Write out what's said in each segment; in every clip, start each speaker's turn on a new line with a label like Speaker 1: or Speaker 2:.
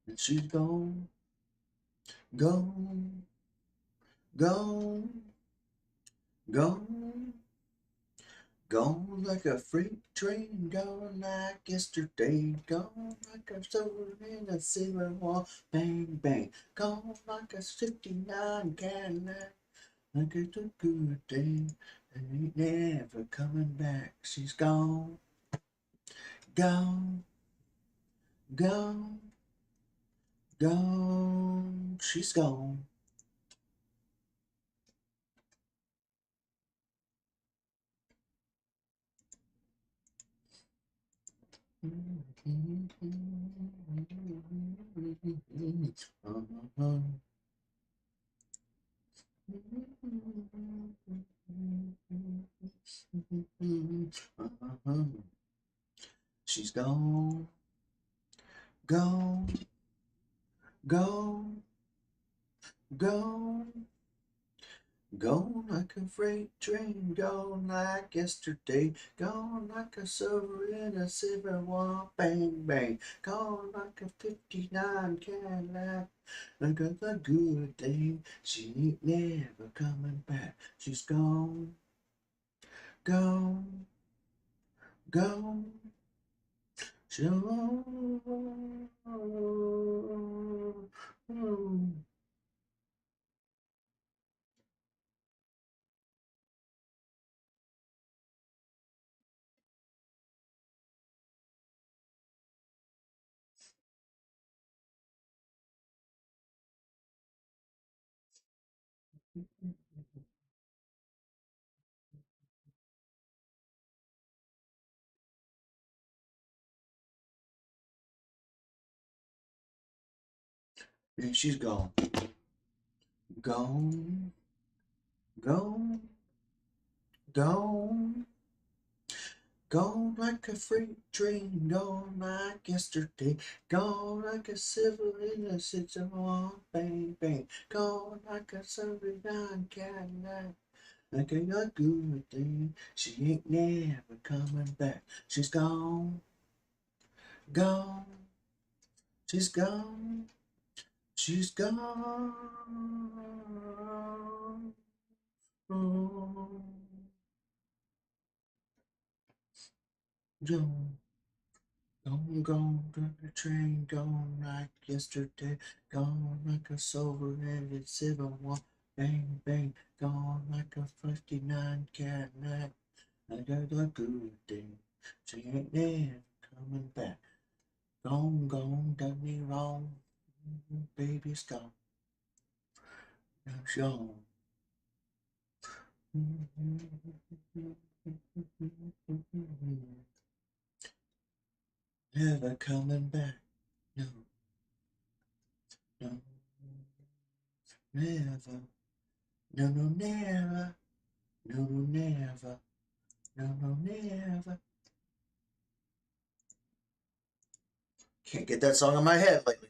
Speaker 1: And she's gone, gone, gone, gone, gone like a freight train, gone like yesterday, gone like a soul in a silver wall, bang, bang, gone like a 59 Cadillac, like it's a good day, and ain't never coming back. She's gone, gone, gone, gone, she's gone. She's gone, gone, gone, gone, gone like a freight train, gone like yesterday, gone like a silver in a silver wall, bang, bang, gone like a 59 Cadillac, like a good day. She ain't never coming back. She's gone, gone, gone. Gone. And she's gone, gone, gone, gone, gone like a freight train, gone like yesterday, gone like a silver in a citron, bang, bang, gone like a 79 Cadillac, like a good thing. She ain't never coming back. She's gone, gone, she's gone, she's gone. Gone. Gone, gone, like a train, gone like yesterday, gone like a silver-headed silver one, bang, bang, gone like a 59 Cadillac, like a good thing, she ain't never coming back, gone, gone, done me wrong, baby's gone, now she's gone. Never coming back, no, no, never, no, no, never. No, no, never. No, no, never. Can't get that song in my head lately.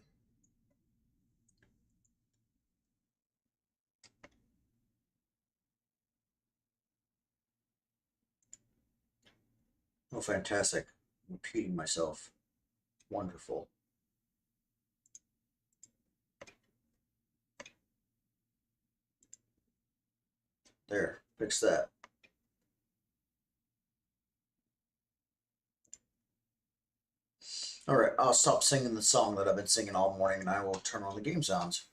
Speaker 1: Oh, fantastic. Repeating myself. Wonderful. There. Fix that. All right, I'll stop singing the song that I've been singing all morning, and I will turn on the game sounds.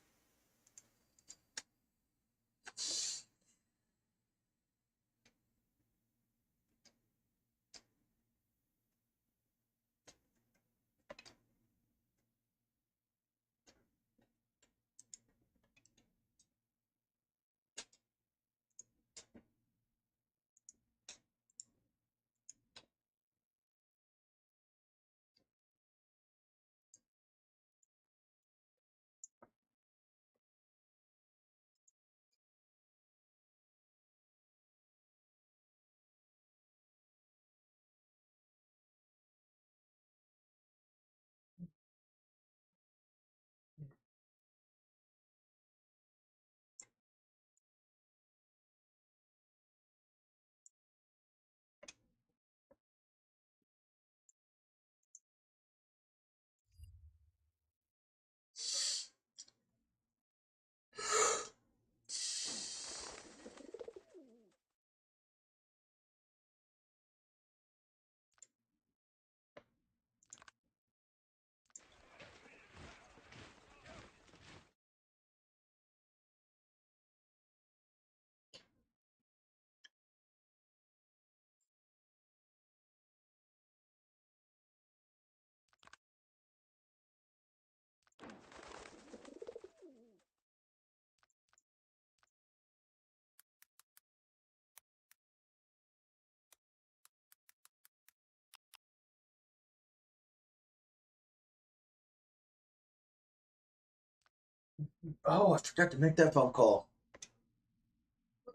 Speaker 1: Oh, I forgot to make that phone call.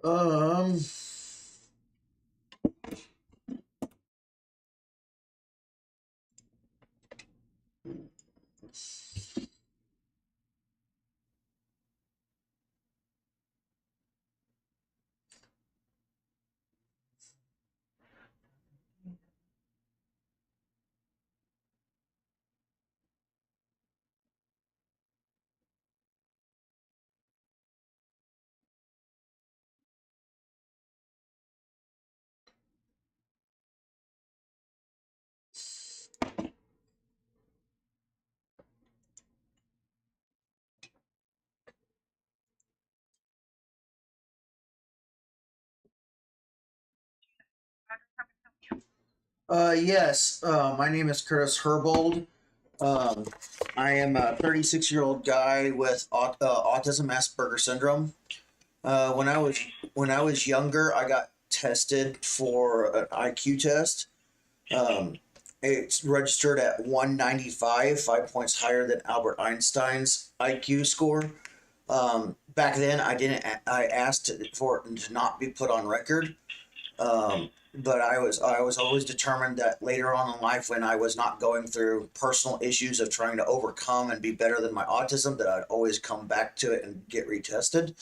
Speaker 1: Um. Yes. My name is Curtis Herbold. Um, I am a 36-year-old guy with autism Asperger syndrome. When I was younger, I got tested for an IQ test. Um, it's registered at 195, 5 points higher than Albert Einstein's IQ score. Back then, I asked for it to not be put on record. But I was always determined that later on in life, when I was not going through personal issues of trying to overcome and be better than my autism, that I'd always come back to it and get retested.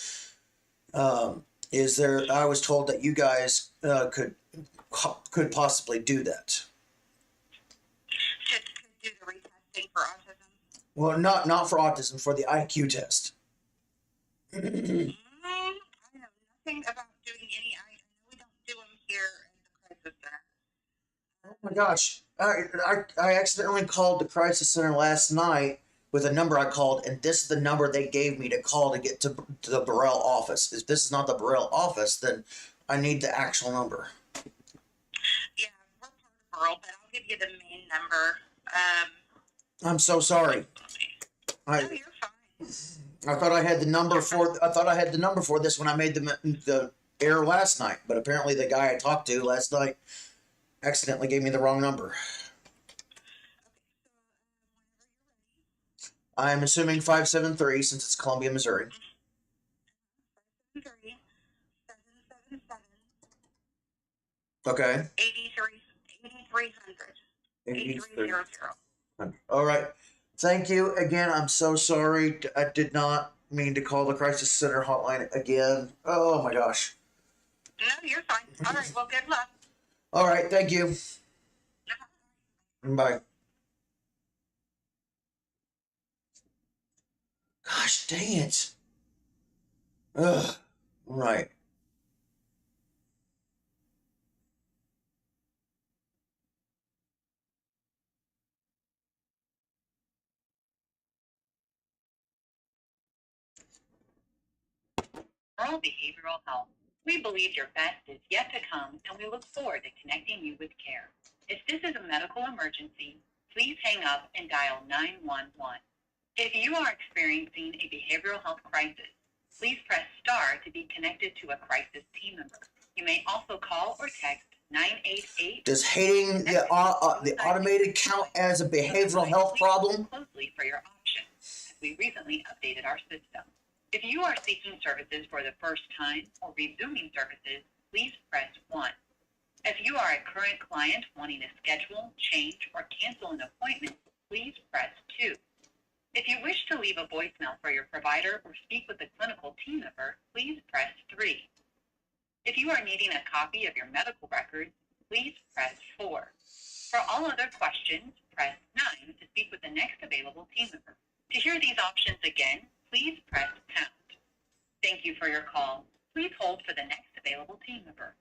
Speaker 1: Is there? I was told that you guys could possibly do that. Could do the retesting for autism. Well, not for autism, for the IQ test. I know nothing about doing any. I know we don't do them here at the crisis center. Oh my gosh. I accidentally called the crisis center last night with a number I called, and this is the number they gave me to call to get to the Burrell office. If this is not the Burrell office, then I need the actual number. Yeah, we're part of Burrell, but I'll give you the main number. I'm so sorry. No, you're fine. I thought I had the number for. I thought I had the number for this when I made the error last night, but apparently the guy I talked to last night accidentally gave me the wrong number. I'm assuming 573 since it's Columbia, Missouri. 777. Okay. 8300. All right. Thank you again. I'm so sorry. I did not mean to call the crisis center hotline again. Oh my gosh. No, you're fine. All right. Well, good luck. All right. Thank you. Bye. Gosh dang it. Ugh. Right.
Speaker 2: Oral Behavioral Health. We believe your best is yet to come, and we look forward to connecting you with care. If this is a medical emergency, please hang up and dial 911. If you are experiencing a behavioral health crisis, please press star to be connected to a crisis team member. You may also call or text 988.
Speaker 1: Does hating the automated count as a behavioral health problem?
Speaker 2: Closely for your options, as we recently updated our system. If you are seeking services for the first time or resuming services, please press 1. If you are a current client wanting to schedule, change, or cancel an appointment, please press 2. If you wish to leave a voicemail for your provider or speak with a clinical team member, please press 3. If you are needing a copy of your medical records, please press 4. For all other questions, press 9 to speak with the next available team member. To hear these options again, please press pound. Thank you for your call. Please hold for the next available team member.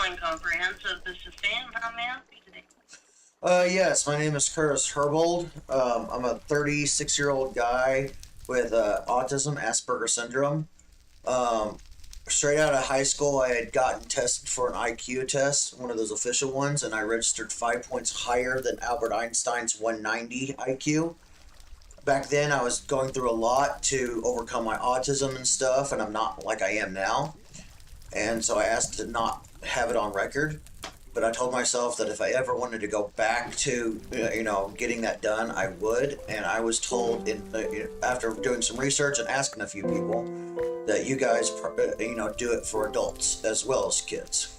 Speaker 2: calling comprehensive. This is Sam. How may I help you today?
Speaker 1: Yes, my name is Curtis Herbold. I'm a 36-year-old guy with autism, Asperger syndrome. Um, Straight out of high school, I had gotten tested for an IQ test, one of those official ones, and I registered 5 points higher than Albert Einstein's 190 IQ. Back then, I was going through a lot to overcome my autism and stuff, and I'm not like I am now. And so I asked to not have it on record. But I told myself that if I ever wanted to go back to, getting that done, I would. And I was told, after doing some research and asking a few people, that you guys, do it for adults as well as kids.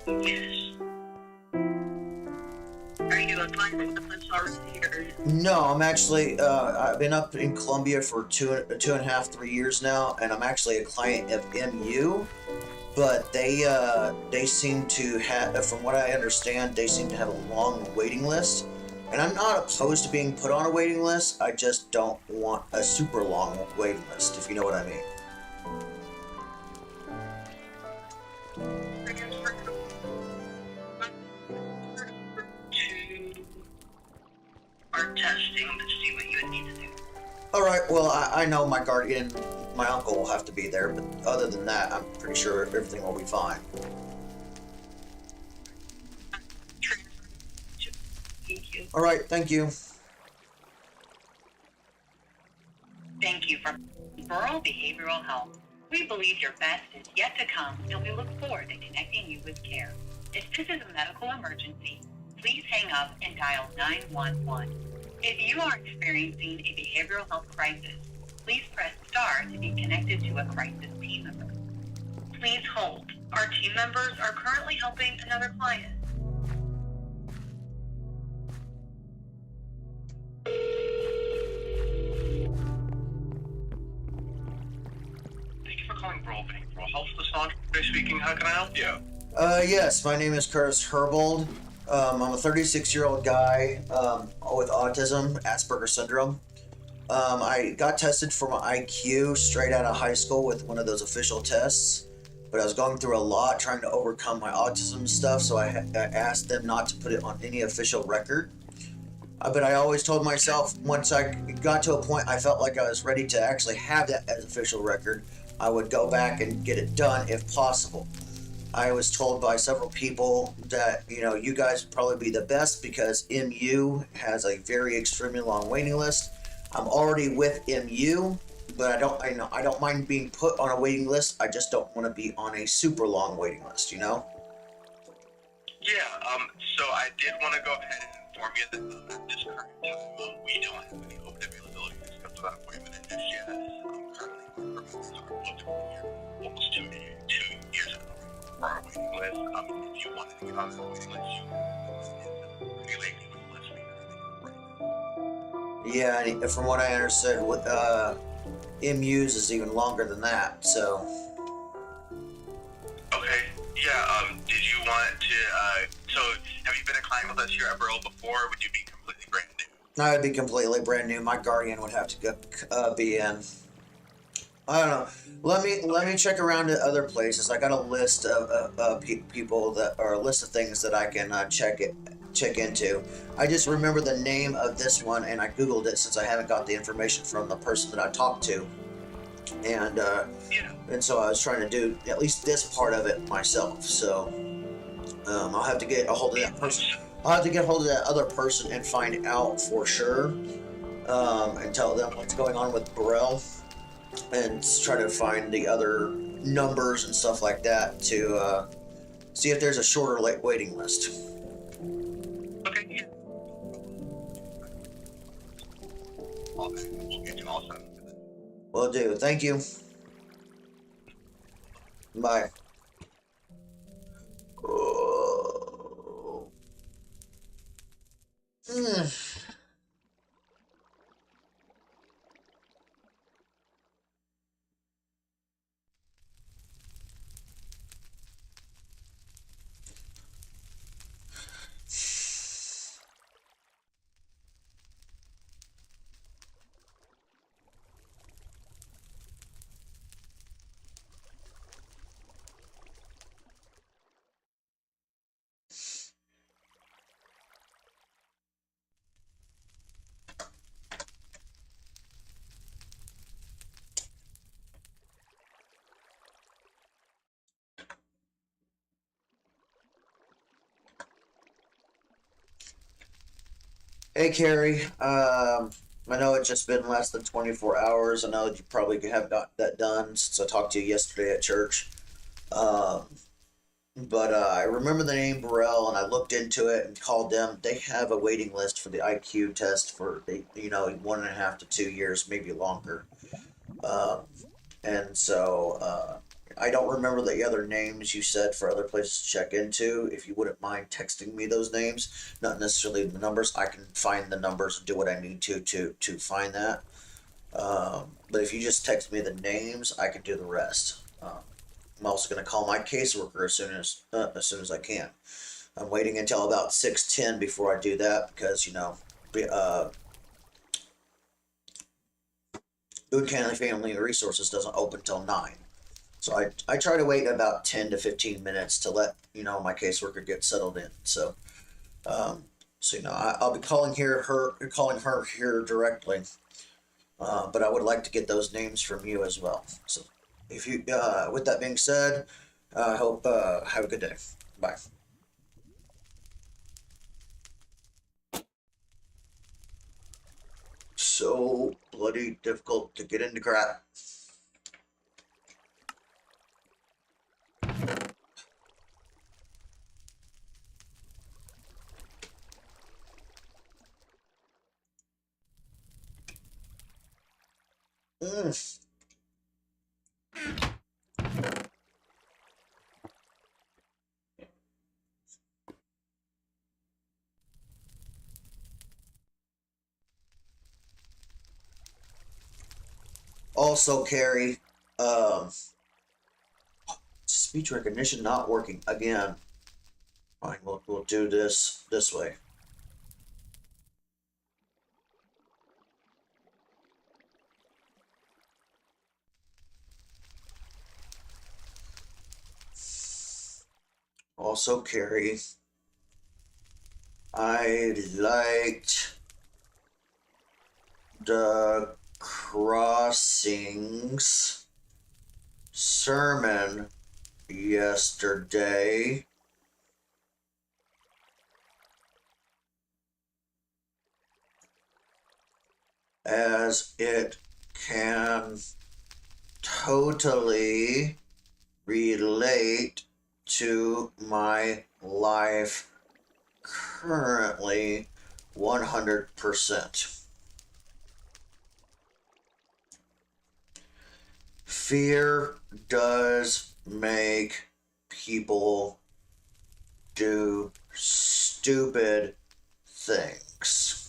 Speaker 2: Yes. Are you applying for this already?
Speaker 1: No, I'm actually, I've been up in Columbia for two and a half, 3 years now, and I'm actually a client of MU. But they seem to have, from what I understand, they seem to have a long waiting list. And I'm not opposed to being put on a waiting list. I just don't want a super long waiting list, if you know what I mean.
Speaker 2: Are testing to see what you would need to do.
Speaker 1: All right, well, I know my guardian, my uncle will have to be there, but other than that, I'm pretty sure everything will be fine.
Speaker 2: Thank you.
Speaker 1: All right, thank you.
Speaker 2: Thank you for Rural Behavioral Health. We believe your best is yet to come, and we look forward to connecting you with care. If this is a medical emergency, please hang up and dial 911. If you are experiencing a behavioral health crisis, please press star to be connected to a crisis team member. Please hold. Our team members are currently helping another client.
Speaker 3: Thank you for calling Rural Behavioral Health. This is Andre speaking. How can I help you?
Speaker 1: Yes, my name is Curtis Herbold. I'm a 36-year-old guy with autism, Asperger syndrome. I got tested for my IQ straight out of high school with one of those official tests, but I was going through a lot trying to overcome my autism stuff, so I asked them not to put it on any official record. But I always told myself once I got to a point I felt like I was ready to actually have that as official record, I would go back and get it done if possible. I was told by several people that, you guys would probably be the best because MU has a very extremely long waiting list. I'm already with MU, but I don't mind being put on a waiting list. I just don't want to be on a super long waiting list,
Speaker 3: Yeah, so I did want to go ahead and inform you that at this current time, we don't have any open availability to schedule that appointment in just yet. Currently, our appointments are booked for the year, almost 2 years ago for our waiting list. If you wanted to get on the waiting list, you can be late for the list right now.
Speaker 1: Yeah, and from what I understood, with MU's is even longer than that, so.
Speaker 3: Okay, yeah, did you want to, so have you been a client with us here at Burrow before, or would you be completely brand new?
Speaker 1: I would be completely brand new. My guardian would have to be in. I don't know. Let me check around at other places. I got a list of people that, or a list of things that I can check into. I just remember the name of this one, and I googled it since I haven't got the information from the person that I talked to, and so I was trying to do at least this part of it myself. So I'll have to get a hold of that person. I'll have to get a hold of that other person and find out for sure, and tell them what's going on with Burrell, and try to find the other numbers and stuff like that to see if there's a shorter waiting list.
Speaker 3: Okay, yeah. Okay, we'll get you all set.
Speaker 1: Will do. Thank you. Bye. Hey, Carrie. I know it's just been less than 24 hours. I know you probably have got that done since I talked to you yesterday at church. Um, but I remember the name Burrell, and I looked into it and called them. They have a waiting list for the IQ test for 1.5 to 2 years, maybe longer. Um, and so I don't remember the other names you said for other places to check into. If you wouldn't mind texting me those names, not necessarily the numbers. I can find the numbers and do what I need to find that. But if you just text me the names, I can do the rest. I'm also going to call my caseworker as soon as I can. I'm waiting until about 6:10 before I do that because Boone County Family Resources doesn't open till 9. So I try to wait about 10 to 15 minutes to let my caseworker get settled in. Um, I'll be calling her here directly. But I would like to get those names from you as well. So if you with that being said, I hope have a good day. Bye. So bloody difficult to get into crap. Mm. Also, Carrie, um, speech recognition not working again. Fine, we'll do this way. Also, Carrie, I liked the crossings sermon yesterday. As it can totally relate to my life currently 100%. Fear does make people do stupid things.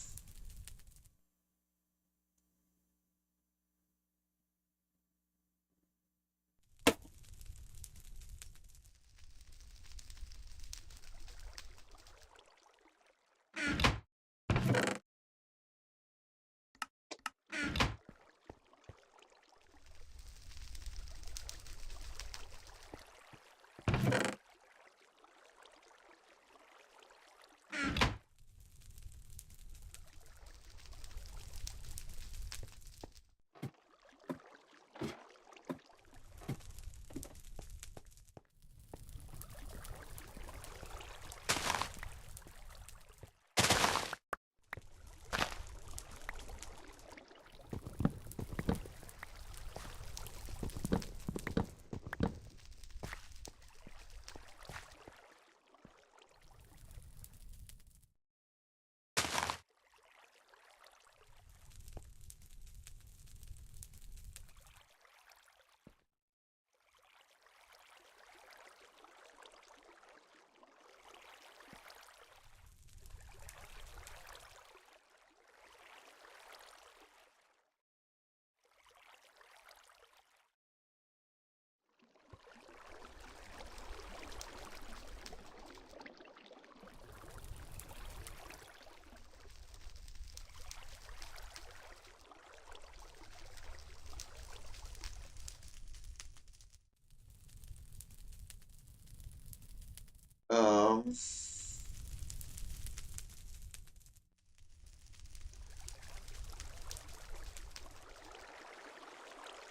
Speaker 1: Um,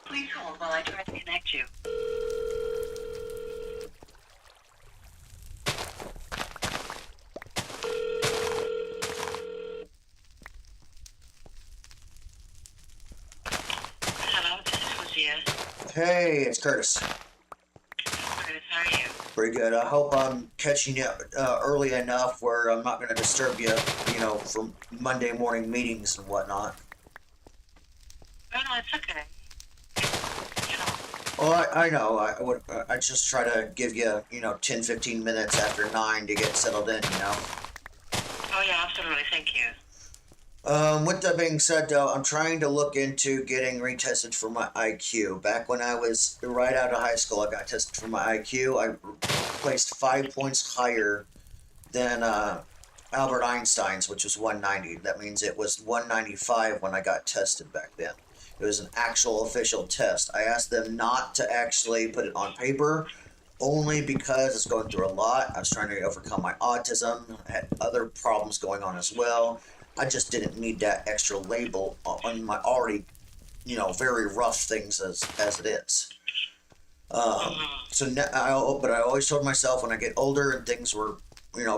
Speaker 2: Please hold while I try to connect you.
Speaker 1: Hey, it's Curtis.
Speaker 2: Curtis, how are you?
Speaker 1: Pretty good. I hope I'm catching you early enough where I'm not going to disturb you, from Monday morning meetings and whatnot.
Speaker 2: Oh, no, it's okay. You know,
Speaker 1: Well, I know. I just try to give you, 10, 15 minutes after 9 to get settled in.
Speaker 2: oh, yeah, absolutely. Thank you.
Speaker 1: With that being said, though, I'm trying to look into getting retested for my IQ. Back when I was right out of high school, I got tested for my IQ. I placed 5 points higher than Albert Einstein's, which was 190. That means it was 195 when I got tested back then. It was an actual official test. I asked them not to actually put it on paper, only because it's going through a lot. I was trying to overcome my autism, I had other problems going on as well. I just didn't need that extra label on my already, very rough things as it is. So now, but I always told myself when I get older and things were,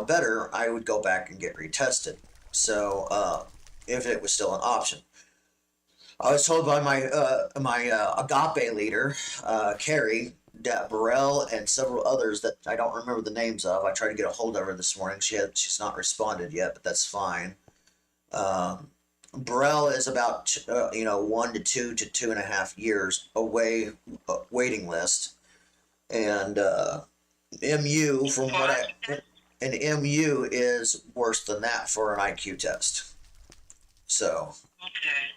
Speaker 1: better, I would go back and get retested. So, if it was still an option. I was told by my agape leader, Carrie, that Burrell and several others that I don't remember the names of. I tried to get a hold of her this morning. She's not responded yet, but that's fine. Um, Burrell is about 1 to 2 to 2.5 years away, waiting list, and MU from what I an MU is worse than that for an IQ test. So.
Speaker 2: Okay.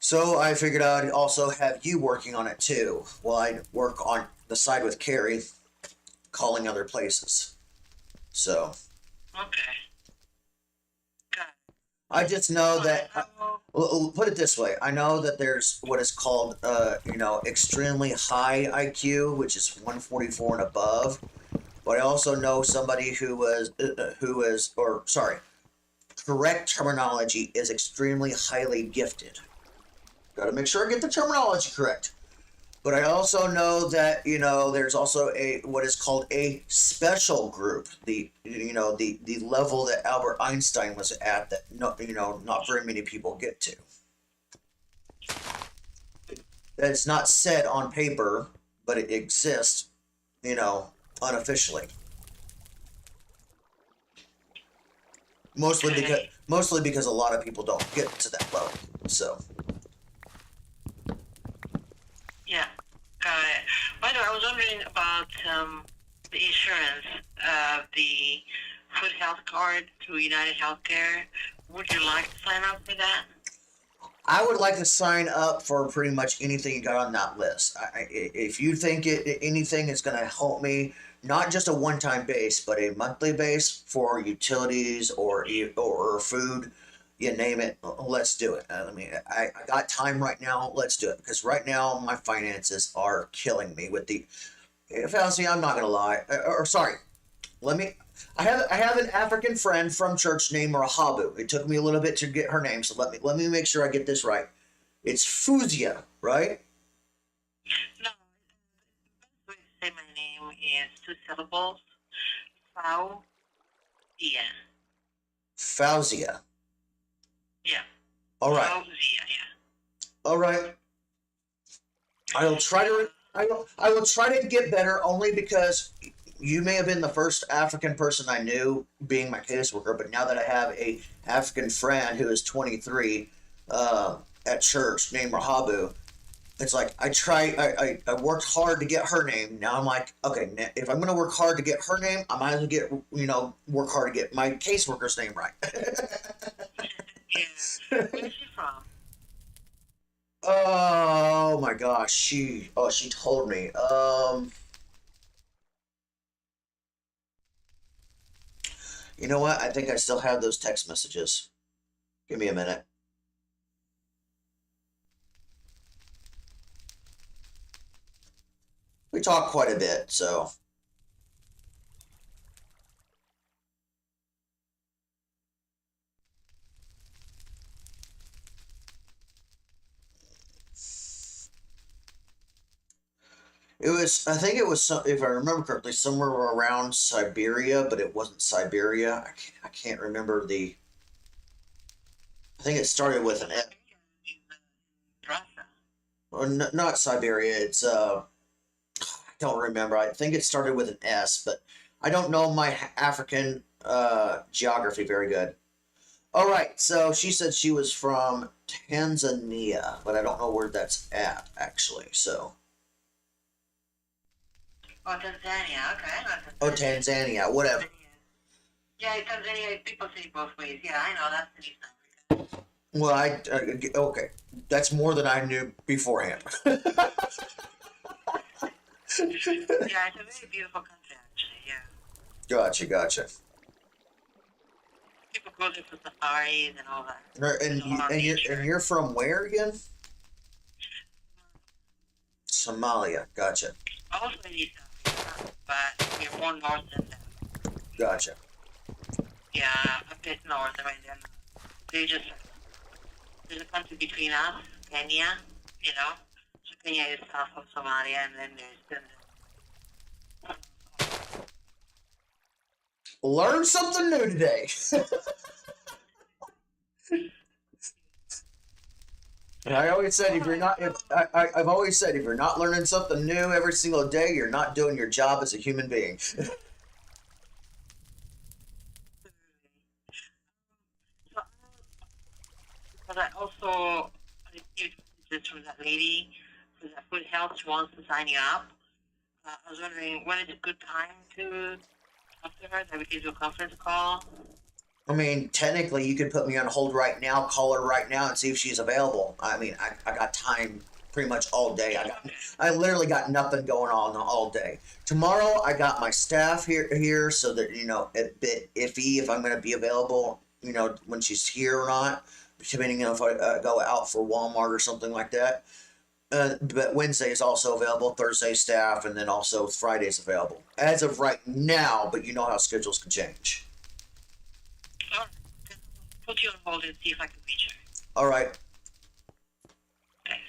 Speaker 1: So I figured I'd also have you working on it too, while I work on the side with Carrie, calling other places. So
Speaker 2: Okay. Got it.
Speaker 1: I just know
Speaker 2: All right.
Speaker 1: that. Put it this way: I know that there's what is called, extremely high IQ, which is 144 and above. But I also know somebody or sorry, correct terminology is extremely highly gifted. Got to make sure I get the terminology correct. But I also know that there's also a what is called a special group, the level that Albert Einstein was at that not very many people get to. It's not said on paper, but it exists, unofficially.
Speaker 2: Okay.
Speaker 1: Mostly because a lot of people don't get to that level. So.
Speaker 2: Yeah. Got it. By the way, I was wondering about the insurance, the food health card through United Healthcare. Would you like to sign up for that?
Speaker 1: I would like to sign up for pretty much anything you got on that list. If you think anything is going to help me, not just a one-time base, but a monthly base for utilities or food, you name it, let's do it. I mean, I got time right now. Let's do it because right now my finances are killing me with the. If I'm not going to lie, or sorry, let me. I have an African friend from church named Rahabu. It took me a little bit to get her name, so let me make sure I get this right. It's Fuzia, right?
Speaker 2: No. The best way to say my name is 2 syllables. Fau. Yeah.
Speaker 1: Fauzia.
Speaker 2: Yeah.
Speaker 1: All right.
Speaker 2: Fauzia, yeah.
Speaker 1: All right. I will try to. I will try to get better only because you may have been the first African person I knew being my caseworker, but now that I have a African friend who is 23 at church named Rahabu, it's like I worked hard to get her name. Now I'm like, okay, if I'm going to work hard to get her name, I might as well work hard to get my caseworker's name right.
Speaker 2: Yeah. Where's she from?
Speaker 1: Oh my gosh, she told me. You know what? I think I still have those text messages. Give me a minute. We talked quite a bit, so. I think it was, if I remember correctly, somewhere around Siberia, but it wasn't Siberia. I can't remember I think it started with an F.
Speaker 2: Russia.
Speaker 1: or not Siberia. It's I don't remember. I think it started with an S, but I don't know my African geography very good. All right, so she said she was from Tanzania, but I don't know where that's at actually. So,
Speaker 2: Oh, Tanzania. Okay, I know
Speaker 1: oh,
Speaker 2: Tanzania.
Speaker 1: Tanzania, whatever.
Speaker 2: Yeah, Tanzania. People say both ways. Yeah, I know that's in East Africa.
Speaker 1: Well, okay, that's more than I knew beforehand.
Speaker 2: Yeah, it's a very beautiful country, actually. Yeah,
Speaker 1: Gotcha, gotcha.
Speaker 2: people go there for safaris and all that.
Speaker 1: And
Speaker 2: There's a lot of
Speaker 1: and
Speaker 2: nature.
Speaker 1: you're from where again? Somalia. Gotcha,
Speaker 2: Also in East Africa, but we're more north than them.
Speaker 1: gotcha.
Speaker 2: Yeah, a bit north. I mean, they just there's a country between us, Kenya. You know, so Kenya is south of Somalia, and then there's
Speaker 1: Learn something new today. And I always said if you're not, if I've always said if you're not learning something new every single day, you're not doing your job as a human being.
Speaker 2: So, but I also received messages from that lady for that Food Health. She wants to sign you up. I was wondering when is a good time to talk to her, that we can do a conference call.
Speaker 1: I mean, technically, you could put me on hold right now, call her right now, and see if she's available. I mean, I got time pretty much all day. I literally got nothing going on all day. Tomorrow, I got my staff here, so that a bit iffy if I'm going to be available. When she's here or not, depending on if I go out for Walmart or something like that. But Wednesday is also available, Thursday staff, and then also Friday's available. As of right now, but you know how schedules can change.
Speaker 2: All right, then I'll put you on hold and see if I can reach her.
Speaker 1: All right.
Speaker 2: Thanks.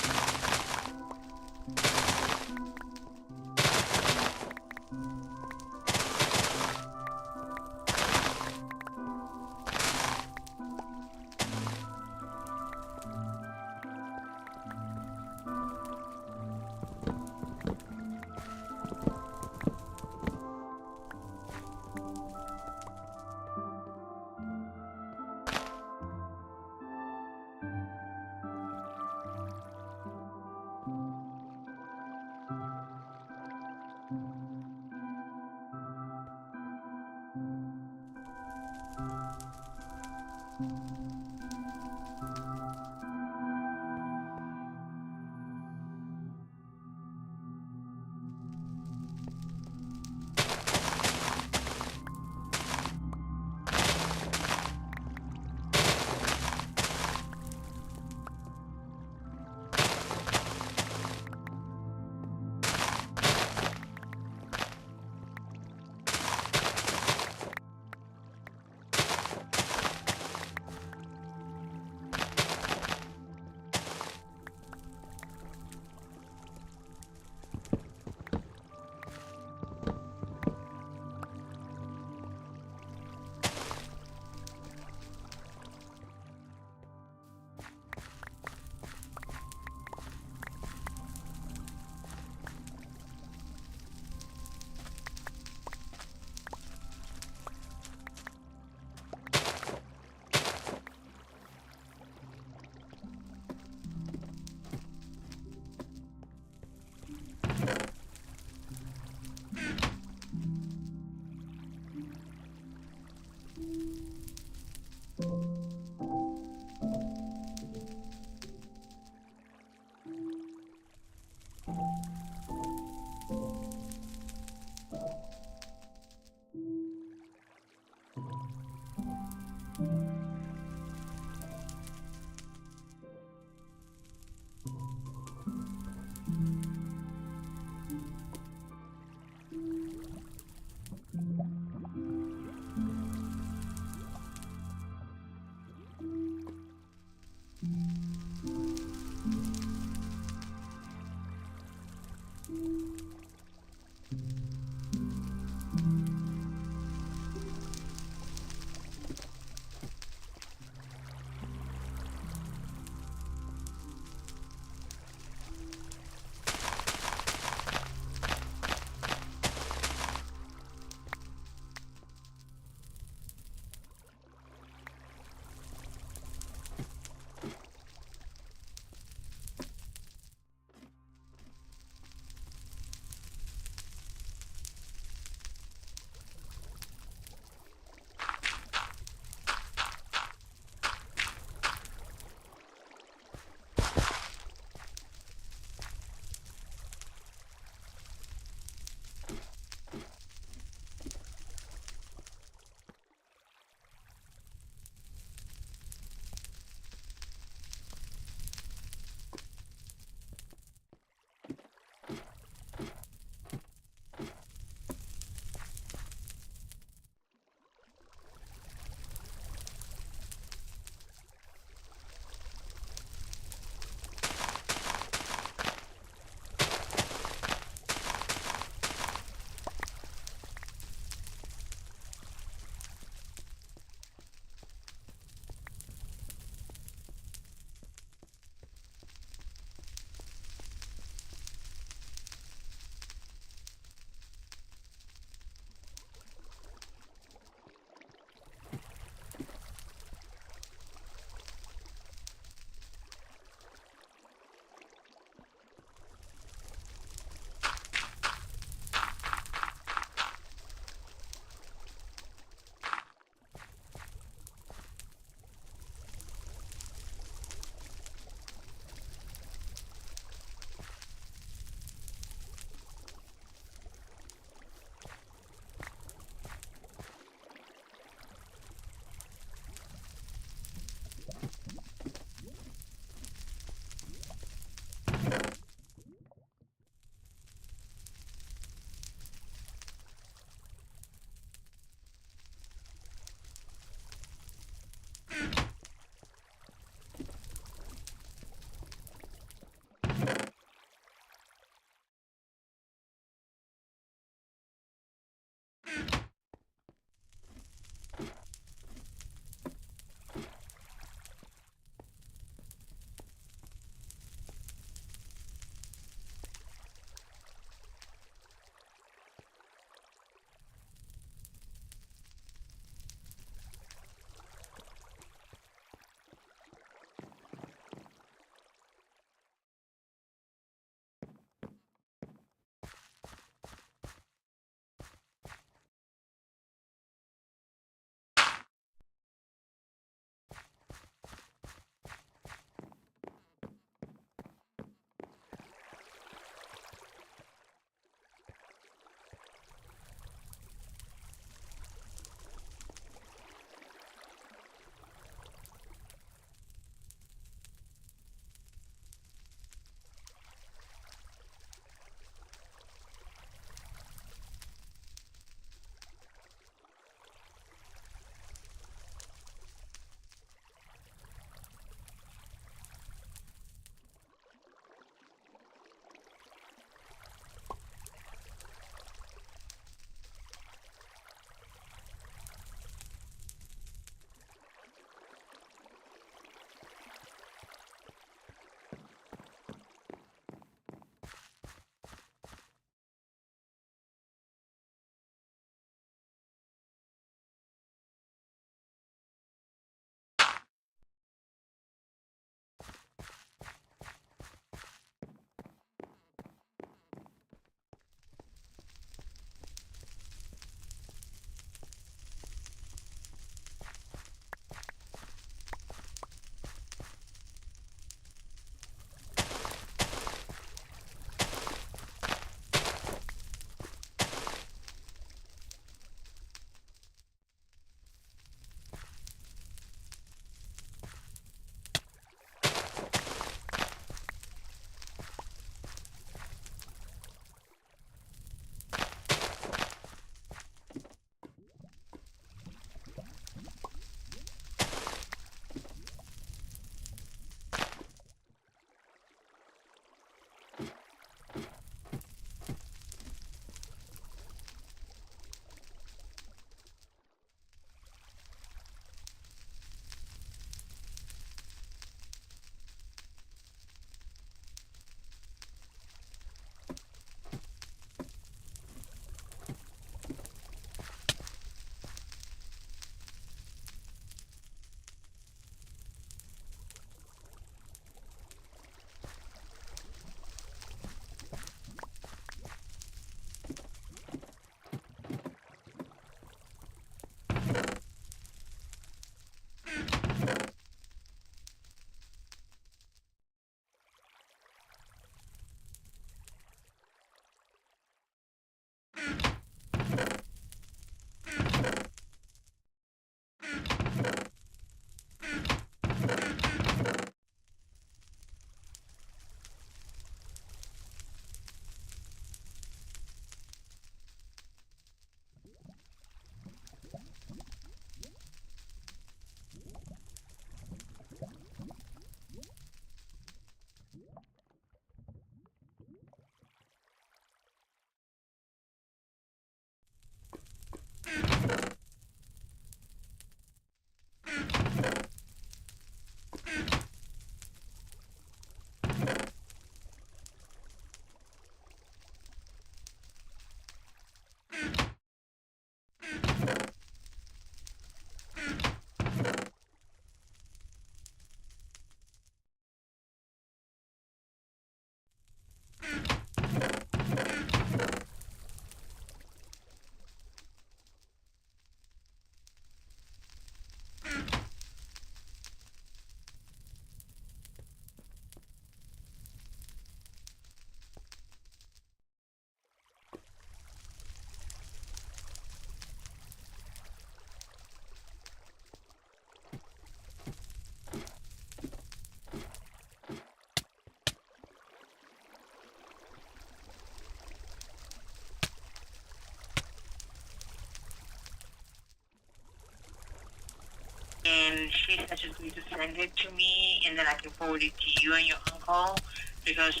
Speaker 2: she said she's going to send it to me, and then I can forward it to you and your uncle, because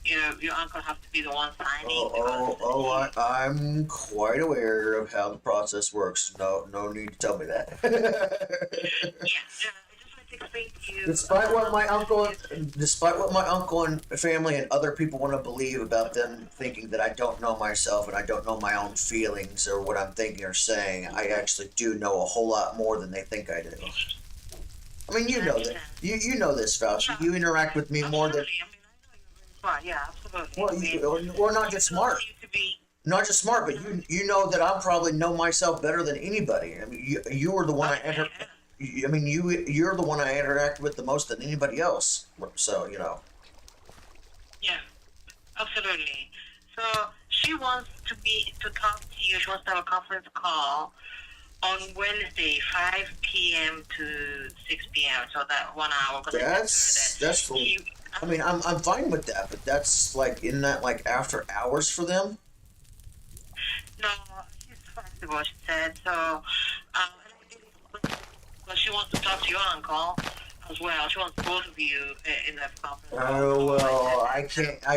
Speaker 2: your uncle has to be the one signing.
Speaker 1: I'm quite aware of how the process works. No need to tell me that.
Speaker 2: Yeah, I just want to explain to you.
Speaker 1: Despite what my uncle and family and other people want to believe about them thinking that I don't know myself and I don't know my own feelings or what I'm thinking or saying, I actually do know a whole lot more than they think I do. I mean, you know that. You know this, Fauci.
Speaker 2: Yeah.
Speaker 1: You interact with me more than.
Speaker 2: Absolutely. I mean, I know you're very smart. Yeah, absolutely.
Speaker 1: Well, not just smart. Not just smart, but you know that I probably know myself better than anybody. I mean, you were the one I mean, you're the one I interact with the most than anybody else. So
Speaker 2: Yeah, absolutely. So she wants to talk to you. She wants to have a conference call on Wednesday, 5 p.m. to 6 p.m. So that 1 hour.
Speaker 1: That's cool. I mean, I'm fine with that, but that's like, isn't that like after hours for them?
Speaker 2: No, she's flexible. She said so. But she wants to talk to your uncle as well. She wants both of you in that conference.
Speaker 1: Oh well, I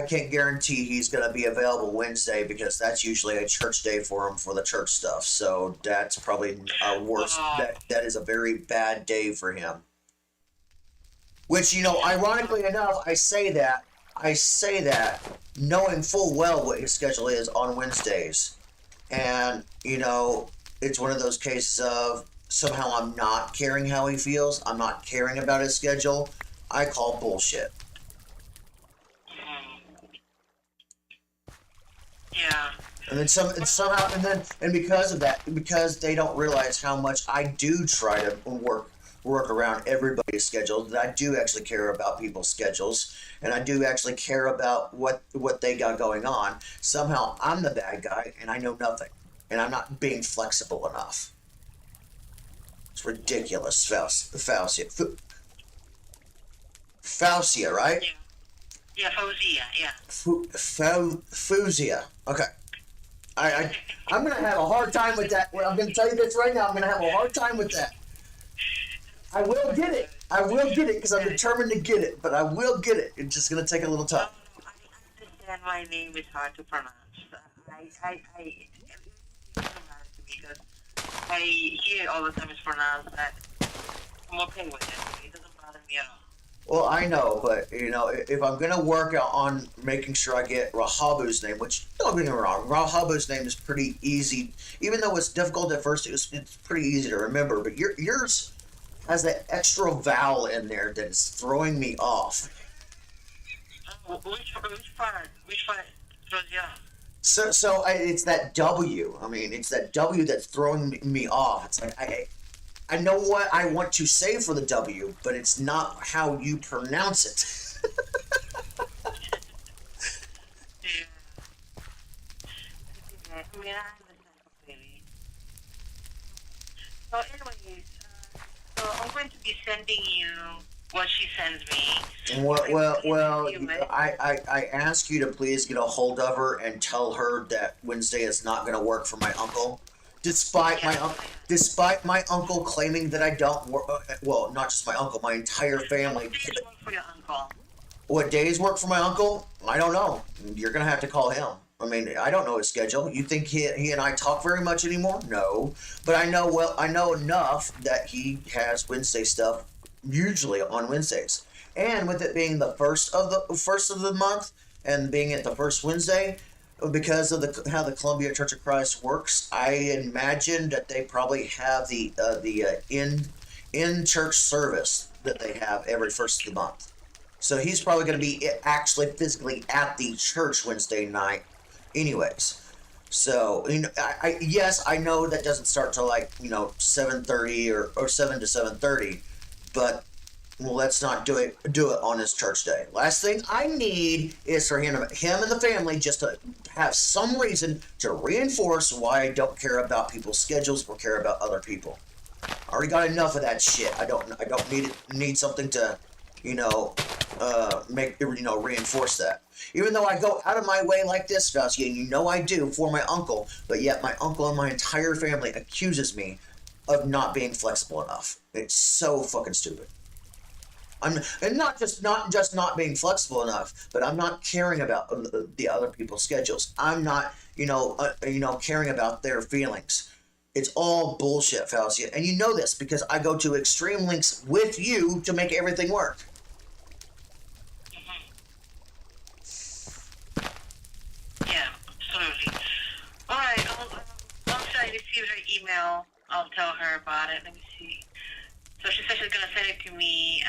Speaker 1: can't guarantee he's gonna be available Wednesday because that's usually a church day for him for the church stuff. So that's probably a worse. That is a very bad day for him. Which, ironically enough, I say that knowing full well what his schedule is on Wednesdays, and it's one of those cases of somehow I'm not caring how he feels. I'm not caring about his schedule. I call bullshit.
Speaker 2: Yeah.
Speaker 1: And then somehow, and because of that, because they don't realize how much I do try to work around everybody's schedule, that I do actually care about people's schedules, and I do actually care about what they got going on. Somehow I'm the bad guy, and I know nothing, and I'm not being flexible enough. It's ridiculous, Faucia, right?
Speaker 2: Yeah, Fauzia, yeah.
Speaker 1: Fuzia. Okay. I'm gonna have a hard time with that. I'm gonna tell you this right now. I'm gonna have a hard time with that. I will get it. Because I'm determined to get it. But I will get it. It's just gonna take a little time.
Speaker 2: I understand my name is hard to pronounce. It's hard to me because I hear it all the time it's pronounced that. I'm okay with it. It doesn't bother me at all.
Speaker 1: Well, I know, but if I'm gonna work on making sure I get Rahabu's name, which don't get me wrong, Rahabu's name is pretty easy, even though it's difficult at first. It's pretty easy to remember, but yours has that extra vowel in there that is throwing me off.
Speaker 2: Which part? throws you off?
Speaker 1: So it's that W. I mean, it's that W that's throwing me off. It's like I know what I want to say for the W, but it's not how you pronounce it.
Speaker 2: I mean, I understand completely. So anyways, so I'm going to be sending you what she sends me.
Speaker 1: Well, I ask you to please get a hold of her and tell her that Wednesday is not going to work for my uncle. Despite my uncle claiming that I don't work, well, not just my uncle, my entire family.
Speaker 2: What days work for your uncle?
Speaker 1: What days work for my uncle? I don't know. You're gonna have to call him. I mean, I don't know his schedule. You think he and I talk very much anymore? No, but I know enough that he has Wednesday stuff usually on Wednesdays, and with it being the first of the month and being at the first Wednesday. Because of how the Columbia Church of Christ works, I imagine that they probably have the in church service that they have every first of the month. So he's probably going to be actually physically at the church Wednesday night, anyways. So yes, I know that doesn't start till 7:30 or 7 to 7:30, but. Well, let's not do it on his church day. Last thing I need is for him and the family just to have some reason to reinforce why I don't care about people's schedules or care about other people. I already got enough of that shit. I don't need something to, reinforce that. Even though I go out of my way like this, Fauci, and I do for my uncle, but yet my uncle and my entire family accuses me of not being flexible enough. It's so fucking stupid. And not just not being flexible enough, but I'm not caring about the other people's schedules. I'm not, caring about their feelings. It's all bullshit, fallacy, and you know this because I go to extreme lengths with you to make everything work.
Speaker 2: Yeah, absolutely. All right. Once I receive her email, I'll tell her about it. Let me see. So she said she's gonna send it to me.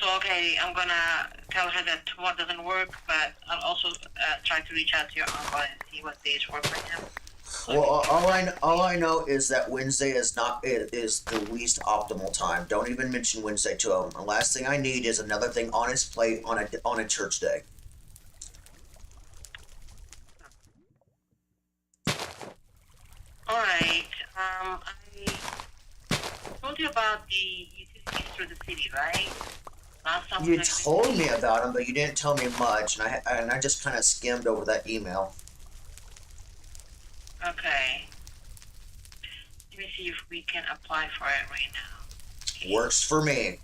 Speaker 2: So okay, I'm gonna tell her that tomorrow doesn't work, but I'll also try to reach out to your uncle and see what days work for him.
Speaker 1: Well, all I know is that Wednesday is the least optimal time. Don't even mention Wednesday to him. The last thing I need is another thing on his plate on a church day.
Speaker 2: All right. I told you about the utilities through the city, right? Last time
Speaker 1: You told me about him, but you didn't tell me much, and I just kind of skimmed over that email.
Speaker 2: Okay. Let me see if we can apply for it right now. Okay.
Speaker 1: Works for me.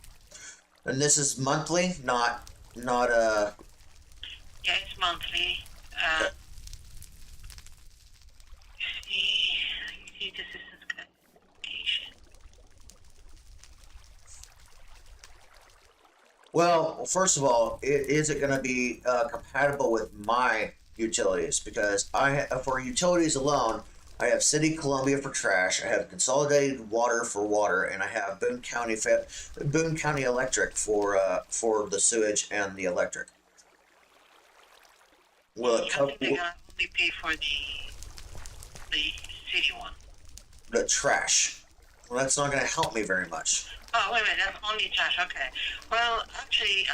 Speaker 1: And this is monthly, not
Speaker 2: Yeah, it's monthly. See, utility assistance classification.
Speaker 1: Well, first of all, is it going to be compatible with my utilities? Because for utilities alone, I have City Columbia for trash, I have Consolidated Water for water, and I have Boone County Electric for the sewage and the electric. Will it
Speaker 2: I
Speaker 1: cover
Speaker 2: think they're gonna only pay for the city one.
Speaker 1: the trash? Well, that's not going to help me very much.
Speaker 2: Oh, wait a minute, that's only trash, okay. Well, actually,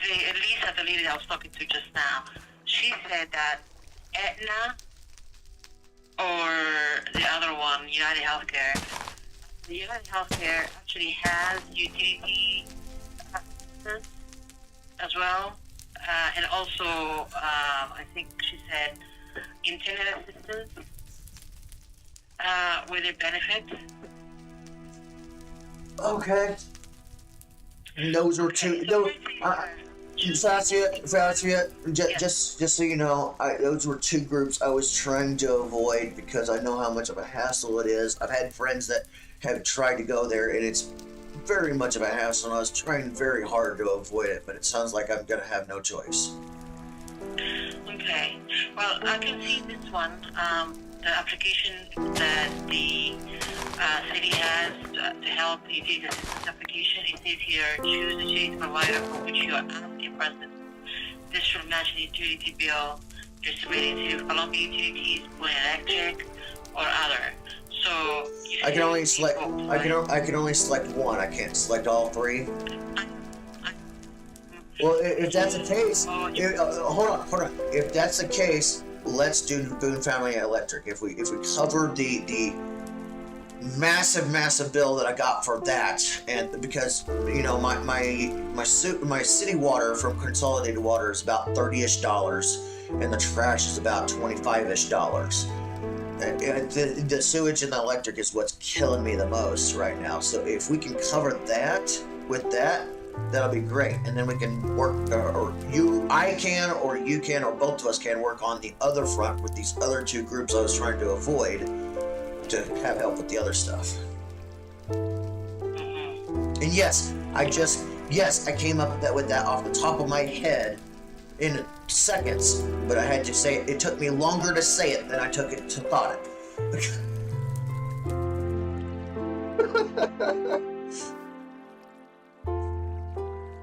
Speaker 2: Lisa, the lady I was talking to just now, she said that Aetna or the other one, United Healthcare, the United Healthcare actually has utility assistance as well, and also, I think she said internet assistance with their benefits.
Speaker 1: Okay. And those are two. Fascia, just so you know, those were two groups I was trying to avoid because I know how much of a hassle it is. I've had friends that have tried to go there, and it's very much of a hassle, and I was trying very hard to avoid it, but it sounds like I'm going to have no choice.
Speaker 2: Okay. Well, I can see this one. The application that the city has to help the utility assistance application, it says here, choose the utility provider for which you are asking present. This should match the utility bill you're submitting to City of Columbia Utilities, Boone Electric, or other. So
Speaker 1: I can only select. I can only select one. I can't select all three. Well, if that's the case, hold on. If that's the case, let's do Boone Family Electric. If we cover the massive bill that I got for that, and because my city water from Consolidated Water is about $30-ish, and the trash is about $25-ish. The sewage and the electric is what's killing me the most right now. So if we can cover that with that, that'll be great. And then we can work, I can, or you can, or both of us can work on the other front with these other two groups I was trying to avoid to have help with the other stuff. And yes, I came up with that off the top of my head in seconds, but I had to say it. It took me longer to say it than I took it to thought it.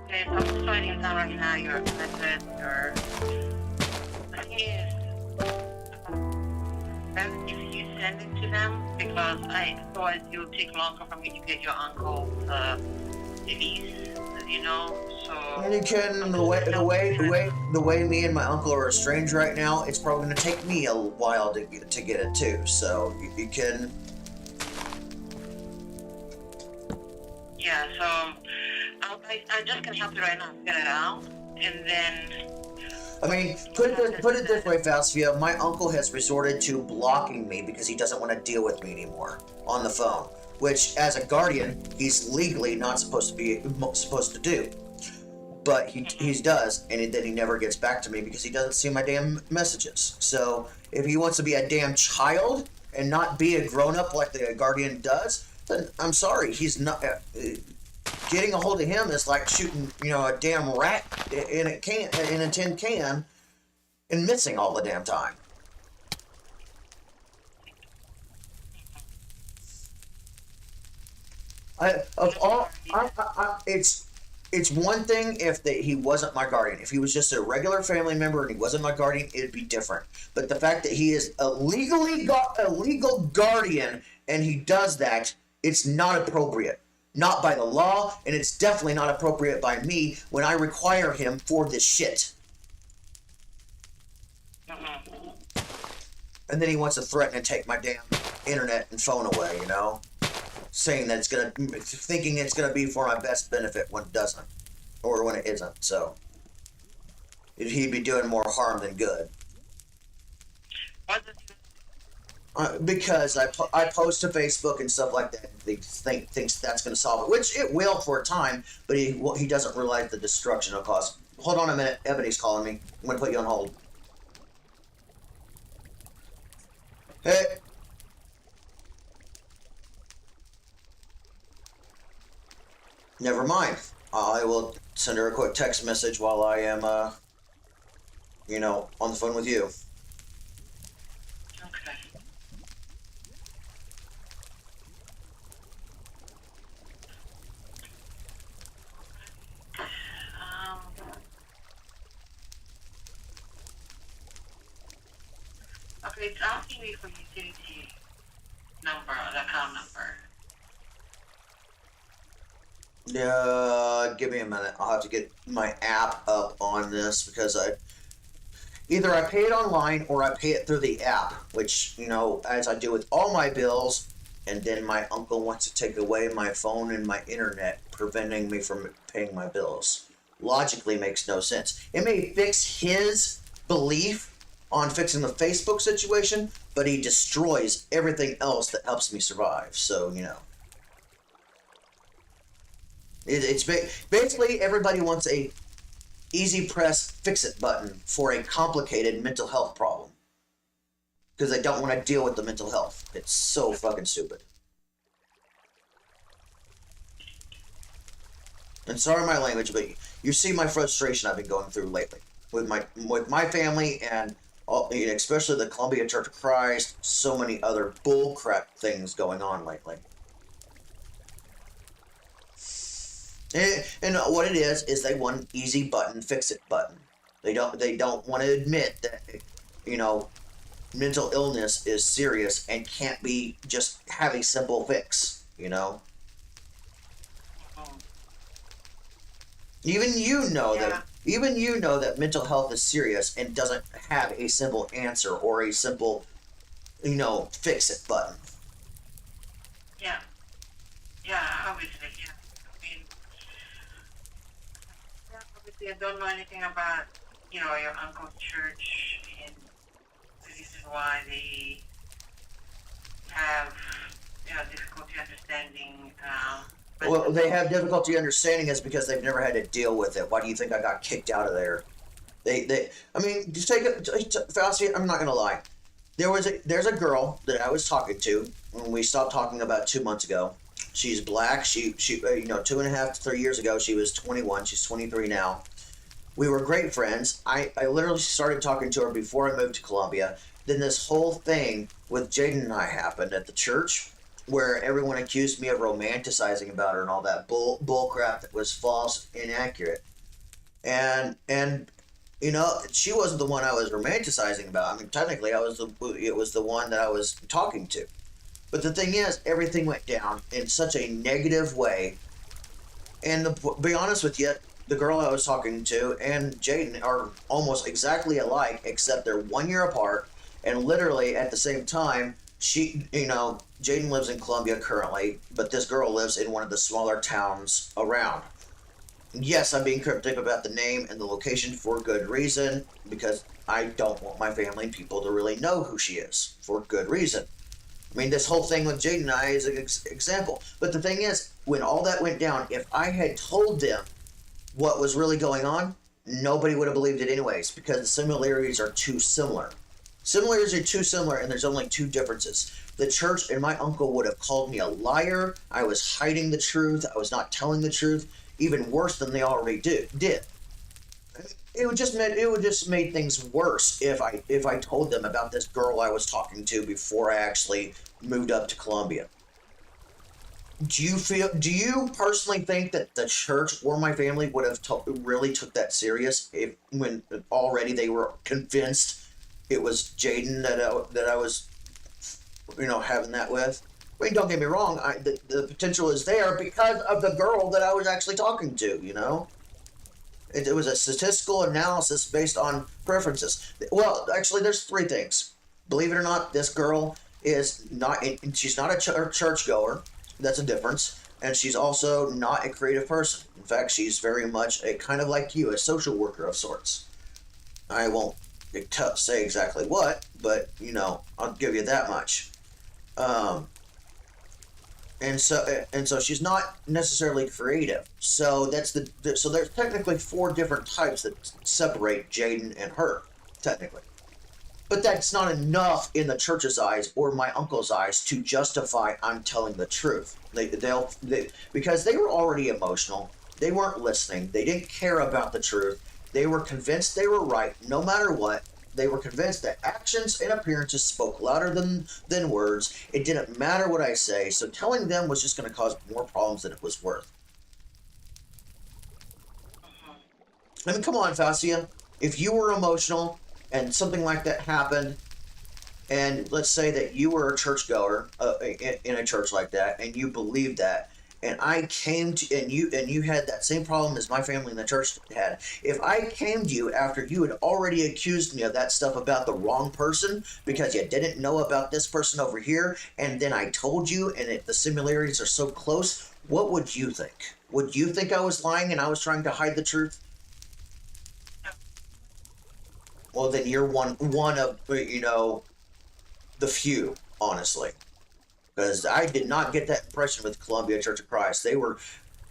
Speaker 2: Okay, so I'm just writing down right now your method, your... The thing is, if you send it to them, because otherwise it will take longer for me to get your uncle release, so...
Speaker 1: And you can, the way me and my uncle are estranged right now, it's probably going to take me a while to get it too, so you can...
Speaker 2: Yeah, so I'm just going to help you right now get it out, and then
Speaker 1: I mean, put it this way, Faustia. My uncle has resorted to blocking me because he doesn't want to deal with me anymore on the phone. Which, as a guardian, he's legally not supposed to do. But he does, and then he never gets back to me because he doesn't see my damn messages. So if he wants to be a damn child and not be a grown up like the guardian does, then I'm sorry, he's not. Getting a hold of him is like shooting, a damn rat in a tin can, and missing all the damn time. It's one thing if he wasn't my guardian. If he was just a regular family member and he wasn't my guardian, it'd be different. But the fact that he is a legal guardian and he does that, it's not appropriate. Not by the law, and it's definitely not appropriate by me when I require him for this shit. And then he wants to threaten and take my damn internet and phone away, saying that thinking it's gonna be for my best benefit when it doesn't, or when it isn't. So he'd be doing more harm than good. Because I post to Facebook and stuff like that. He thinks that's going to solve it, which it will for a time, but he doesn't realize the destruction it'll cause. Hold on a minute. Ebony's calling me. I'm going to put you on hold. Hey. Never mind. I will send her a quick text message while I am, on the phone with you.
Speaker 2: Okay. Okay, it's asking me for utility number, the account number.
Speaker 1: Give me a minute. I'll have to get my app up on this because either I pay it online or I pay it through the app, which, as I do with all my bills, and then my uncle wants to take away my phone and my internet, preventing me from paying my bills. Logically makes no sense. It may fix his belief on fixing the Facebook situation, but he destroys everything else that helps me survive. So, it's basically everybody wants a easy press fix it button for a complicated mental health problem because they don't want to deal with the mental health. It's so fucking stupid. And sorry my language, but you see my frustration I've been going through lately with my family and especially the Columbia Church of Christ. So many other bullcrap things going on lately. And what it is they want an easy button, fix it button. They don't want to admit that, mental illness is serious and can't be just have a simple fix, Even you know that mental health is serious and doesn't have a simple answer or a simple, fix it button.
Speaker 2: Yeah. Yeah, obviously, yeah. Obviously I don't know anything about, your uncle's church, and this is why they have, difficulty understanding,
Speaker 1: Well, they have difficulty understanding us because they've never had to deal with it. Why do you think I got kicked out of there? Just take it, Fauci, I'm not gonna lie. There's a girl that I was talking to when we stopped talking about 2 months ago. She's black. She 2.5 to 3 years ago, she was 21. She's 23 now. We were great friends. I literally started talking to her before I moved to Columbia. Then this whole thing with Jaden and I happened at the church, where everyone accused me of romanticizing about her and all that bull crap that was false, inaccurate. And she wasn't the one I was romanticizing about. I mean, technically, it was the one that I was talking to. But the thing is, everything went down in such a negative way. And to be honest with you, the girl I was talking to and Jaden are almost exactly alike, except they're 1 year apart. And literally at the same time, Jaden lives in Columbia currently, but this girl lives in one of the smaller towns around. Yes, I'm being cryptic about the name and the location for good reason, because I don't want my family and people to really know who she is for good reason. I mean, this whole thing with Jade and I is an example. But the thing is, when all that went down, if I had told them what was really going on, nobody would have believed it anyways, because the similarities are too similar. Similarities are too similar, and there's only two differences. The church and my uncle would have called me a liar. I was hiding the truth. I was not telling the truth, even worse than they already did. It would just made things worse if I told them about this girl I was talking to before I actually moved up to Columbia. Do you personally think that the church or my family would have really took that serious if when already they were convinced it was Jaden that I was having that with? I mean, don't get me wrong, the potential is there because of the girl that I was actually talking to. It was a statistical analysis based on preferences. Well, actually, there's three things. Believe it or not, this girl is not. She's not a churchgoer. That's a difference. And she's also not a creative person. In fact, she's very much a kind of like you, a social worker of sorts. I won't say exactly what, but I'll give you that much. Um, and so she's not necessarily creative. So so there's technically four different types that separate Jaden and her, technically. But that's not enough in the church's eyes or my uncle's eyes to justify I'm telling the truth. Because they were already emotional. They weren't listening. They didn't care about the truth. They were convinced they were right no matter what. They were convinced that actions and appearances spoke louder than words. It didn't matter what I say, so telling them was just going to cause more problems than it was worth. I mean, come on, Fascia. If you were emotional and something like that happened, and let's say that you were a churchgoer in a church like that, and you believed that, and I came to and you had that same problem as my family in the church had. If I came to you after you had already accused me of that stuff about the wrong person because you didn't know about this person over here, and then I told you, and the similarities are so close, what would you think? Would you think I was lying and I was trying to hide the truth? Well, then you're one of the few, honestly. Because I did not get that impression with Columbia Church of Christ. They were,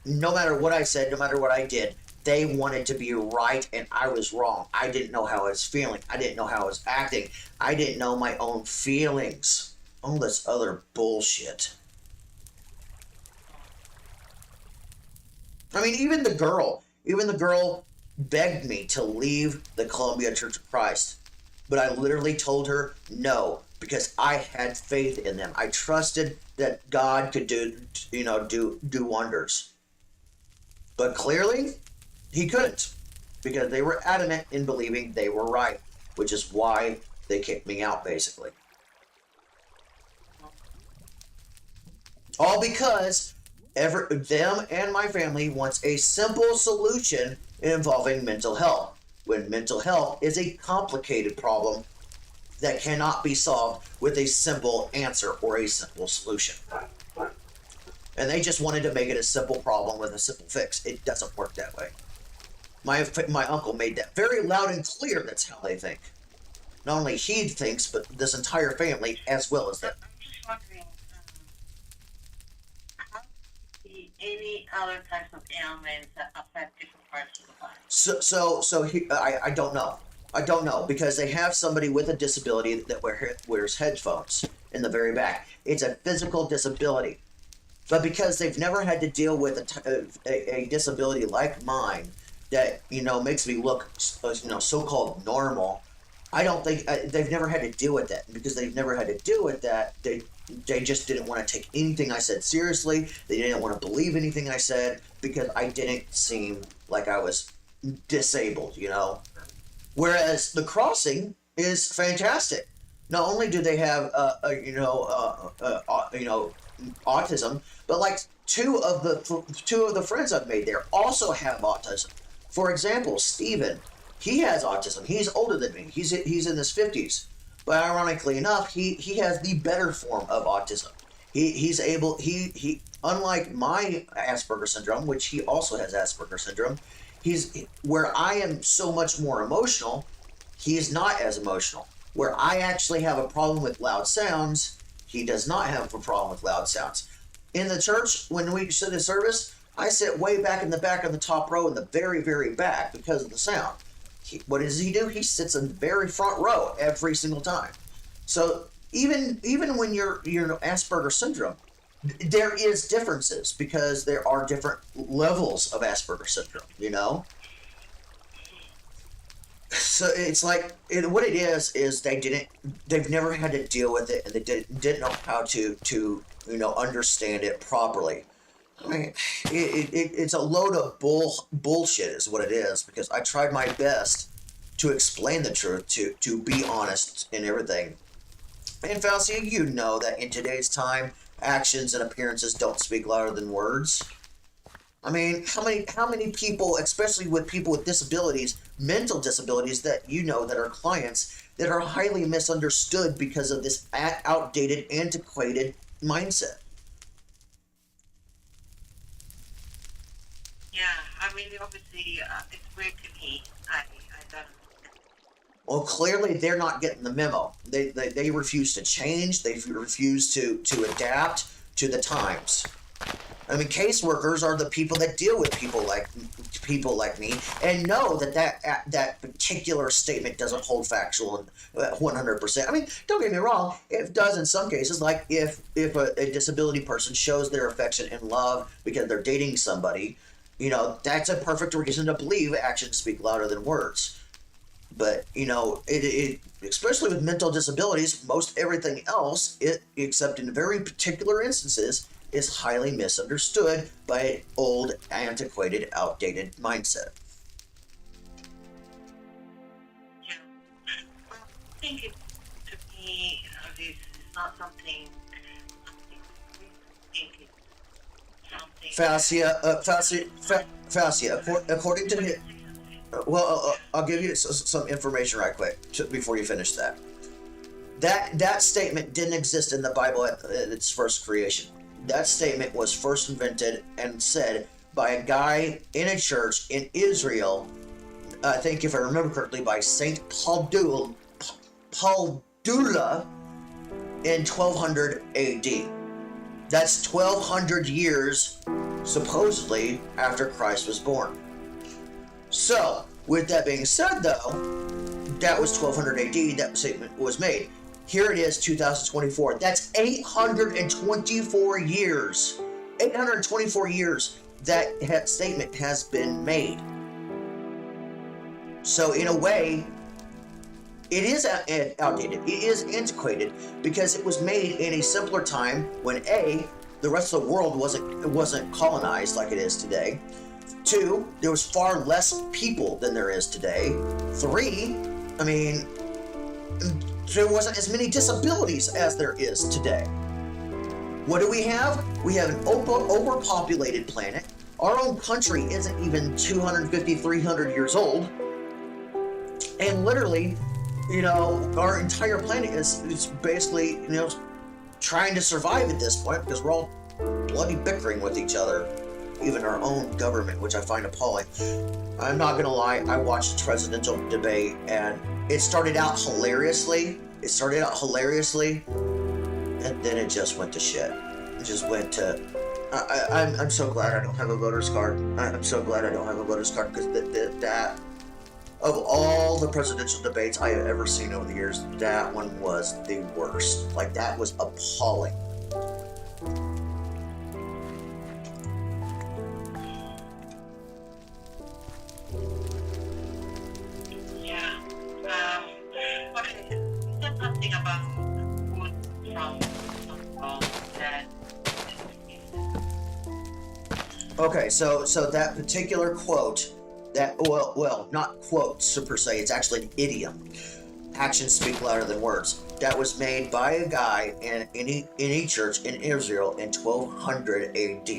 Speaker 1: no matter what I said, no matter what I did, they wanted to be right and I was wrong. I didn't know how I was feeling. I didn't know how I was acting. I didn't know my own feelings. All this other bullshit. I mean, even the girl begged me to leave the Columbia Church of Christ. But I literally told her no, because I had faith in them. I trusted that God could do wonders. But clearly, he couldn't, because they were adamant in believing they were right, which is why they kicked me out, basically. All because them and my family wants a simple solution involving mental health, when mental health is a complicated problem that cannot be solved with a simple answer or a simple solution. And they just wanted to make it a simple problem with a simple fix. It doesn't work that way. My uncle made that very loud and clear. That's how they think. Not only he thinks, but this entire family as well as them.
Speaker 2: I'm just wondering, how the any other types of ailments that affect different parts of the body?
Speaker 1: I don't know. I don't know, because they have somebody with a disability that wears headphones in the very back. It's a physical disability. But because they've never had to deal with a disability like mine that, makes me look, so-called normal, I don't think they've never had to deal with that. And because they've never had to deal with that, they just didn't want to take anything I said seriously. They didn't want to believe anything I said because I didn't seem like I was disabled, Whereas the crossing is fantastic. Not only do they have, autism, but like two of the friends I've made there also have autism. For example, Steven, he has autism. He's older than me. He's in his 50s. But ironically enough, he has the better form of autism. He's able unlike my Asperger's syndrome, which he also has Asperger's syndrome, he's where I am so much more emotional, he is not as emotional. Where I actually have a problem with loud sounds, he does not have a problem with loud sounds. In the church, when we sit in service, I sit way back in the back of the top row in the very, very back because of the sound. What does he do? He sits in the very front row every single time. So even when you're Asperger's syndrome, there is differences because there are different levels of Asperger's syndrome. So it's like what it is they've never had to deal with it, and they didn't know how to understand it properly. I mean, it's a load of bullshit is what it is, because I tried my best to explain the truth, to be honest in everything. And Fauci, you know that in today's time, actions and appearances don't speak louder than words. I mean, how many people, especially with people with disabilities, mental disabilities that that are clients, that are highly misunderstood because of this outdated, antiquated mindset?
Speaker 2: Yeah, I mean, obviously, it's weird to me. I don't.
Speaker 1: Well, clearly they're not getting the memo. They refuse to change. They refuse to adapt to the times. I mean, caseworkers are the people that deal with people like me, and know that particular statement doesn't hold factual 100%. I mean, don't get me wrong; it does in some cases. Like if a disability person shows their affection and love because they're dating somebody, that's a perfect reason to believe actions speak louder than words. But it especially with mental disabilities, most everything else, except in very particular instances, is highly misunderstood by an old, antiquated, outdated mindset.
Speaker 2: Yeah. Well, I think to me, it's not something. I think it's something.
Speaker 1: Fascia, according to his, I'll give you some information right quick before you finish that. That statement didn't exist in the Bible at its first creation. That statement was first invented and said by a guy in a church in Israel, I think if I remember correctly, by Saint Paul Dula in 1200 AD. That's 1200 years, supposedly, after Christ was born. So, with that being said, though, that was 1200 AD, that statement was made. Here it is, 2024. That's 824 years. 824 years that statement has been made. So, in a way, it is outdated. It is antiquated because it was made in a simpler time when the rest of the world wasn't colonized like it is today. 2, there was far less people than there is today. 3, I mean, there wasn't as many disabilities as there is today. What do we have? We have an overpopulated planet. Our own country isn't even 250, 300 years old. And literally, our entire planet is basically, trying to survive at this point because we're all bloody bickering with each other. Even our own government, which I find appalling. I'm not gonna lie, I watched the presidential debate and it started out hilariously, and then it just went to shit. It just went to... I'm so glad I don't have a voter's card. I'm so glad I don't have a voter's card, because that... Of all the presidential debates I have ever seen over the years, that one was the worst. Like, that was appalling.
Speaker 2: Okay, you said something about food from that.
Speaker 1: Okay, so that particular quote, not quotes per se, it's actually an idiom. Actions speak louder than words. That was made by a guy in a church in Israel in 1200 AD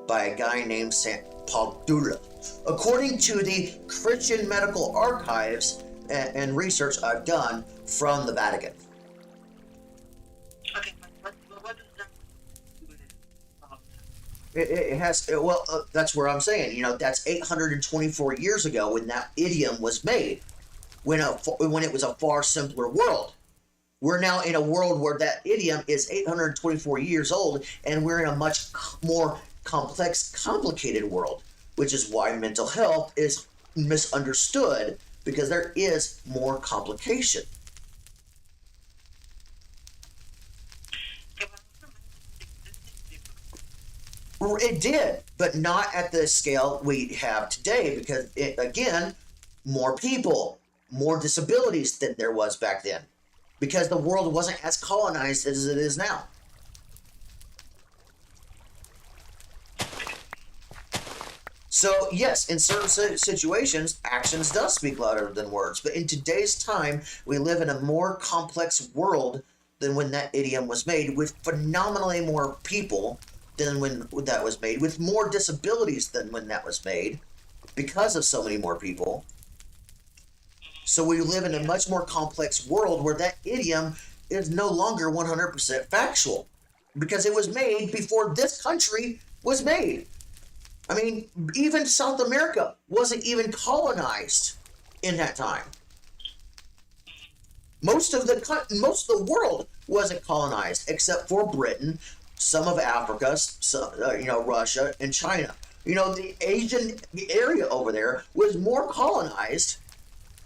Speaker 1: by a guy named Saint Paul Dula. According to the Christian Medical Archives and research I've done from the Vatican.
Speaker 2: Okay, what does that do with it?
Speaker 1: It has, well, that's where I'm saying, that's 824 years ago when that idiom was made, when it was a far simpler world. We're now in a world where that idiom is 824 years old, and we're in a much more complex, complicated world, which is why mental health is misunderstood because there is more complication. It did, but not at the scale we have today because, again, more people, more disabilities than there was back then because the world wasn't as colonized as it is now. So, yes, in certain situations, actions does speak louder than words. But in today's time, we live in a more complex world than when that idiom was made, with phenomenally more people than when that was made, with more disabilities than when that was made, because of so many more people. So we live in a much more complex world where that idiom is no longer 100% factual because it was made before this country was made. I mean, even South America wasn't even colonized in that time. Most of the world wasn't colonized except for Britain, some of Africa, Russia and China. The Asian area over there was more colonized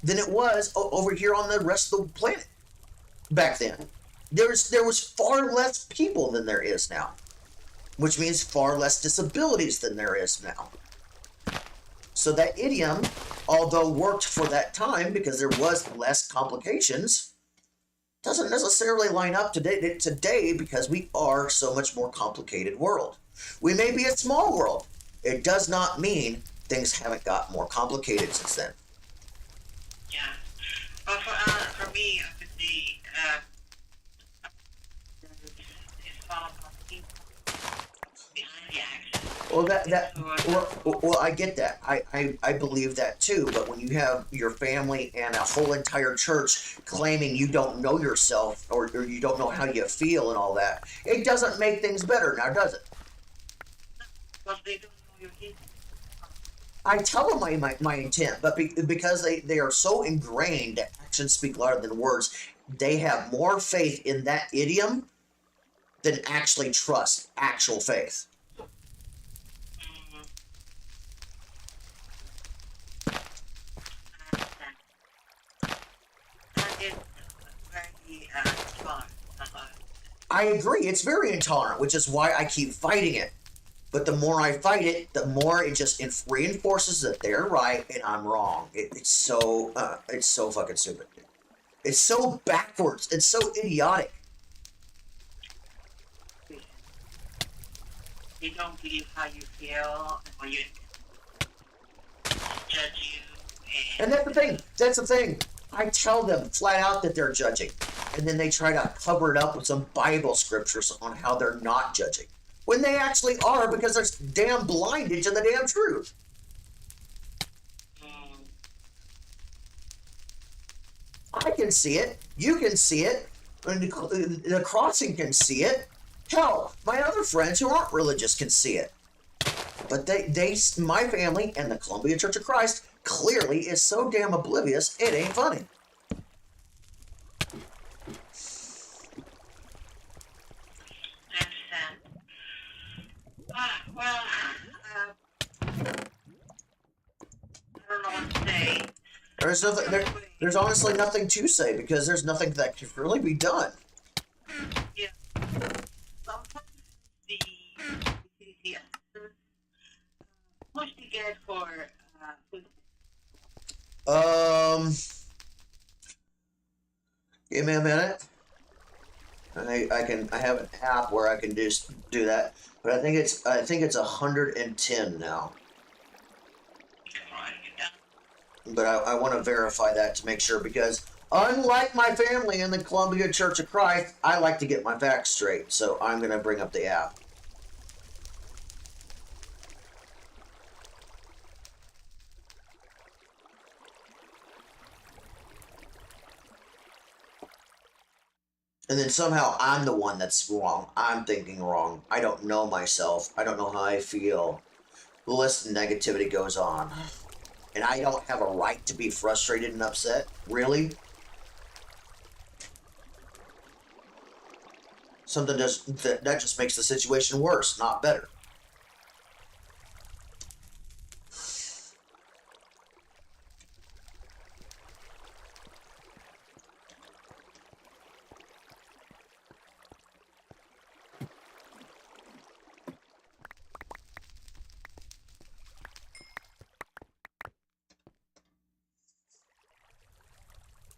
Speaker 1: than it was over here on the rest of the planet back then. There was far less people than there is now, which means far less disabilities than there is now. So that idiom, although worked for that time because there was less complications, doesn't necessarily line up today because we are so much more complicated world. We may be a small world. It does not mean things haven't got more complicated since then.
Speaker 2: Yeah. Well, for me, obviously, it's all about people behind the action.
Speaker 1: Well, I get that. I believe that too. But when you have your family and a whole entire church claiming you don't know yourself or you don't know how you feel and all that, it doesn't make things better now, does it?
Speaker 2: Well, they don't know your history.
Speaker 1: I tell them my intent, but because they are so ingrained that actions speak louder than words, they have more faith in that idiom than actually trust actual faith.
Speaker 2: Mm-hmm. I understand. That is very tolerant about it.
Speaker 1: I agree, it's very intolerant, which is why I keep fighting it. But the more I fight it, the more it just reinforces that they're right and I'm wrong. It's so fucking stupid. It's so backwards. It's so idiotic.
Speaker 2: They don't believe how you feel and when you judge you
Speaker 1: And
Speaker 2: and
Speaker 1: That's the thing. I tell them flat out that they're judging, and then they try to cover it up with some Bible scriptures on how they're not judging, when they actually are because they're damn blinded to the damn truth.
Speaker 2: mm,
Speaker 1: I can see it. You can see it. And the crossing can see it. Hell, my other friends who aren't religious can see it. But my family and the Columbia Church of Christ clearly is so damn oblivious, it ain't funny.
Speaker 2: I understand. Well, I don't know what to say.
Speaker 1: There's nothing. There's honestly nothing to say because there's nothing that can really be done.
Speaker 2: Yeah. Sometimes the the answers, what do you get for food?
Speaker 1: Um, Give me a minute. I have an app where I can just do that, but I think it's 110 now. But I want to verify that to make sure because unlike my family in the Columbia Church of Christ, I like to get my facts straight. So I'm gonna bring up the app. And then somehow I'm the one that's wrong. I'm thinking wrong. I don't know myself. I don't know how I feel. The list of negativity goes on. And I don't have a right to be frustrated and upset? Really? Something that just makes the situation worse, not better.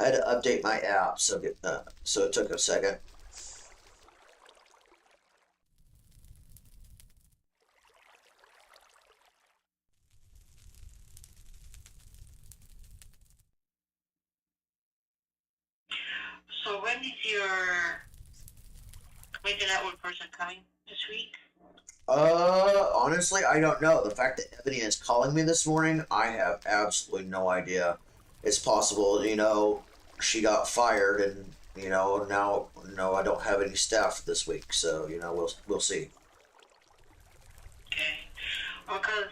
Speaker 1: I had to update my app, so it took a second.
Speaker 2: So when is your community network person coming this week?
Speaker 1: Honestly, I don't know. The fact that Ebony is calling me this morning, I have absolutely no idea. It's possible, she got fired, and now I don't have any staff this week, so we'll see.
Speaker 2: Okay. Because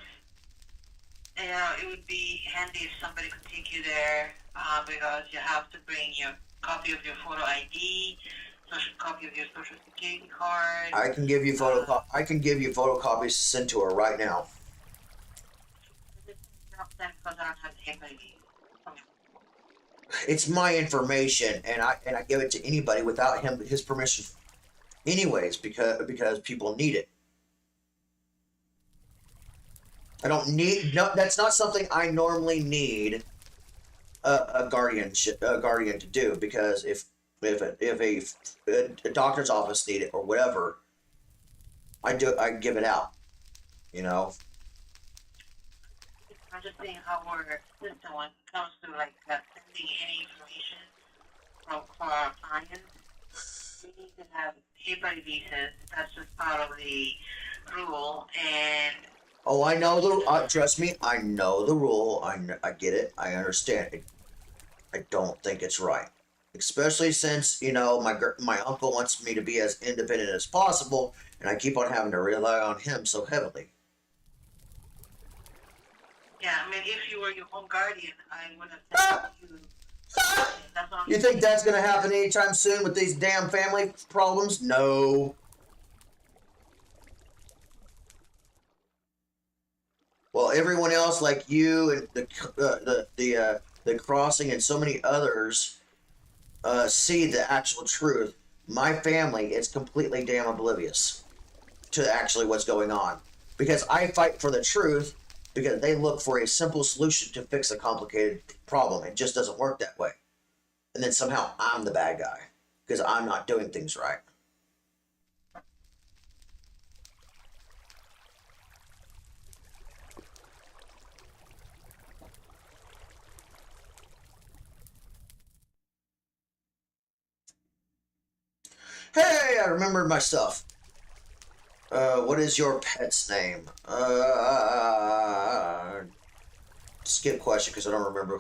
Speaker 2: it would be handy if somebody could take you there, because you have to bring your copy of your photo ID, copy of your social security card.
Speaker 1: I can give you photocopies to send to her right now.
Speaker 2: Because I don't have the paper ID.
Speaker 1: It's my information, and I give it to anybody without his permission, anyways, because people need it. I don't need no. That's not something I normally need a guardian to do, because if a doctor's office need it or whatever, I give it out. You know.
Speaker 2: I'm just saying how our system, when it comes to like sending any information for our clients, we need to have paper releases. That's just part of the rule. And
Speaker 1: Oh, I know trust me, I know the rule. I get it. I understand it. I don't think it's right, especially since my uncle wants me to be as independent as possible, and I keep on having to rely on him so heavily.
Speaker 2: yeah, I mean, if you were your own guardian, I would have sent you. That's what I'm
Speaker 1: You think that's going to happen anytime soon with these damn family problems? No. Well, everyone else, like you and the crossing and so many others, see the actual truth. My family is completely damn oblivious to actually what's going on, because I fight for the truth, because they look for a simple solution to fix a complicated problem. It just doesn't work that way. And then somehow I'm the bad guy because I'm not doing things right. Hey, I remembered my stuff. What is your pet's name? Skip question because I don't remember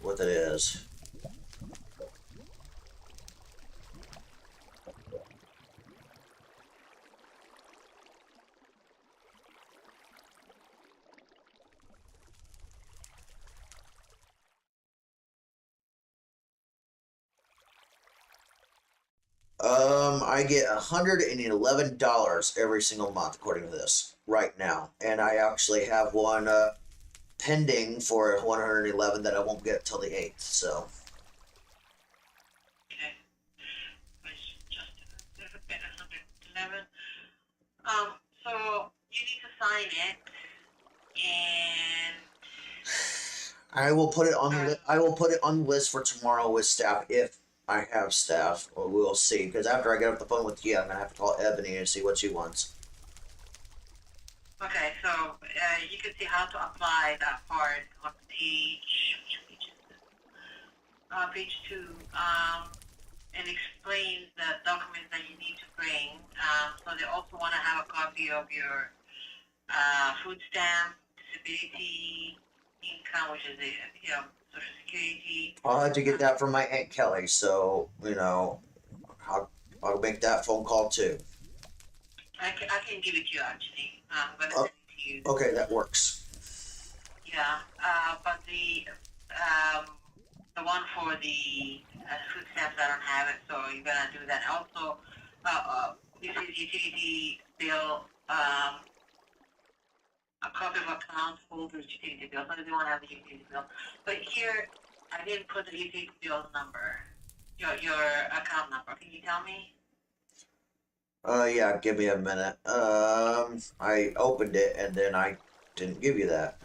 Speaker 1: what that is. I get $111 every single month according to this right now, and I actually have one pending for 111 that I won't get till the 8th. So.
Speaker 2: okay. It's just a little bit 111. So you need to sign it, and
Speaker 1: I will put it on I will put it on the list for tomorrow with staff if I have staff. Or we'll see. Because after I get off the phone with you, I'm gonna have to call Ebony and see what she wants.
Speaker 2: okay, so you can see how to apply that part on page 2, and explains the documents that you need to bring. So they also want to have a copy of your food stamp, disability income, which is the Social Security.
Speaker 1: I'll have to get that from my Aunt Kelly. So I'll make that phone call too.
Speaker 2: I can give it to you actually. I'm gonna send it to you.
Speaker 1: Okay, that works.
Speaker 2: Yeah. But the one for the food stamps, I don't have it, so you're gonna do that. Also, this is utility bill. A copy of account folder utility bill. So they won't have the utility bill. But here, I didn't put the utility bill number. Your account number. Can you tell me?
Speaker 1: Yeah, give me a minute. I opened it and then I didn't give you that.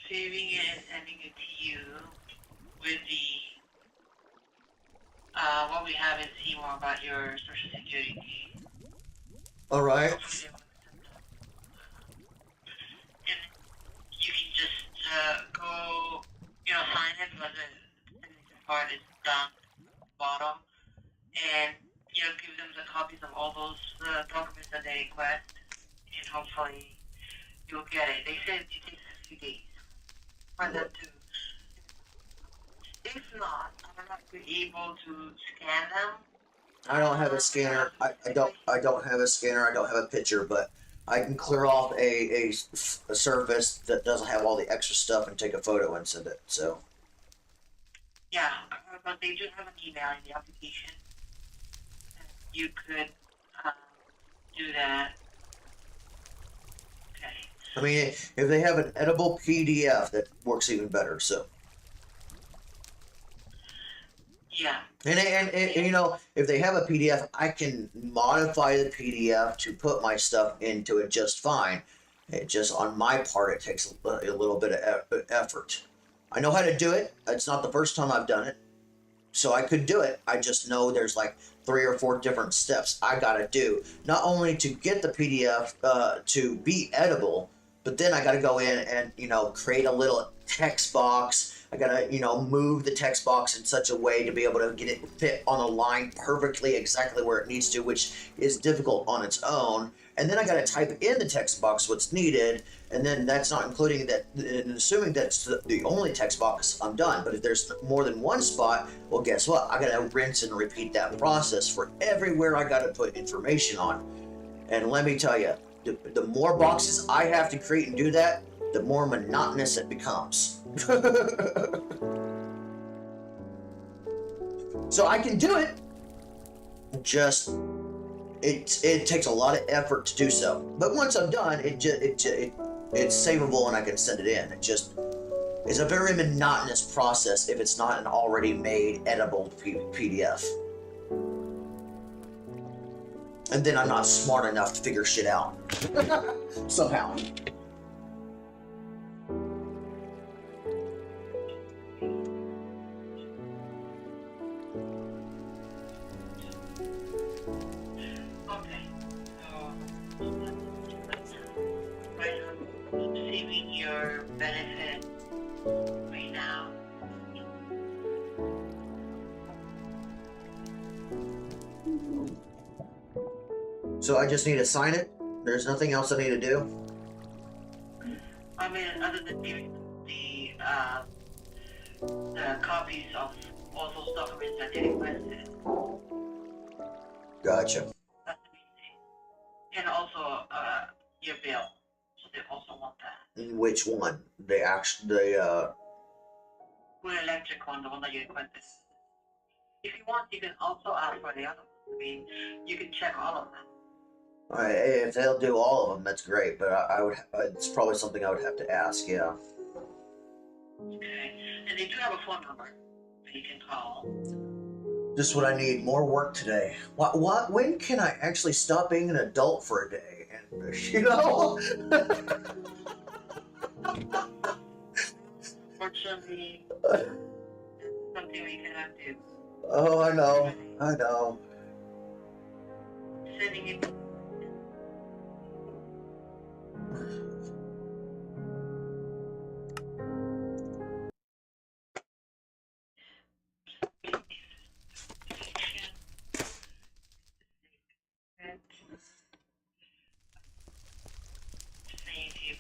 Speaker 2: Saving it and sending it to you with the what we have is see more about your social security.
Speaker 1: All right.
Speaker 2: Hopefully they will accept that. And you can just go, sign it because the signature part is down at the bottom, and give them the copies of all those documents that they request, and hopefully you'll get it. They said it takes a few days for them to. If not, I don't know if you're able to scan them.
Speaker 1: I don't have a scanner. I don't have a scanner. I don't have a picture, but I can clear off a surface that doesn't have all the extra stuff and take a photo and send it. So
Speaker 2: Yeah, but they do have an email in the application. You could do that. Okay.
Speaker 1: I mean, if they have an edible PDF, that works even better. So.
Speaker 2: Yeah.
Speaker 1: And if they have a PDF, I can modify the PDF to put my stuff into it just fine. It just, on my part, it takes a little bit of effort. I know how to do it. It's not the first time I've done it. So I could do it. I just know there's like 3 or 4 different steps I gotta do. Not only to get the PDF to be edible, but then I gotta go in and, create a little text box. I gotta, move the text box in such a way to be able to get it fit on a line perfectly exactly where it needs to, which is difficult on its own. And then I gotta type in the text box what's needed, and then that's not including that, and assuming that's the only text box, I'm done. But if there's more than one spot, well, guess what? I gotta rinse and repeat that process for everywhere I gotta put information on. And let me tell you, the more boxes I have to create and do that, the more monotonous it becomes. So I can do it, just it takes a lot of effort to do so. But once I'm done, it's savable and I can send it in. It's a very monotonous process if it's not an already made edible PDF. And then I'm not smart enough to figure shit out. Somehow.
Speaker 2: Okay. Right now, I'm saving your benefit right now.
Speaker 1: So I just need to sign it? There's nothing else I need to do?
Speaker 2: I mean, other than giving the copies of all those documents that they requested.
Speaker 1: Gotcha.
Speaker 2: That's the main thing. And also your bill. So they also want that.
Speaker 1: Which one?
Speaker 2: With electric one, the one that you requested. If you want, you can also ask for the other one. I mean, you can check all of them.
Speaker 1: If they'll do all of them, that's great. But I would. It's probably something I would have to ask. Yeah.
Speaker 2: Okay. And they do have a phone number that you can call.
Speaker 1: Just what I need. More work today. What? When can I actually stop being an adult for a day? And
Speaker 2: unfortunately, something we cannot do.
Speaker 1: Oh, I know. I know.
Speaker 2: Sending you. Save you.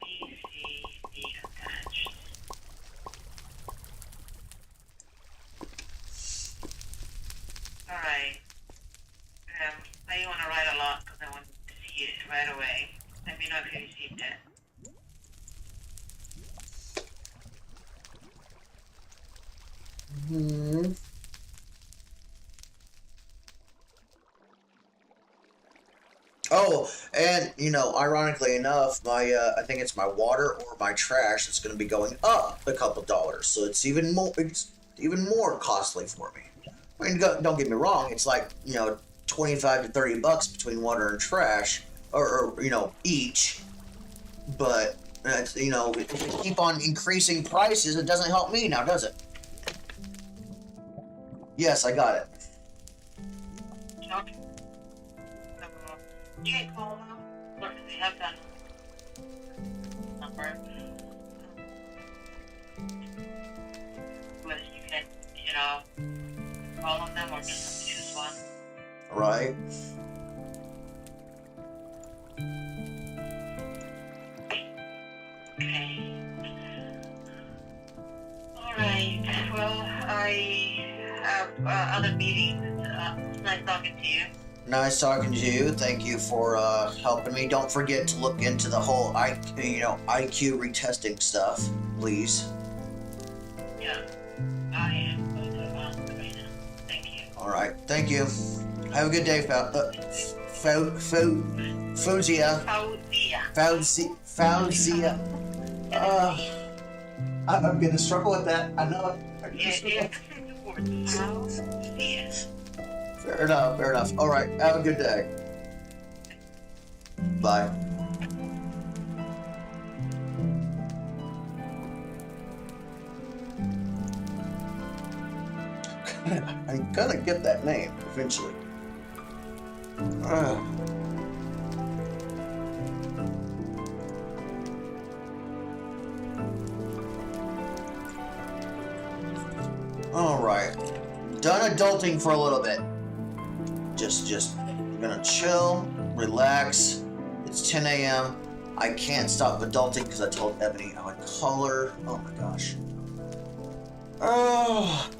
Speaker 2: Please see the attached. Alright. I want to write a lot because I want to see it right away. Let me know if you received it.
Speaker 1: Hmm. Oh, and ironically enough, my I think it's my water or my trash that's going to be going up a couple dollars, so it's even more. It's even more costly for me. I mean, don't get me wrong. It's like 25 to 30 bucks between water and trash, or each. But if we keep on increasing prices, it doesn't help me now, does it? Yes, I got it.
Speaker 2: Okay. You can call them. Look, they have that number. Whether you can, call on them or get them to choose one.
Speaker 1: Right.
Speaker 2: Okay. Alright. Well, I have other meetings. It's nice talking to you.
Speaker 1: Nice talking to you. Thank you for helping me. Don't forget to look into the whole IQ retesting stuff, please.
Speaker 2: Yeah. I am going to right now. Thank you.
Speaker 1: All right. Thank you. Have a good day, Fouzia. Fouzia. I'm gonna struggle with that. I know it. Fair enough. Fair enough. All right. Have a good day. Bye. I'm gonna get that name eventually. All right. Done adulting for a little bit. Just gonna chill, relax. It's 10 a.m. I can't stop adulting because I told Ebony I would call her. Oh my gosh. Oh.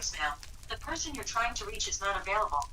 Speaker 4: voicemail. The person you're trying to reach is not available.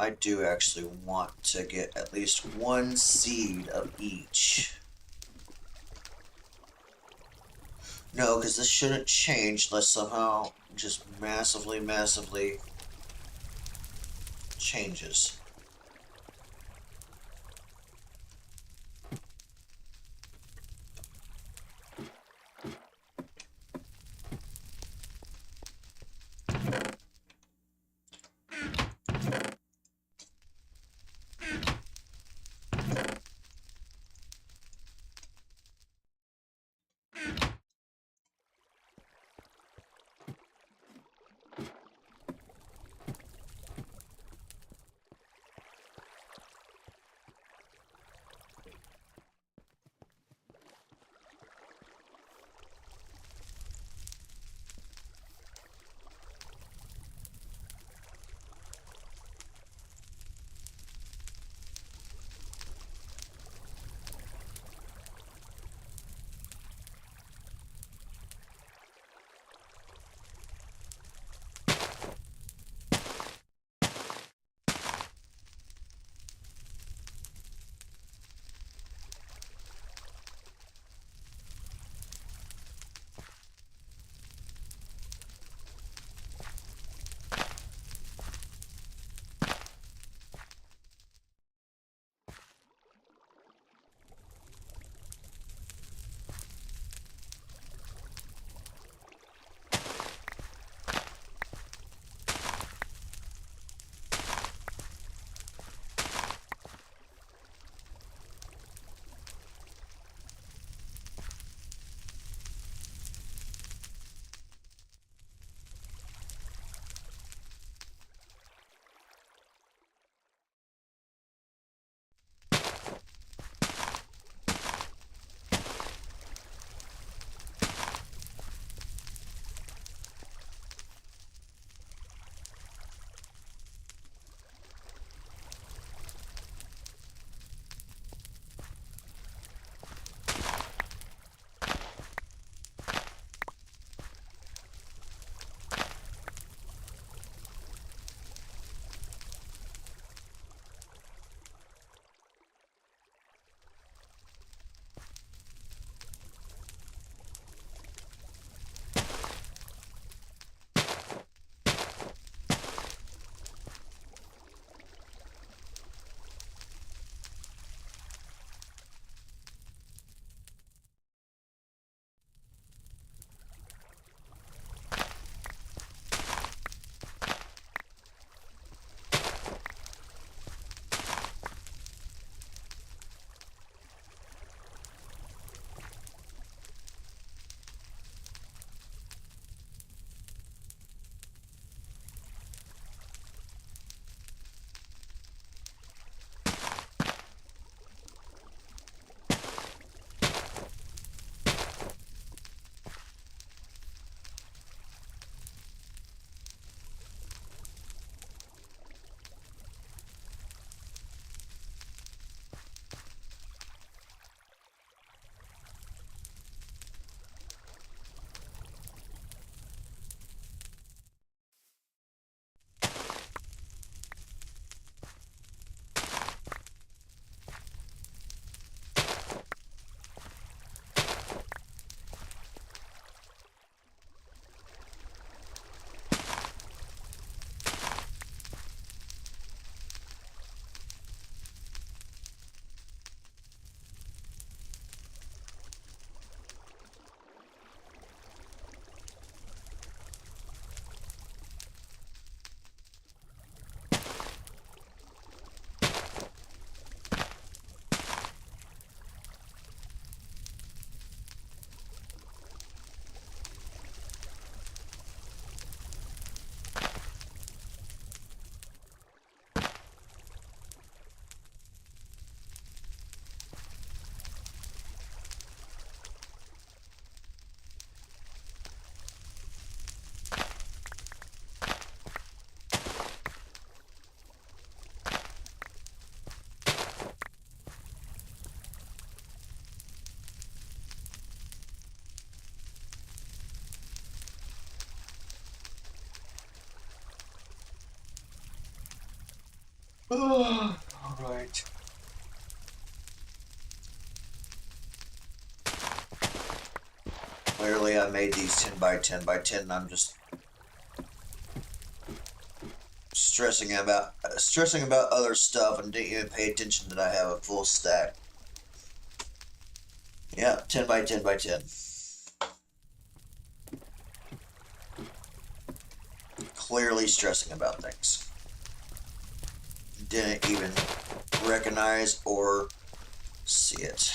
Speaker 1: I do actually want to get at least one seed of each. No, because this shouldn't change unless somehow just massively changes. All right. Clearly, I made these 10 by 10 by 10, and I'm just stressing about other stuff and didn't even pay attention that I have a full stack. Yeah, 10 by 10 by 10. Clearly stressing about things. Didn't even recognize or see it.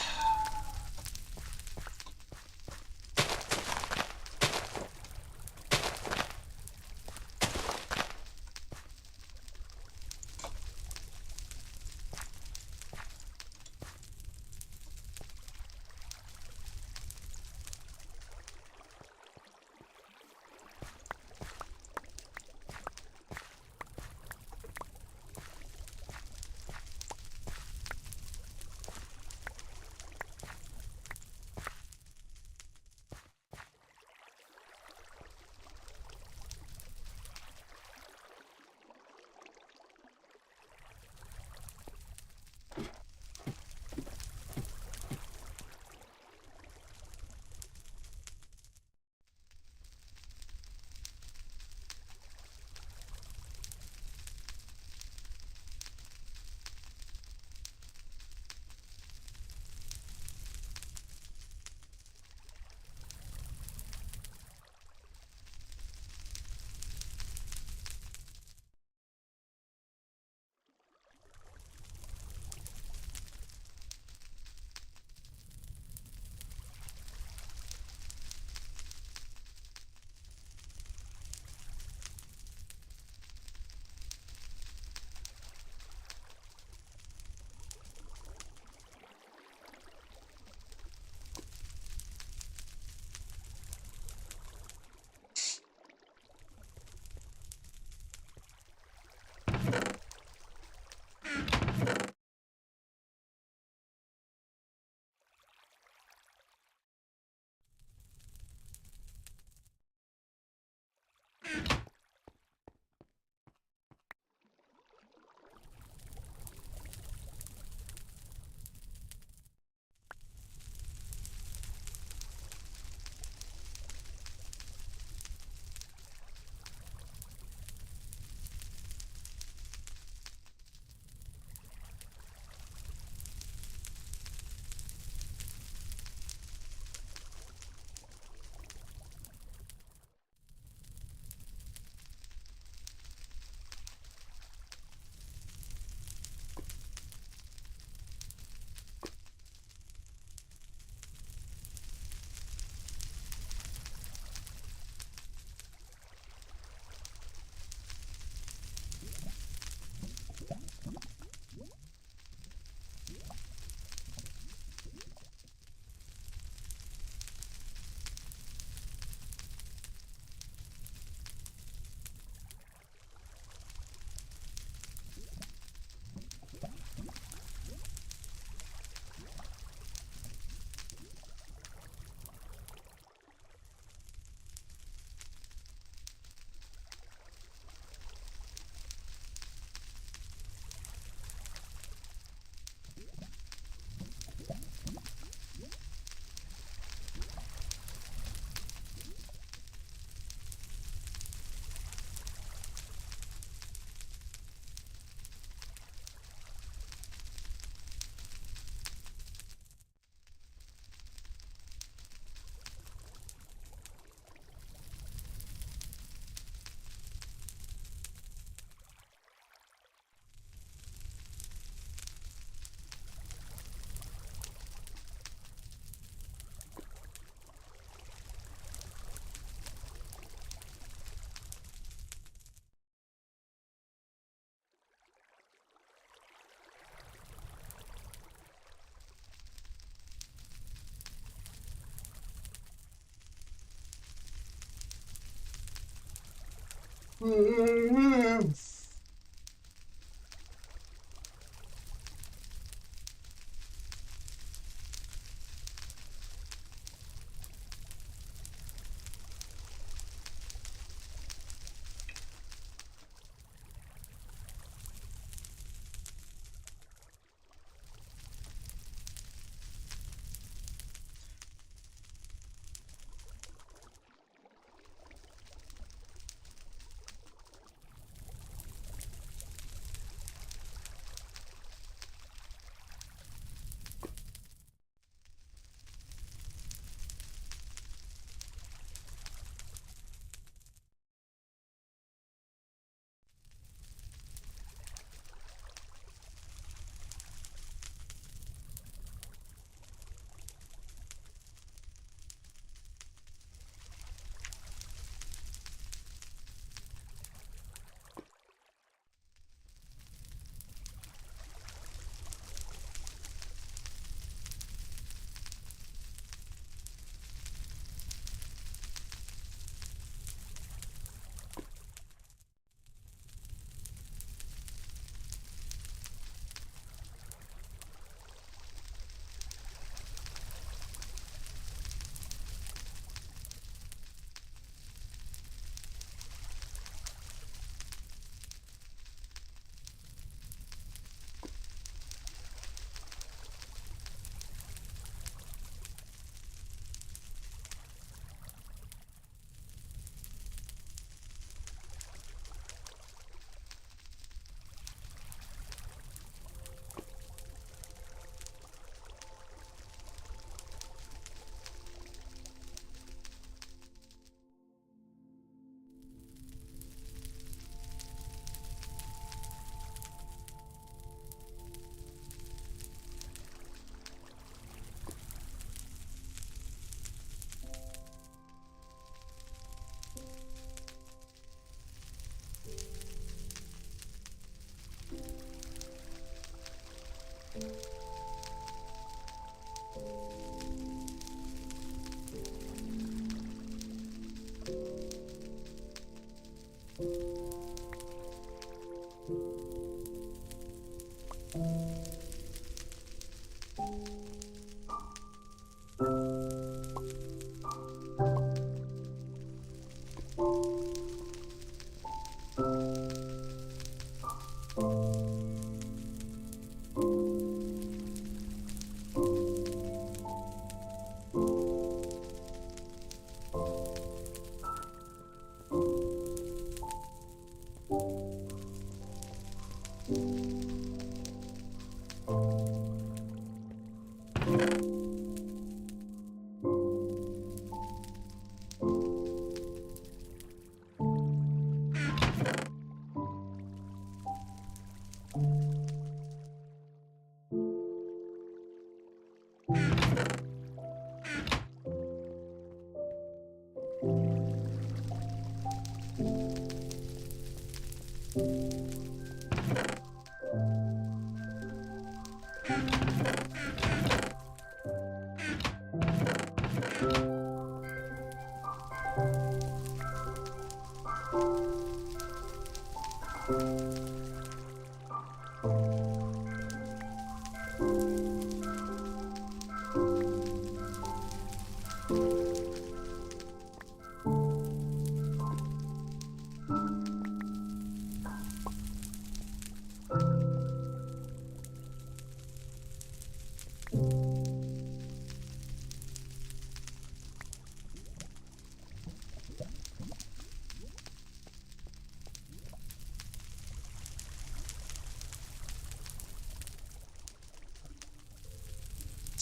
Speaker 1: It's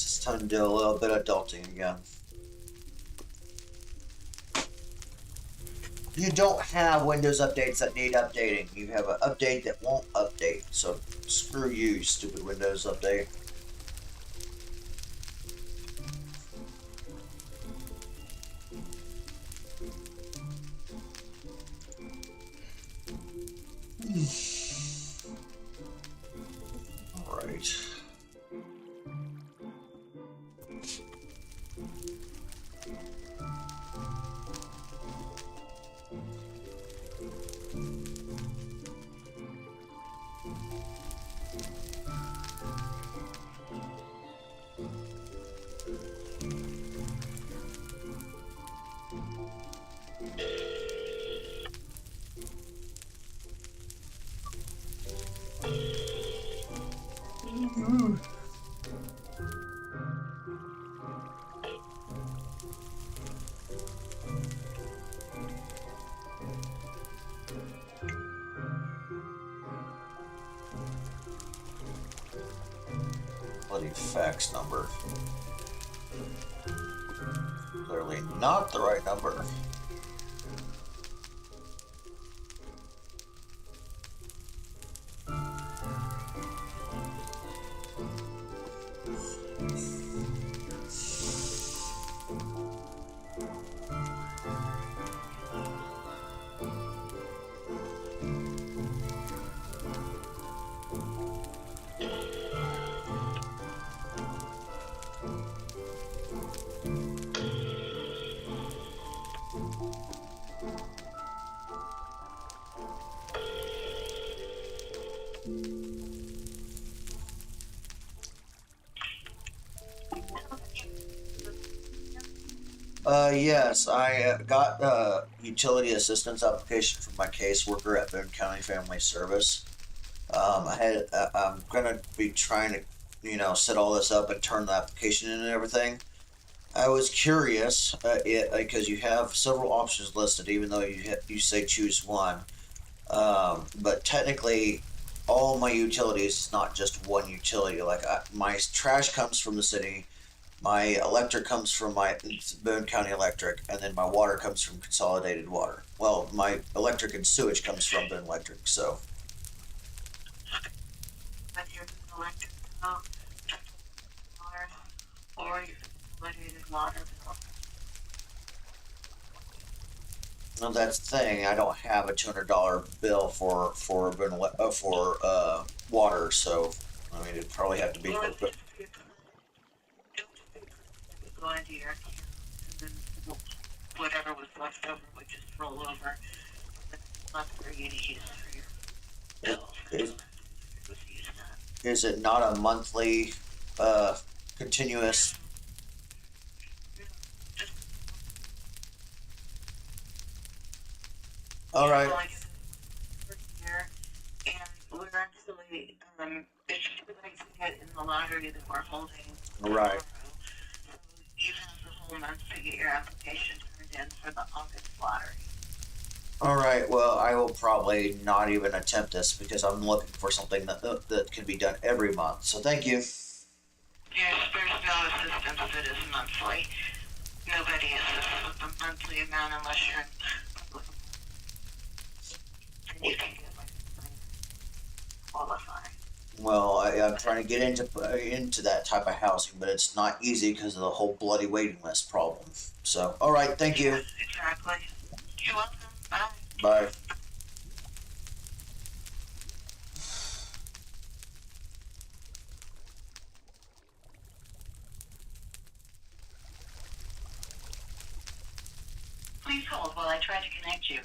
Speaker 1: just time to do a little bit of adulting again. You don't have Windows updates that need updating. You have an update that won't update. So screw you, stupid Windows update. All right. Bloody fax number. Clearly not the right number. Yes, I got utility assistance application from my caseworker at Boone County Family Service. I'm gonna be trying to, set all this up and turn the application in and everything. I was curious, because you have several options listed, even though you say choose one. But technically, all my utilities is not just one utility. Like my trash comes from the city, my electric comes from my Boone County Electric, and then my water comes from Consolidated Water. Well, my electric and sewage comes from Boone Electric. So
Speaker 2: But your electric bill, water, or your consolidated water bill.
Speaker 1: no, that's the thing. I don't have a $200 bill for water. So I mean, it'd probably have to be for.
Speaker 2: Go into your account, and then whatever was left over would just roll over. It's left for you to use for your bills.
Speaker 1: Is it not a monthly, continuous? All right.
Speaker 2: Year, and we're actually, it's too late to get in the lottery that we're holding.
Speaker 1: Right.
Speaker 2: So you have the whole month to get your application turned in for the August lottery.
Speaker 1: All right. Well, I will probably not even attempt this because I'm looking for something that can be done every month. So thank you.
Speaker 2: Yes, there's no assistance that is monthly. Nobody assists with the monthly amount unless you're in public. And you can get like qualify.
Speaker 1: Well, I'm trying to get into that type of housing, but it's not easy because of the whole bloody waiting list problem. So, all right. Thank you.
Speaker 2: Yes, exactly. You're welcome. Bye.
Speaker 1: Bye.
Speaker 2: Please hold while I try to connect you.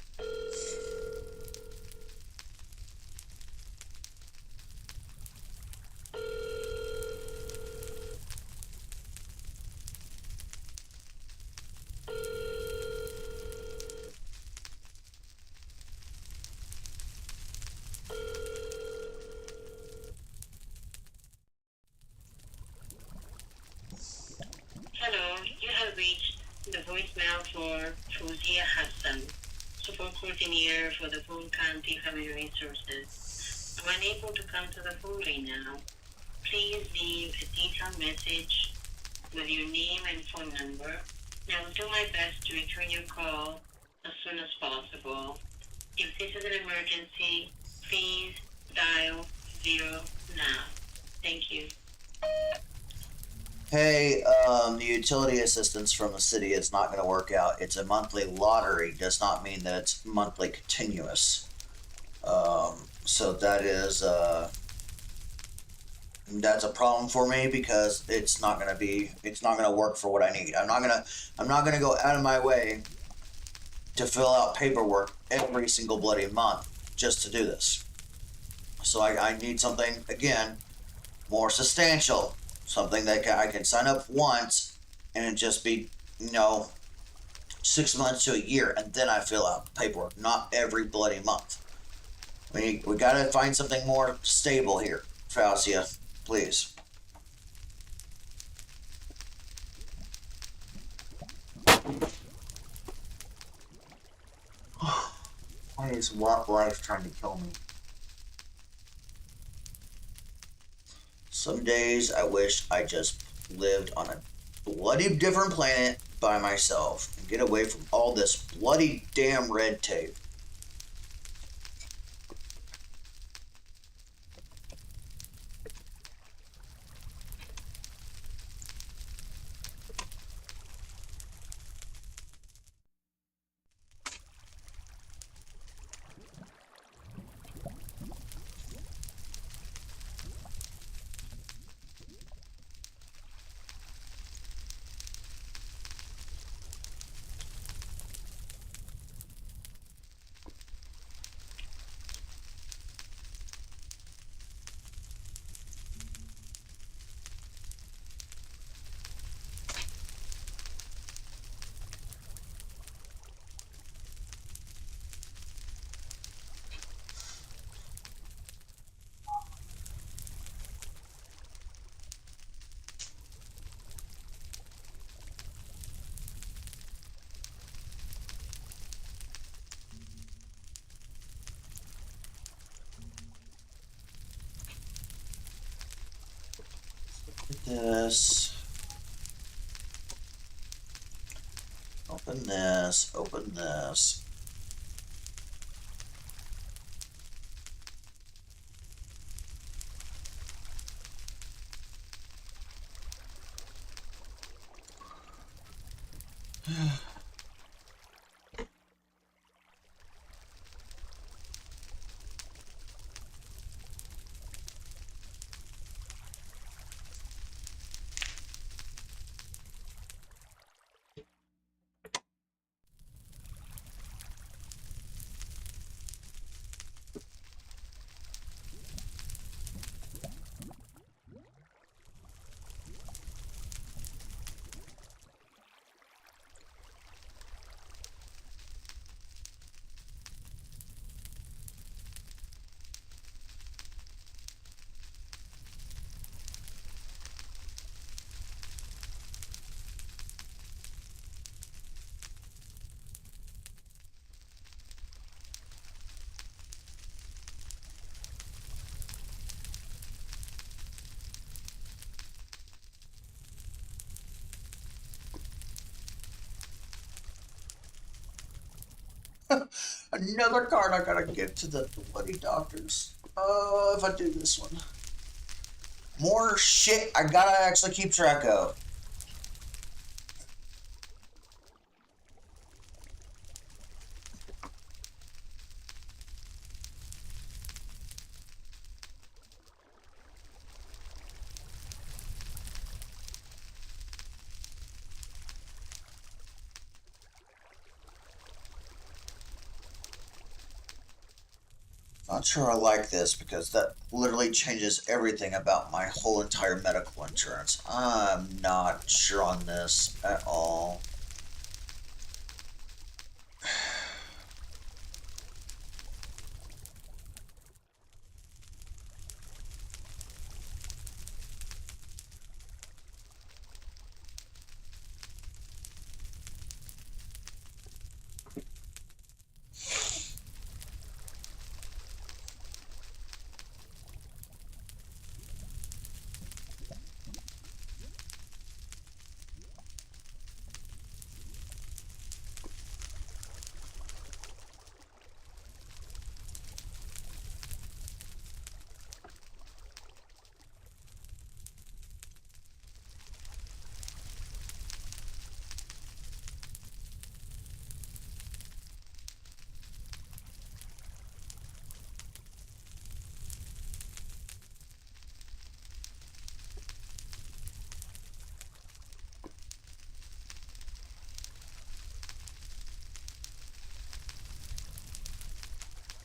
Speaker 4: voicemail for Fauziya Hassan, support coordinator for the Fulton County Family Resources. I'm unable to come to the phone right now. Please leave a detailed message with your name and phone number, and I will do my best to return your call as soon as possible. If this is an emergency, please dial 0 now. Thank you.
Speaker 1: Hey, the utility assistance from the city is not going to work out. It's a monthly lottery, does not mean that it's monthly continuous. So that's a problem for me because it's not going to work for what I need. I'm not going to go out of my way to fill out paperwork every single bloody month just to do this. So I need something, again, more substantial. Something that I can sign up once and it just be, 6 months to a year, and then I fill out paperwork, not every bloody month. We gotta find something more stable here, Faucia, please. Why is life trying to kill me? Some days I wish I just lived on a bloody different planet by myself and get away from all this bloody damn red tape. This. Open this. Open this. Another card I gotta give to the bloody doctors. If I do this one. More shit I gotta actually keep track of. Not sure I like this because that literally changes everything about my whole entire medical insurance. I'm not sure on this at all.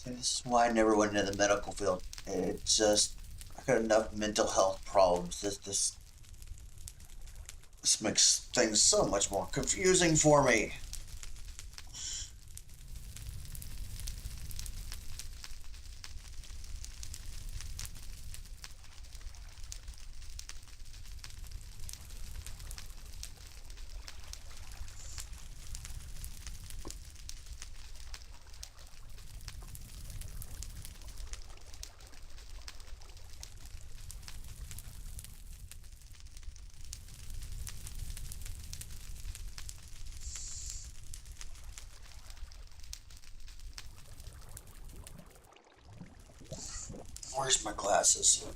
Speaker 1: This is why I never went into the medical field. It just, I got enough mental health problems. This makes things so much more confusing for me. Where's my glasses?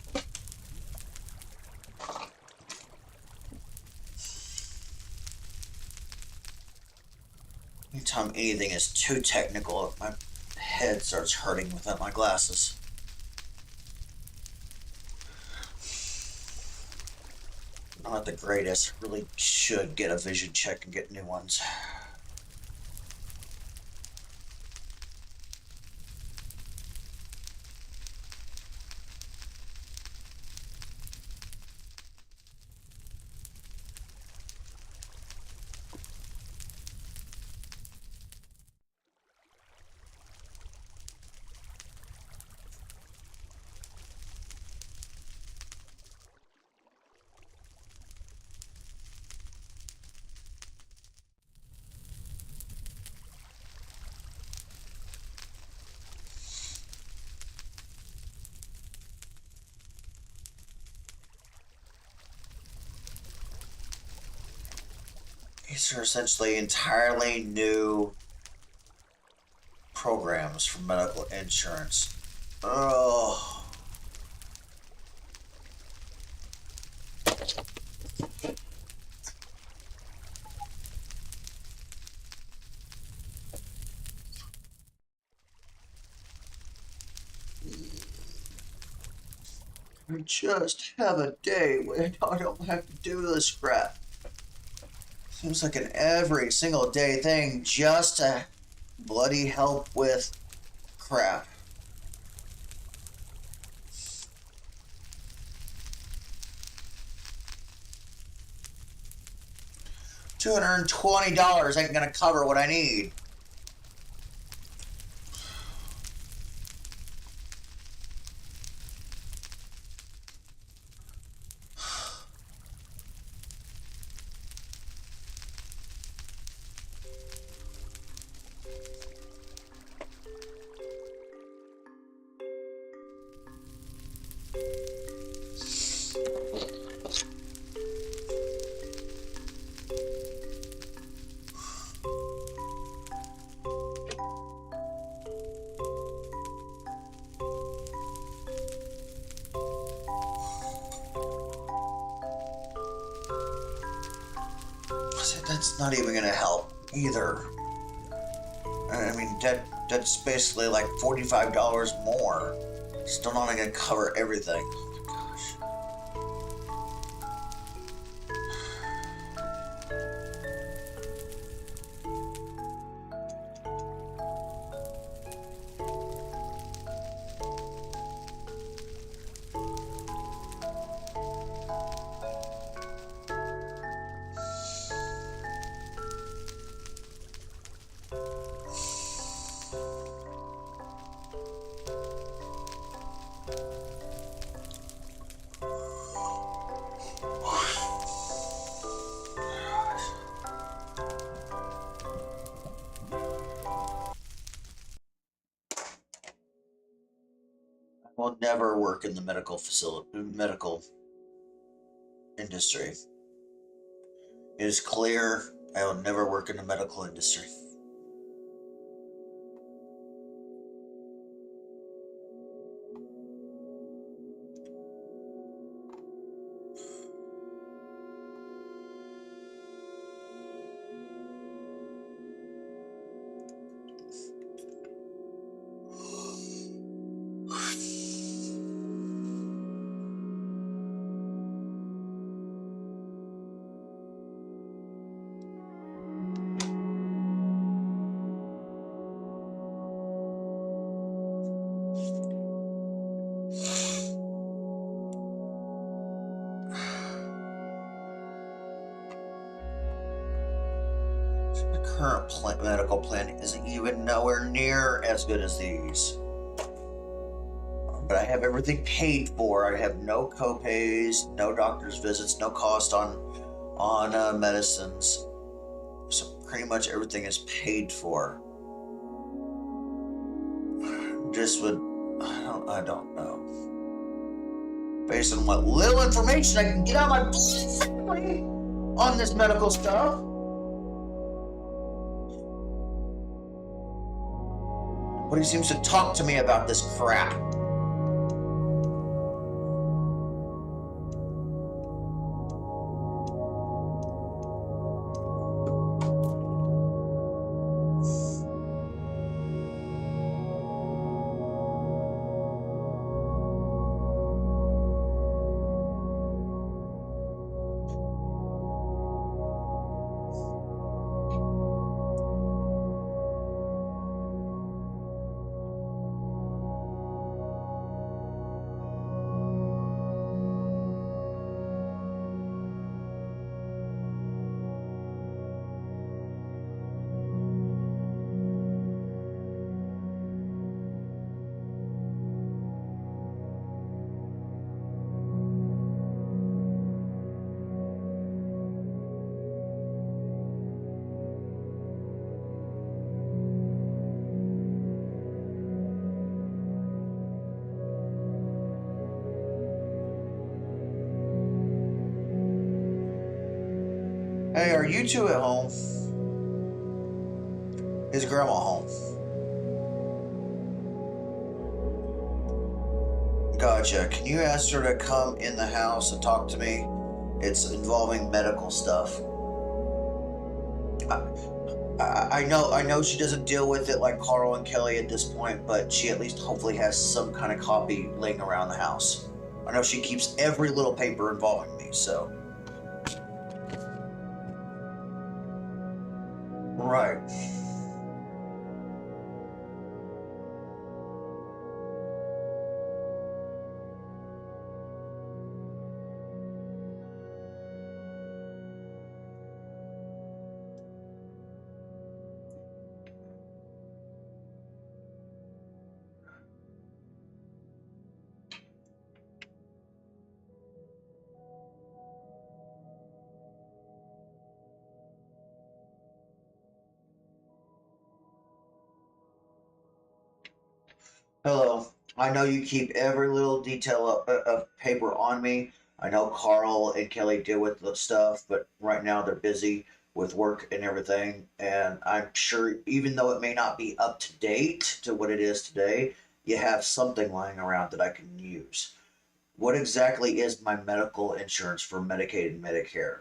Speaker 1: Anytime anything is too technical, my head starts hurting without my glasses. Not the greatest. Really should get a vision check and get new ones. These are essentially entirely new programs for medical insurance. Oh. Just have a day when I don't have to do this crap. Seems like an every single day thing just to bloody help with crap. $220 ain't gonna cover what I need. That's not even gonna help either. I mean, that's basically like $45 more. Still not gonna cover everything. Oh my gosh. I will never work in the medical industry. It is clear I will never work in the medical industry. current medical plan isn't even nowhere near as good as these. But I have everything paid for. I have no co-pays, no doctor's visits, no cost on medicines. So pretty much everything is paid for. Just would, I don't know. Based on what little information I can get out of my family on this medical stuff. Nobody seems to talk to me about this crap. Hey, are you two at home? Is Grandma home? Gotcha. Can you ask her to come in the house and talk to me? It's involving medical stuff. I know she doesn't deal with it like Carl and Kelly at this point, but she at least hopefully has some kind of copy laying around the house. I know she keeps every little paper involving me, so. Right. Hello. I know you keep every little detail of paper on me. I know Carl and Kelly deal with the stuff, but right now they're busy with work and everything. And I'm sure, even though it may not be up to date to what it is today, you have something lying around that I can use. What exactly is my medical insurance for Medicaid and Medicare?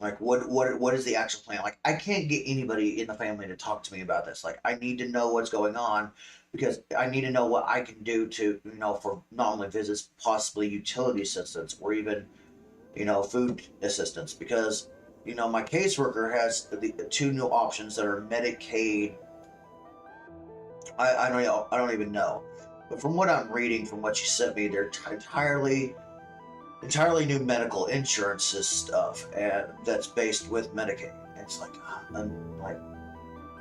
Speaker 1: Like what is the actual plan? Like I can't get anybody in the family to talk to me about this. Like I need to know what's going on because I need to know what I can do to, for not only visits, possibly utility assistance or even, food assistance because, my caseworker has the two new options that are Medicaid. I don't even know. But from what I'm reading, from what you sent me, they're entirely new medical insurances stuff, and that's based with Medicaid. It's like, I'm like,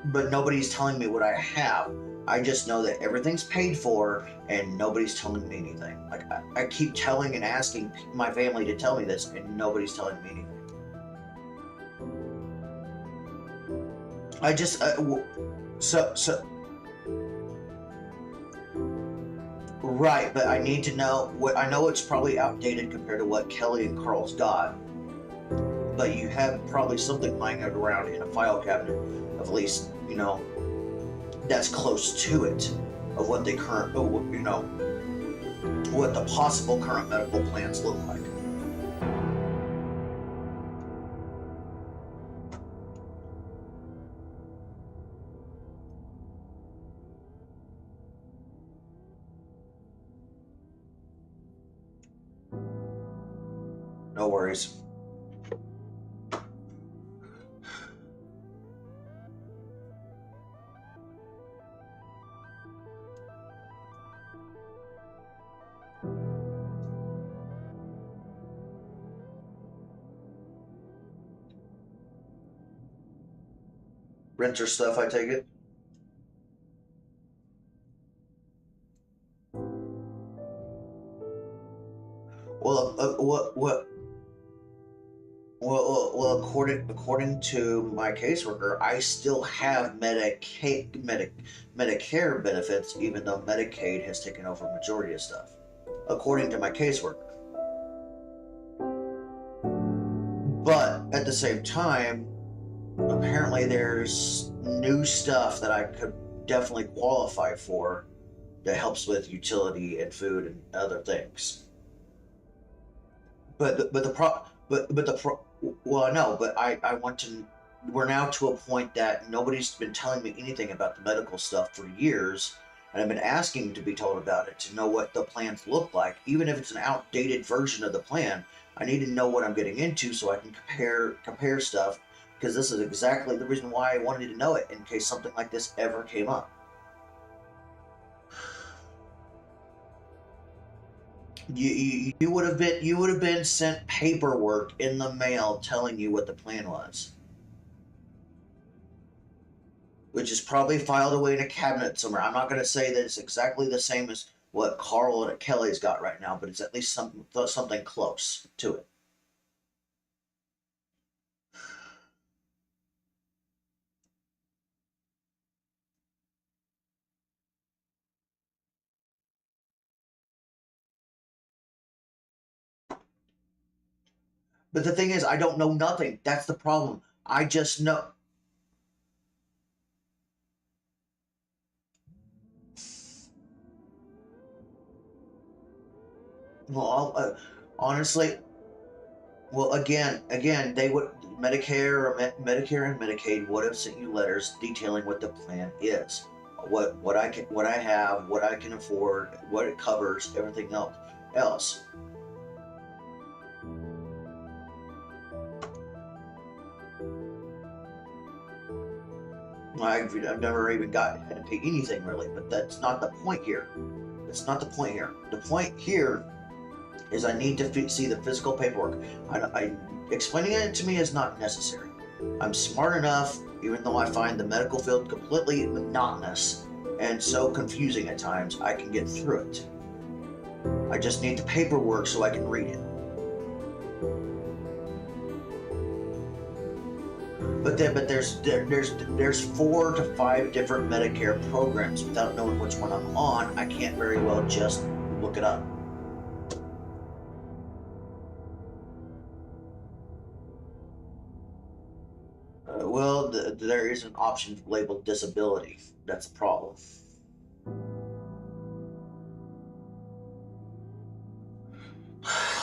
Speaker 1: but nobody's telling me what I have. I just know that everything's paid for, and nobody's telling me anything. Like I keep telling and asking my family to tell me this, and nobody's telling me anything. I just so right, but I need to know what I know. It's probably outdated compared to what Kelly and Carl's got, but you have probably something lying around in a file cabinet of at least, that's close to it of what what the possible current medical plans look like. No worries. renter stuff, I take it. Well, well, according to my caseworker, I still have Medicare benefits, even though Medicaid has taken over majority of stuff. According to my caseworker. But at the same time, apparently there's new stuff that I could definitely qualify for that helps with utility and food and other things. Well, no, but I want to. We're now to a point that nobody's been telling me anything about the medical stuff for years, and I've been asking to be told about it to know what the plans look like, even if it's an outdated version of the plan. I need to know what I'm getting into so I can compare stuff, because this is exactly the reason why I wanted to know it in case something like this ever came up. You would have been sent paperwork in the mail telling you what the plan was, which is probably filed away in a cabinet somewhere. I'm not going to say that it's exactly the same as what Carl and Kelly's got right now, but it's at least something close to it. But the thing is, I don't know nothing. That's the problem. I just know. Well, honestly, well, again, they would Medicare and Medicaid would have sent you letters detailing what the plan is, what I have, what I can afford, what it covers, everything else. I've never even had to pay anything really, but that's not the point here. That's not the point here. The point here is I need to see the physical paperwork. Explaining it to me is not necessary. I'm smart enough, even though I find the medical field completely monotonous and so confusing at times, I can get through it. I just need the paperwork so I can read it. But there's 4 to 5 different Medicare programs. Without knowing which one I'm on, I can't very well just look it up. Well, there is an option labeled disability. That's a problem.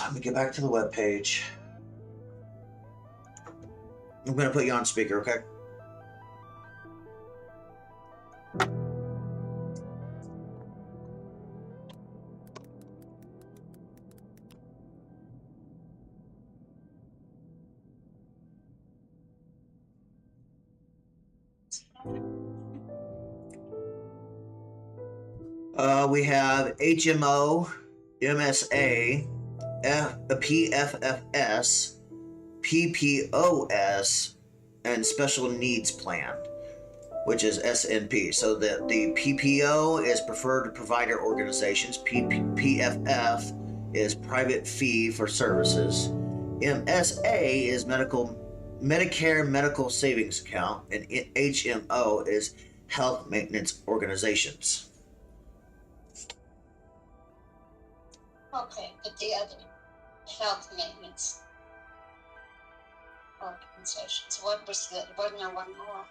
Speaker 1: Let me get back to the webpage. I'm going to put you on speaker, okay? We have HMO, MSA, PFFS, PPOS, and Special Needs Plan, which is SNP. So the PPO is Preferred Provider Organizations, PFF is Private Fee for Services, MSA is Medicare Medical Savings Account, and HMO is Health Maintenance Organizations.
Speaker 5: Okay, but the other health maintenance organizations, what was wasn't there one more?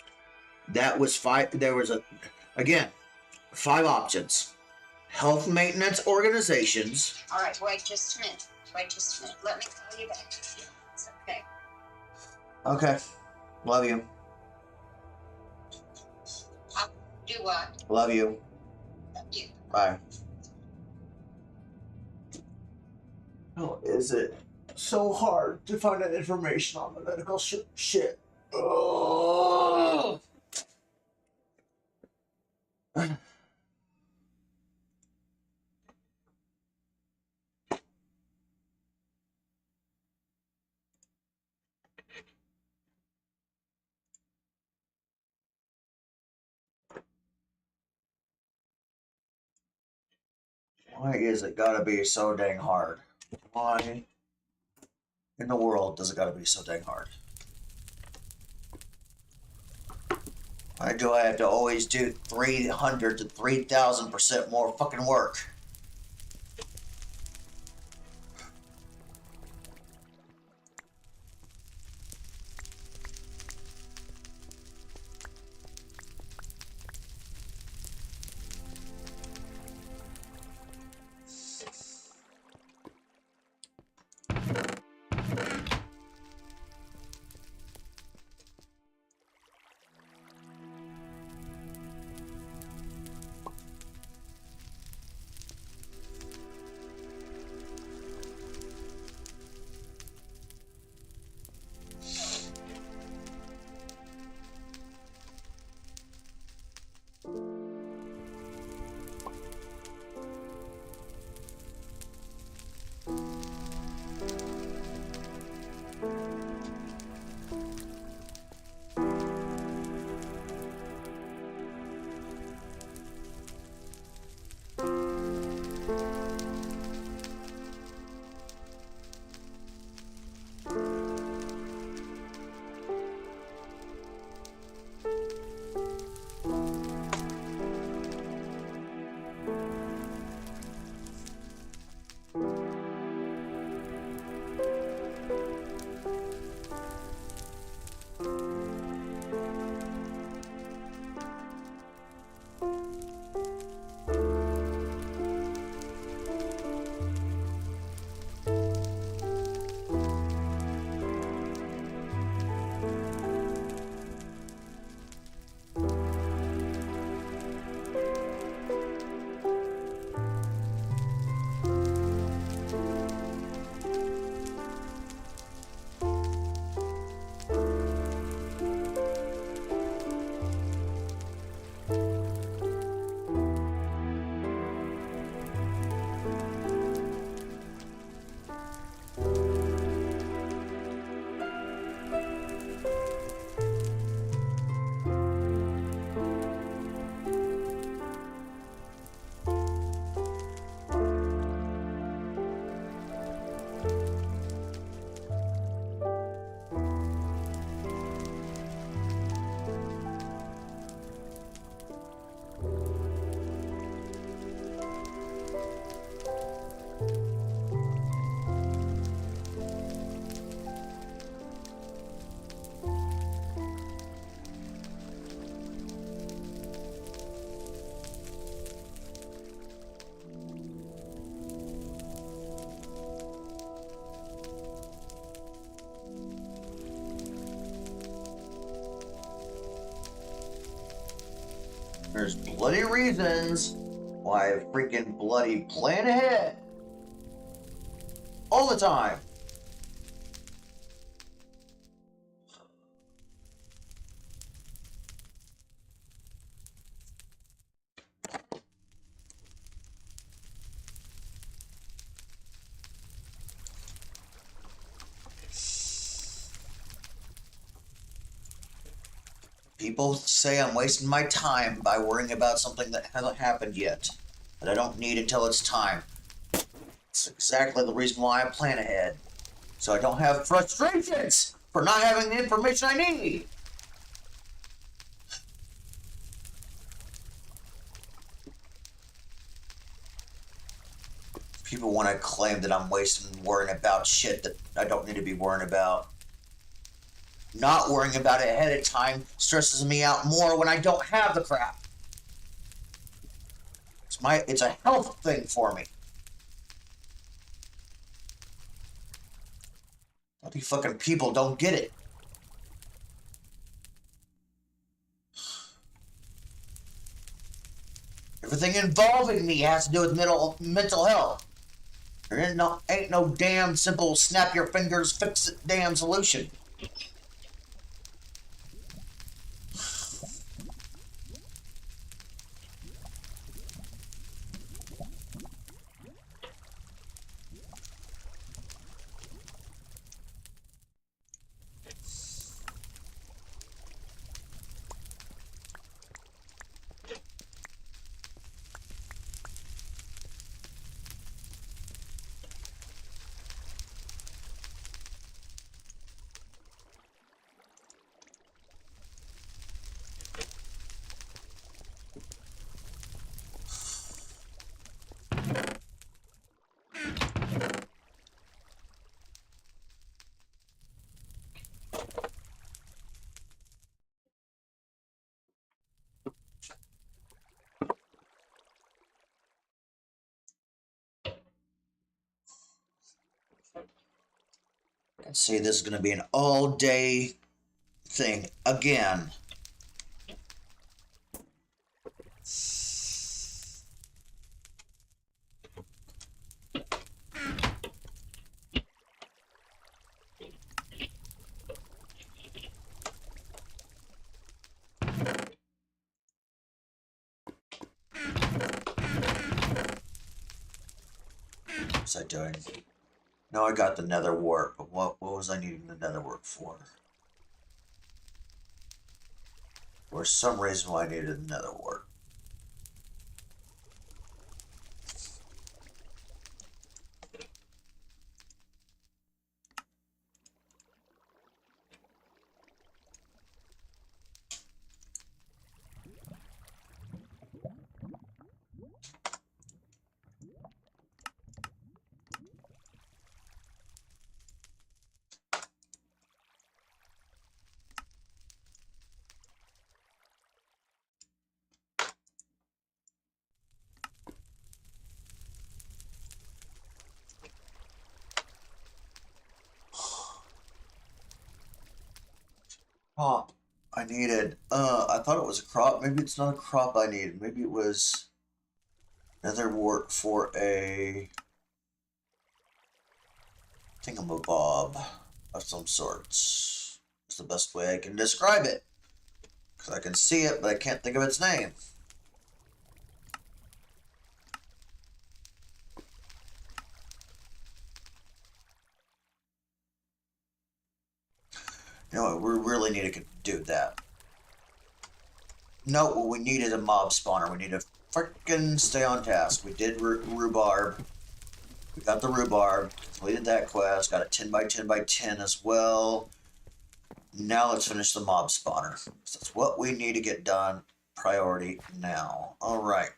Speaker 1: That was 5. There was 5 options. Health maintenance organizations.
Speaker 5: All right, wait just a minute. Let me call you back. It's okay.
Speaker 1: Okay. Love you.
Speaker 5: I'll do what?
Speaker 1: Love you.
Speaker 5: Love you.
Speaker 1: Bye. Oh, is it so hard to find that information on the medical shit? Oh. Why is it gotta be so dang hard? Why in the world does it gotta be so dang hard? Why do I have to always do 300 to 3,000% more fucking work? There's bloody reasons why I freaking bloody plan ahead all the time. People say I'm wasting my time by worrying about something that hasn't happened yet, that I don't need until it's time. It's exactly the reason why I plan ahead, so I don't have frustrations for not having the information I need. People want to claim that I'm wasting worrying about shit that I don't need to be worrying about. Not worrying about it ahead of time stresses me out more when I don't have the crap. It's a health thing for me. All these fucking people don't get it. Everything involving me has to do with mental health. There ain't no damn simple snap your fingers, fix it damn solution. And see, this is going to be an all-day thing again. What's I doing? No, I got the nether wart, but what was I needing the nether wart for? There's some reason why I needed the nether wart. Crop I needed. I thought it was a crop. Maybe it's not a crop I needed. Maybe it was nether wart for a thingamabob of some sorts. That's the best way I can describe it. Because I can see it, but I can't think of its name. You know what? We really need to do that. No, what we need is a mob spawner. We need to frickin' stay on task. We did rhubarb. We got the rhubarb. Completed that quest. Got a 10 by 10 by 10 as well. Now let's finish the mob spawner. So that's what we need to get done. Priority now. All right.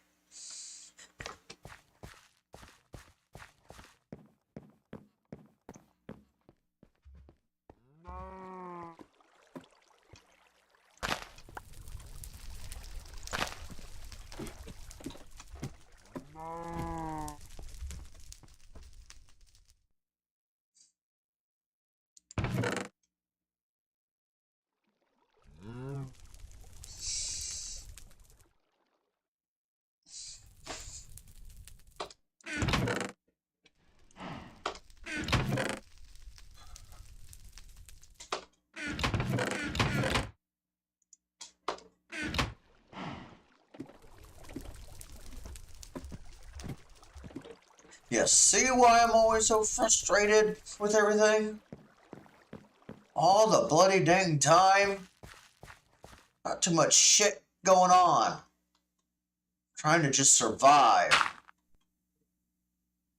Speaker 1: Yeah, see why I'm always so frustrated with everything? All the bloody dang time. Not too much shit going on. Trying to just survive.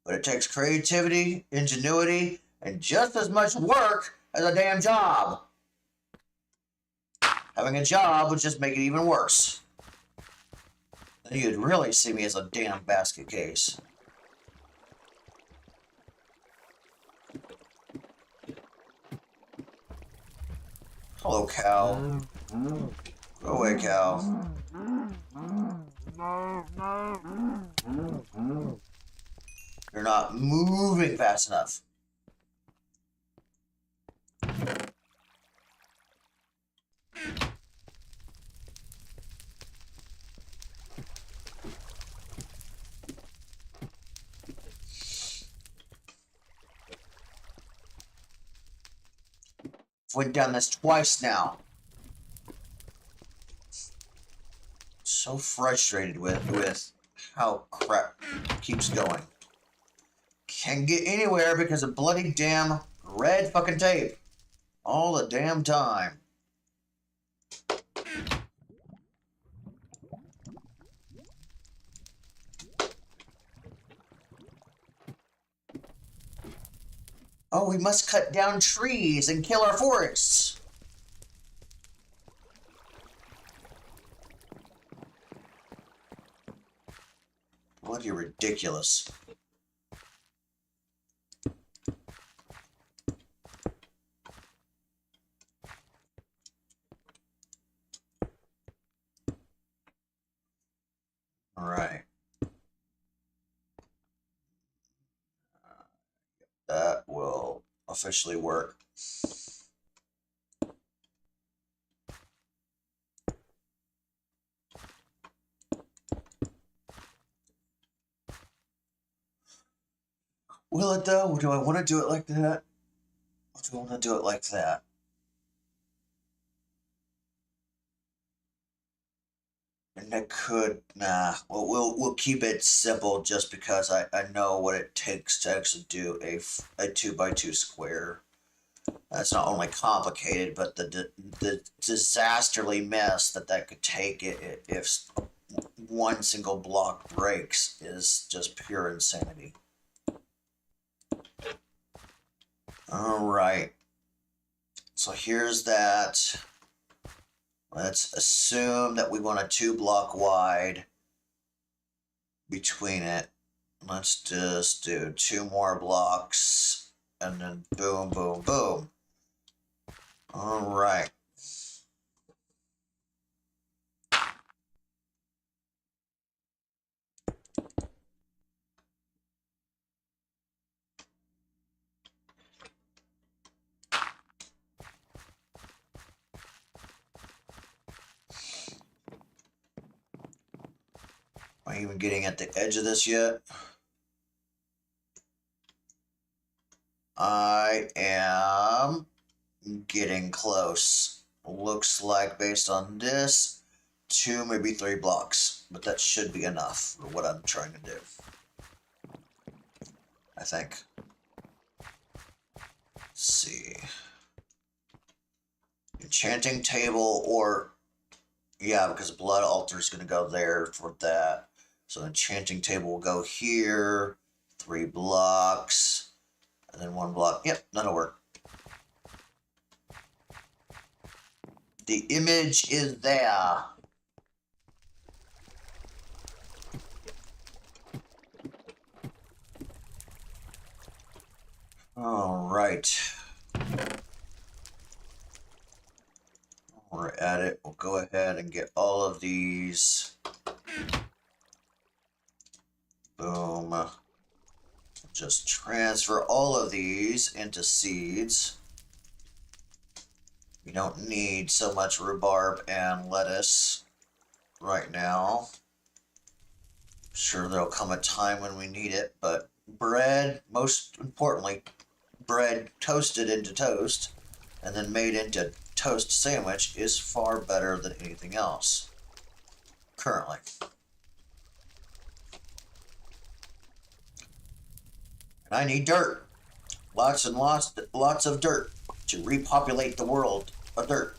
Speaker 1: But it takes creativity, ingenuity, and just as much work as a damn job. Having a job would just make it even worse. Then you'd really see me as a damn basket case. Hello, cow. Go away, cow. You're not moving fast enough. Went down this twice now. So frustrated with how crap keeps going. Can't get anywhere because of bloody damn red fucking tape. All the damn time. Oh, we must cut down trees and kill our forests. Bloody ridiculous. All right. That will officially work. Will it though? Or do I want to do it like that? Or do I want to do it like that? And I could, nah. Well, we'll keep it simple just because I know what it takes to actually do a 2x2 square. That's not only complicated, but the disasterly mess that could take it if one single block breaks is just pure insanity. All right. So here's that. Let's assume that we want a 2 block wide between it. Let's just do 2 more blocks and then boom, boom, boom. All right. Am I even getting at the edge of this yet? I am getting close. Looks like based on this, 2, maybe 3 blocks. But that should be enough for what I'm trying to do. I think. Let's see. Enchanting table or... Yeah, because blood altar is going to go there for that. So enchanting table will go here. 3 blocks. And then 1 block. Yep, that'll work. The image is there. All right. We're at it. We'll go ahead and get all of these. Boom. Just transfer all of these into seeds. We don't need so much rhubarb and lettuce right now. Sure, there'll come a time when we need it, but bread, most importantly, bread toasted into toast and then made into toast sandwich is far better than anything else currently. And I need dirt. Lots and lots of dirt to repopulate the world of dirt.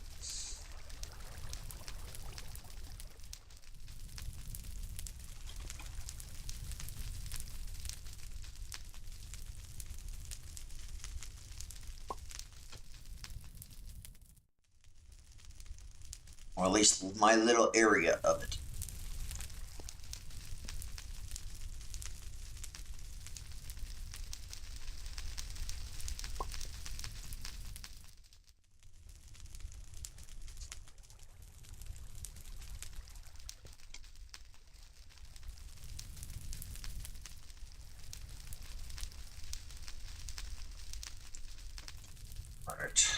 Speaker 1: Or at least my little area of it. All right.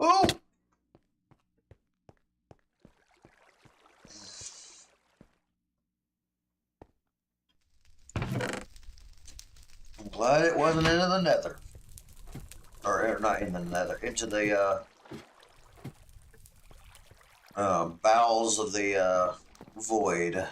Speaker 1: Oh! I'm glad it wasn't into the nether. Or not in the nether, into the bowels of the void.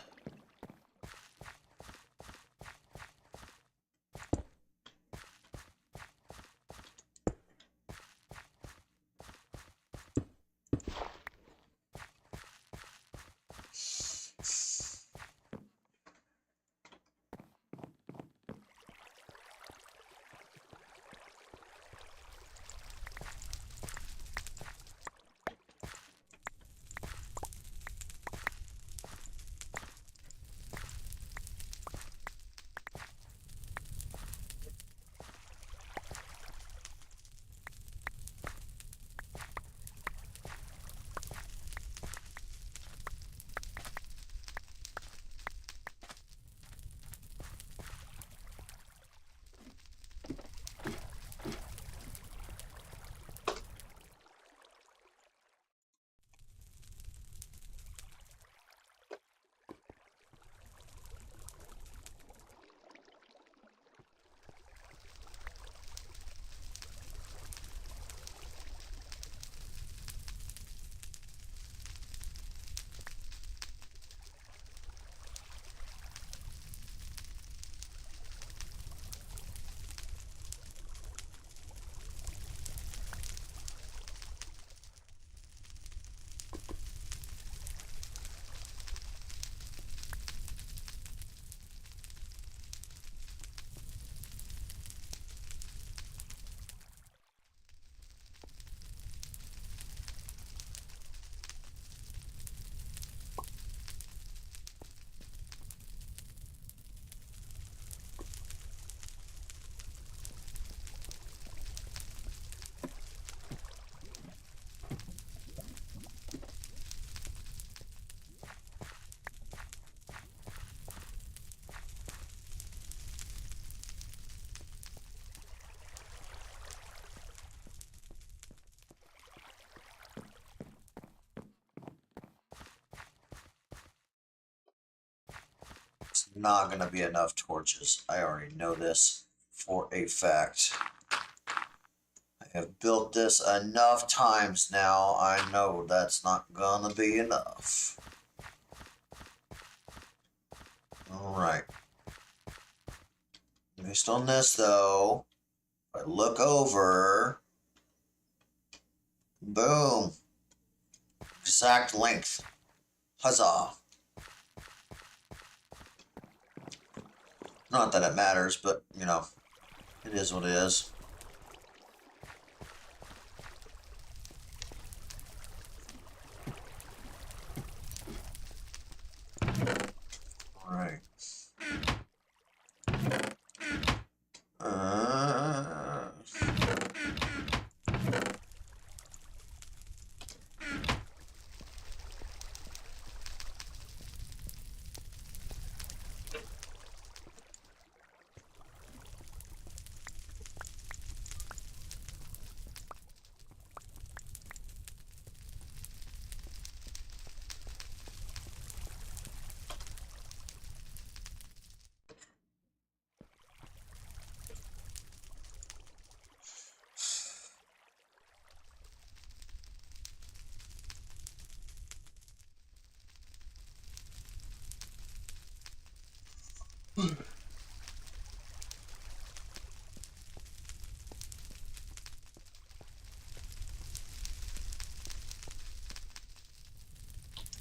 Speaker 1: It's not going to be enough torches. I already know this for a fact. I have built this enough times now. I know that's not going to be enough. Alright. Based on this, though, if I look over, boom. Exact length. Huzzah. Not that it matters, but, you know, it is what it is. Alright.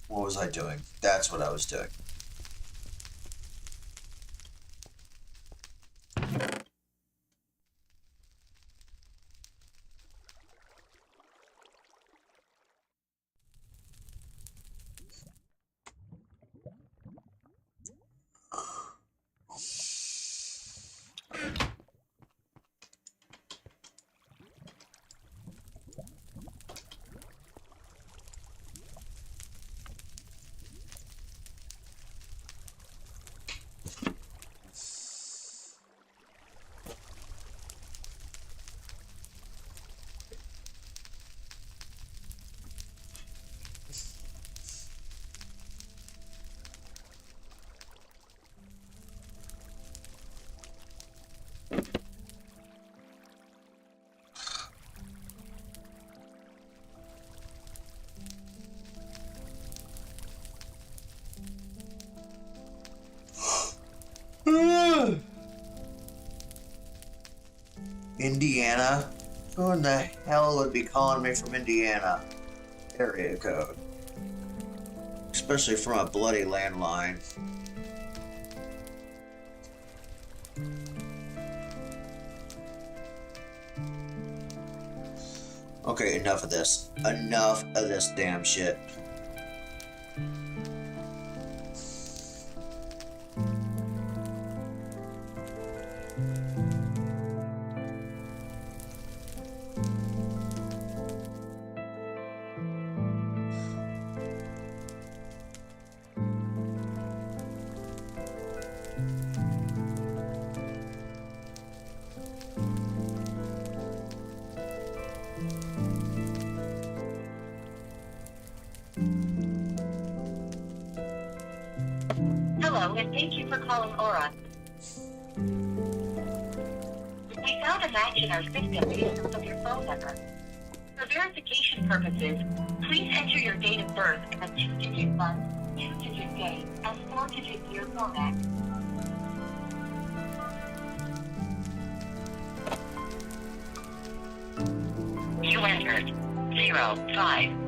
Speaker 1: What was I doing? That's what I was doing. Indiana? Who in the hell would be calling me from Indiana? Area code. Especially from a bloody landline. Okay, enough of this. Enough of this damn shit.
Speaker 2: Hello, and thank you for calling Aura. We found a match in our system based off of your phone number. For verification purposes, please enter your date of birth in a 2-digit month, 2-digit day, and 4-digit year format. You entered 0529.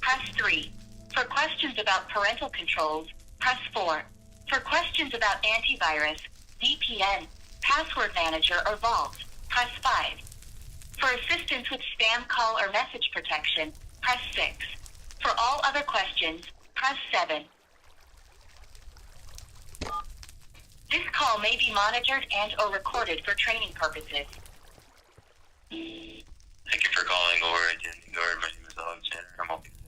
Speaker 2: Press 3. For questions about parental controls, press 4. For questions about antivirus, VPN, password manager, or vault, press 5. For assistance with spam call or message protection, press 6. For all other questions, press 7. This call may be monitored and/or recorded for training purposes.
Speaker 3: Thank you for calling Origin Guard. My name is Alexander. I'm helping today.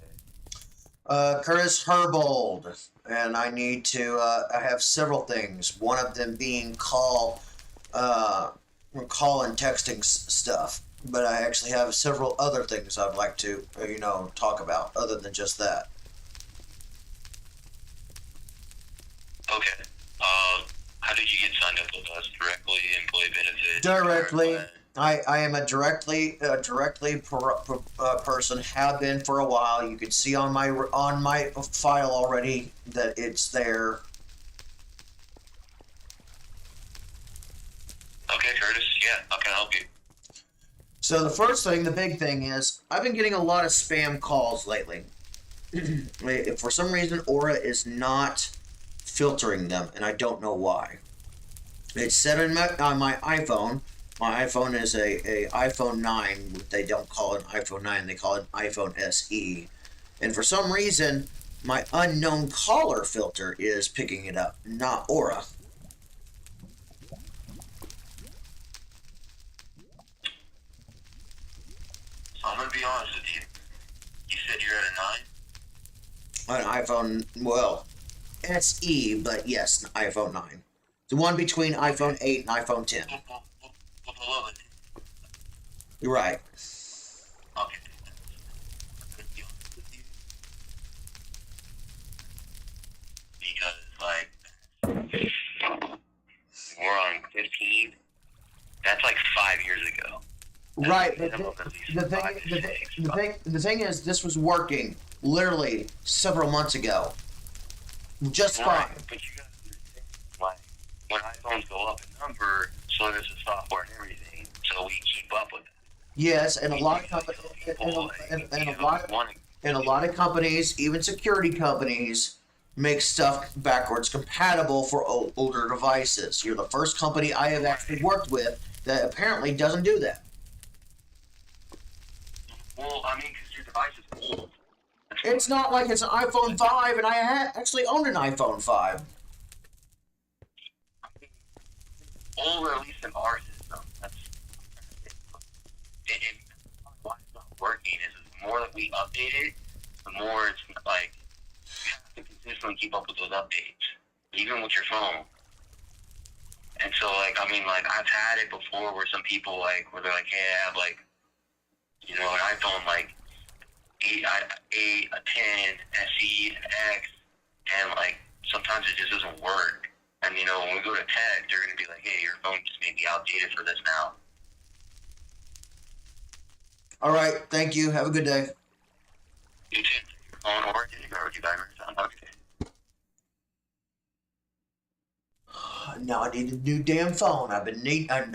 Speaker 1: Curtis Herbold, and I need to. I have several things. One of them being call and texting stuff. But I actually have several other things I'd like to, talk about other than just that.
Speaker 3: Okay. How did you get signed up with us directly? Employee benefits?
Speaker 1: Directly. I am a directly person. Have been for a while. You can see on my file already that it's there.
Speaker 3: Okay, Curtis. Yeah, how can I help you?
Speaker 1: So the first thing, the big thing is, I've been getting a lot of spam calls lately. For some reason, Aura is not filtering them, and I don't know why. It's set on my iPhone. My iPhone is a iPhone 9. They don't call it an iPhone 9. They call it an iPhone SE. And for some reason, my unknown caller filter is picking it up, not Aura.
Speaker 3: I'm going to be honest with you. You said you're at a 9?
Speaker 1: An iPhone, well, SE, but yes, an iPhone 9. The one between iPhone 8 and iPhone 10.
Speaker 3: Below it.
Speaker 1: You're right.
Speaker 3: Okay. I'm going to be honest with you. Because, we're on 15. That's like 5 years ago.
Speaker 1: Right, but the thing is, this was working literally several months ago, just fine.
Speaker 3: But you gotta understand, like, when iPhones go up in number, so does the software and everything. So we keep up with it.
Speaker 1: Yes, and a lot of companies, even security companies, make stuff backwards compatible for older devices. You're the first company I have actually worked with that apparently doesn't do that.
Speaker 3: Well, I mean, because your device is old.
Speaker 1: It's not like it's an iPhone 5, and I actually owned an iPhone 5.
Speaker 3: Older, at least in our system. That's and why it's not working is the more that we update it, the more it's like you have to consistently keep up with those updates, even with your phone. And so, like, I mean, like, I've had it before where some people, like, where they're like, hey, I have, like, you know, an iPhone, like, 8, a 10, SE, an X, and, like, sometimes it just doesn't work. And, you know, when we go to tech, they're going to be like, hey, your phone just may be outdated for this now.
Speaker 1: All right, thank you. Have a good day.
Speaker 3: You too. Your phone or getting or you guys have a good day.
Speaker 1: Now I need a new damn phone. I've been needing a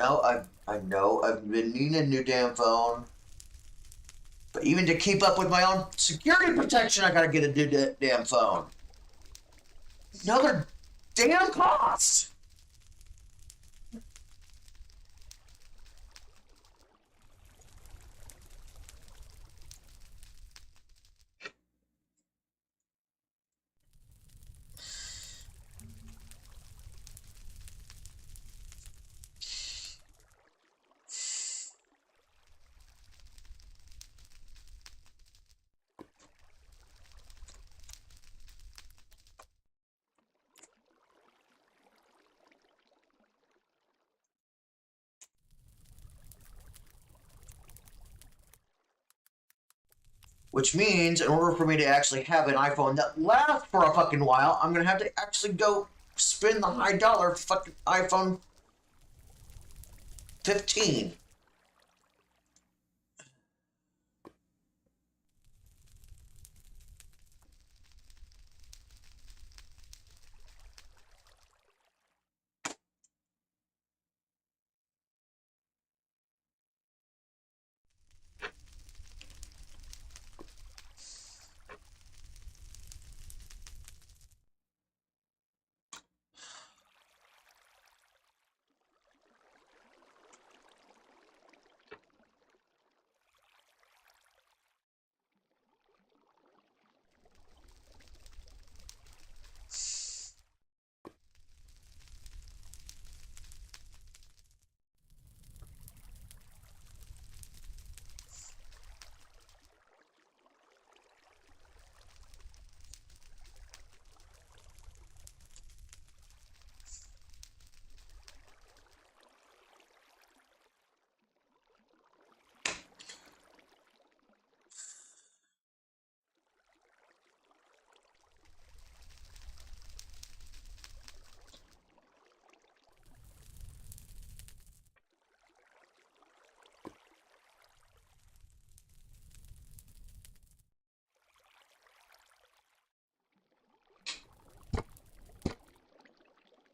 Speaker 1: new damn phone. But even to keep up with my own security protection, I gotta get a new damn phone. Another damn cost. Which means in order for me to actually have an iPhone that lasts for a fucking while, I'm gonna have to actually go spend the high dollar fucking iPhone 15.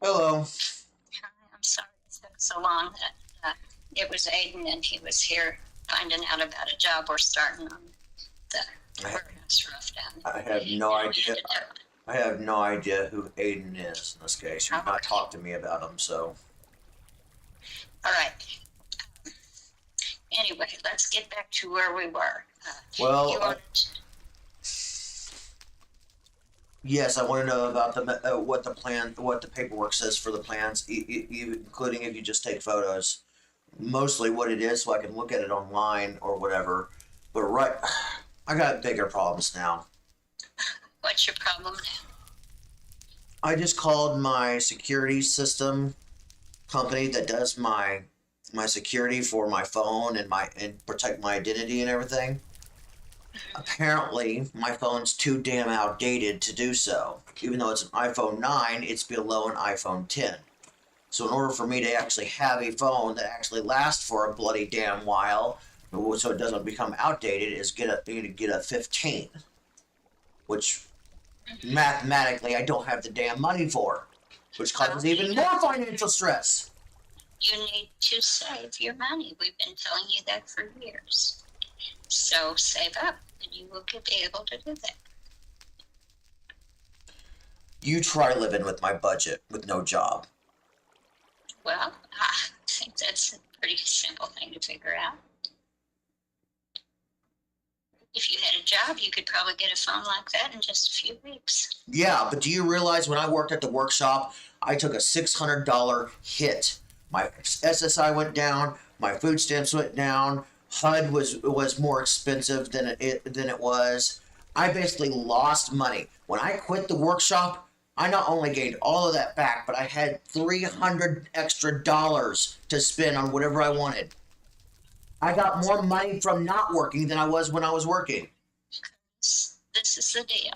Speaker 1: Hello.
Speaker 5: I'm sorry it took so long. It was Aiden, and he was here finding out about a job we're starting on the warehouse roof down.
Speaker 1: I have no idea. I have no idea who Aiden is in this case. You've not talked to me about him, so.
Speaker 5: All right. Anyway, let's get back to where we were.
Speaker 1: Well, yes, I want to know about what the paperwork says for the plans, including if you just take photos. Mostly what it is, so I can look at it online or whatever. But I got bigger problems now.
Speaker 5: What's your problem now?
Speaker 1: I just called my security system company that does my security for my phone and protect my identity and everything. Apparently, my phone's too damn outdated to do so. Even though it's an iPhone 9, it's below an iPhone 10. So in order for me to actually have a phone that actually lasts for a bloody damn while, so it doesn't become outdated, is get a 15, which mathematically I don't have the damn money for, which causes even more financial stress.
Speaker 5: You need to save your money. We've been telling you that for years. So save up, and you will be able to do that.
Speaker 1: You try living with my budget with no job.
Speaker 5: Well, I think that's a pretty simple thing to figure out. If you had a job, you could probably get a phone like that in just a few weeks.
Speaker 1: Yeah, but do you realize when I worked at the workshop, I took a $600 hit. My SSI went down, my food stamps went down, HUD was more expensive than it was. I basically lost money. When I quit the workshop, I not only gained all of that back, but I had $300 extra to spend on whatever I wanted. I got more money from not working than I was when I was working.
Speaker 5: This is the deal.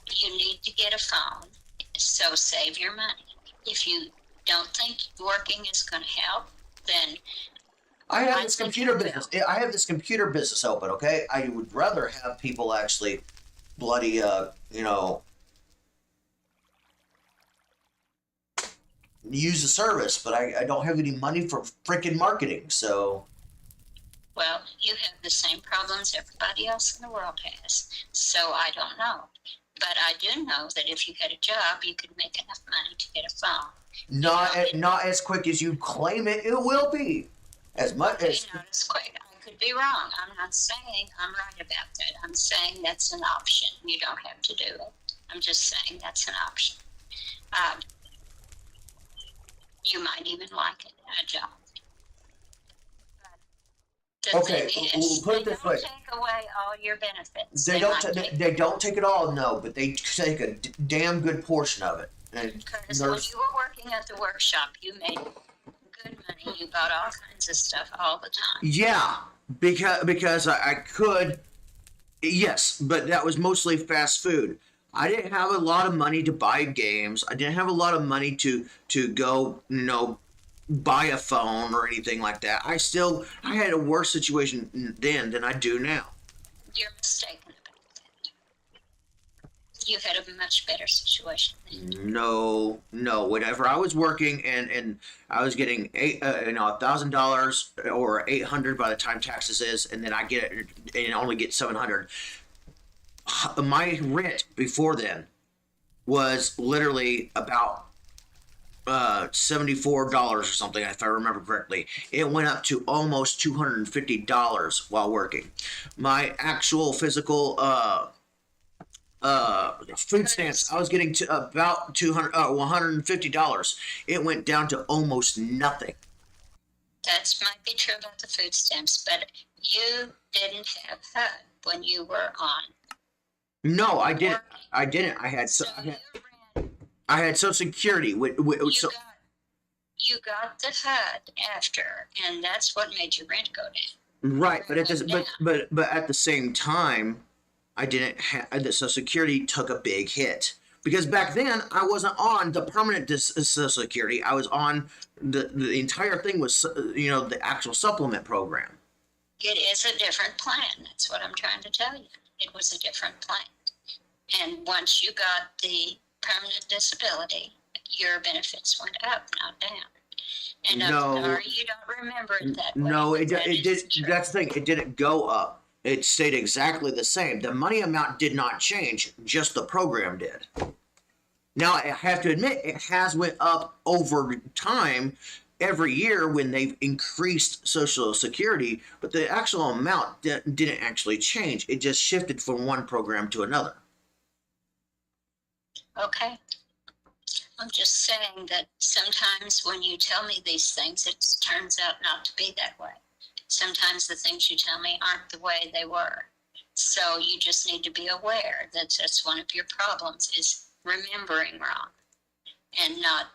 Speaker 5: You need to get a phone, so save your money. If you don't think working is going to help, then
Speaker 1: I have this computer business. I have this computer business open. Okay, I would rather have people actually bloody, use the service, but I don't have any money for freaking marketing. So,
Speaker 5: well, you have the same problems everybody else in the world has. So I don't know. But I do know that if you had a job, you could make enough money to get a phone.
Speaker 1: not as quick as you claim it. It will be as much as.
Speaker 5: Not as quick. I could be wrong. I'm not saying I'm right about that. I'm saying that's an option. You don't have to do it. I'm just saying that's an option. You might even like it, a job. The
Speaker 1: Okay,
Speaker 5: thing
Speaker 1: we'll
Speaker 5: is,
Speaker 1: put it this way.
Speaker 5: They don't take away all your benefits.
Speaker 1: They don't take it all, no, but they take a damn good portion of it. And
Speaker 5: Curtis, when you were working at the workshop, you made good money. You bought all kinds of stuff all the time.
Speaker 1: Yeah, because I could, yes, but that was mostly fast food. I didn't have a lot of money to buy games. I didn't have a lot of money to go, buy a phone or anything like that. I had a worse situation then than I do now.
Speaker 5: You're mistaken about that. You had a much better situation then.
Speaker 1: No. Whenever I was working and I was getting $1,000 or $800 by the time taxes is, and then I get it and only get $700. My rent before then was literally about $74 or something, if I remember correctly. It went up to almost $250 while working. My actual physical food stamps, I was getting to about $150. It went down to almost nothing.
Speaker 5: That might be true about the food stamps, but you didn't have HUD when you were on.
Speaker 1: No, I didn't. I had I had Social Security.
Speaker 5: You got the HUD after, and that's what made your rent go down.
Speaker 1: Right, but it doesn't. But at the same time, I didn't have the Social Security took a big hit because back then I wasn't on the permanent Social Security. I was on the entire thing was the actual supplement program.
Speaker 5: It is a different plan. That's what I'm trying to tell you. It was a different plan, and once you got the permanent disability, your benefits went up, not down. And I'm sorry you don't remember it that way.
Speaker 1: No, it did. That's the thing. It didn't go up. It stayed exactly the same. The money amount did not change. Just the program did. Now I have to admit, it has went up over time every year when they've increased Social Security, but the actual amount didn't actually change. It just shifted from one program to another.
Speaker 5: Okay. I'm just saying that sometimes when you tell me these things, it turns out not to be that way. Sometimes the things you tell me aren't the way they were. So you just need to be aware that that's one of your problems is remembering wrong and not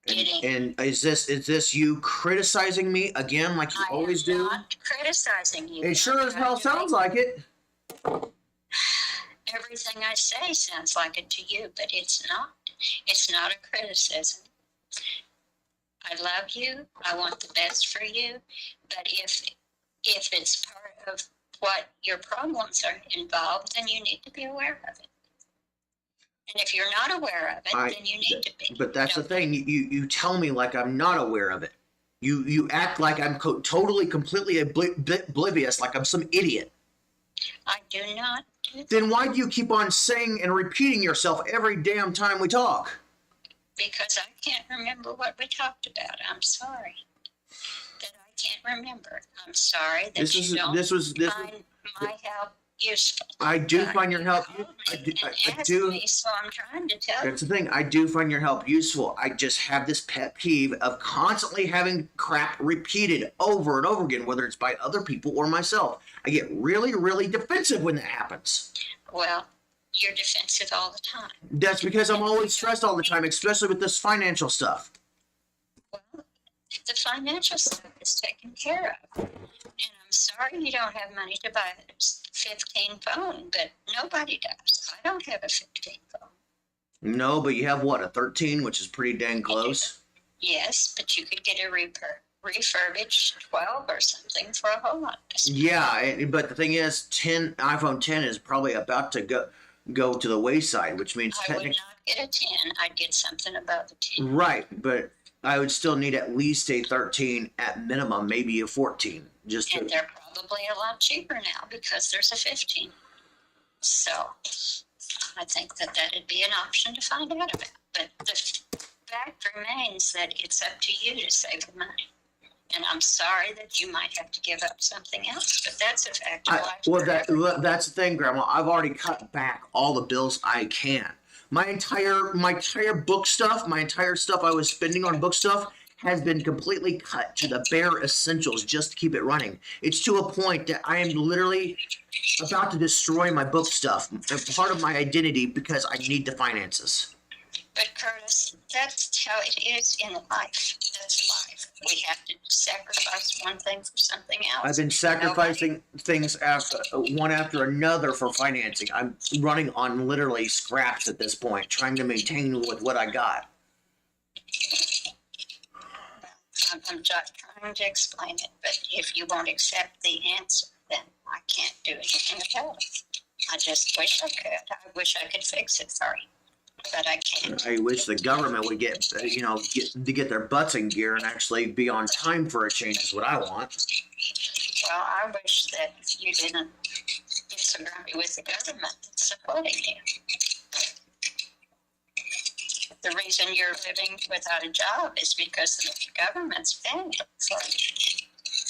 Speaker 5: getting.
Speaker 1: And is this you criticizing me again like you always do?
Speaker 5: I'm not criticizing you.
Speaker 1: It sure as hell sounds like it.
Speaker 5: Everything I say sounds like it to you, but it's not. It's not a criticism. I love you. I want the best for you. But if it's part of what your problems are involved, then you need to be aware of it. And if you're not aware of it, then you need to be.
Speaker 1: But that's the thing. You tell me like I'm not aware of it. You act like I'm totally, completely oblivious, like I'm some idiot.
Speaker 5: I do not.
Speaker 1: Then why do you keep on saying and repeating yourself every damn time we talk?
Speaker 5: Because I can't remember what we talked about. I'm sorry that I can't remember. I'm sorry that you don't find my help useful.
Speaker 1: I do find your help. I do.
Speaker 5: So I'm trying to tell you.
Speaker 1: That's the thing. I do find your help useful. I just have this pet peeve of constantly having crap repeated over and over again, whether it's by other people or myself. I get really, really defensive when that happens.
Speaker 5: Well, you're defensive all the time.
Speaker 1: That's because I'm always stressed all the time, especially with this financial stuff.
Speaker 5: Well, the financial stuff is taken care of. And I'm sorry you don't have money to buy a 15 phone, but nobody does. I don't have a 15 phone.
Speaker 1: No, but you have what, a 13, which is pretty dang close.
Speaker 5: Yes, but you could get a refurbished 12 or something for a whole lot.
Speaker 1: Yeah, but the thing is, iPhone 10 is probably about to go to the wayside, which means
Speaker 5: I would not get a 10. I'd get something above a 10.
Speaker 1: Right, but I would still need at least a 13 at minimum, maybe a 14.
Speaker 5: And they're probably a lot cheaper now because there's a 15. So I think that that'd be an option to find out about. But the fact remains that it's up to you to save the money. And I'm sorry that you might have to give up something else, but that's a fact of life.
Speaker 1: Well, that's the thing, Grandma. I've already cut back all the bills I can. My entire book stuff, my entire stuff I was spending on book stuff has been completely cut to the bare essentials just to keep it running. It's to a point that I am literally about to destroy my book stuff, part of my identity, because I need the finances.
Speaker 5: But Curtis, that's how it is in life. That's life. We have to sacrifice one thing for something else.
Speaker 1: I've been sacrificing things one after another for financing. I'm running on literally scraps at this point, trying to maintain with what I got.
Speaker 5: I'm just trying to explain it, but if you won't accept the answer, then I can't do anything about it. I just wish I could. I wish I could fix it for you. But I can't.
Speaker 1: I wish the government would get their butts in gear and actually be on time for a change is what I want.
Speaker 5: Well, I wish that you didn't get so grumpy with the government that's supporting you. The reason you're living without a job is because the government's paying for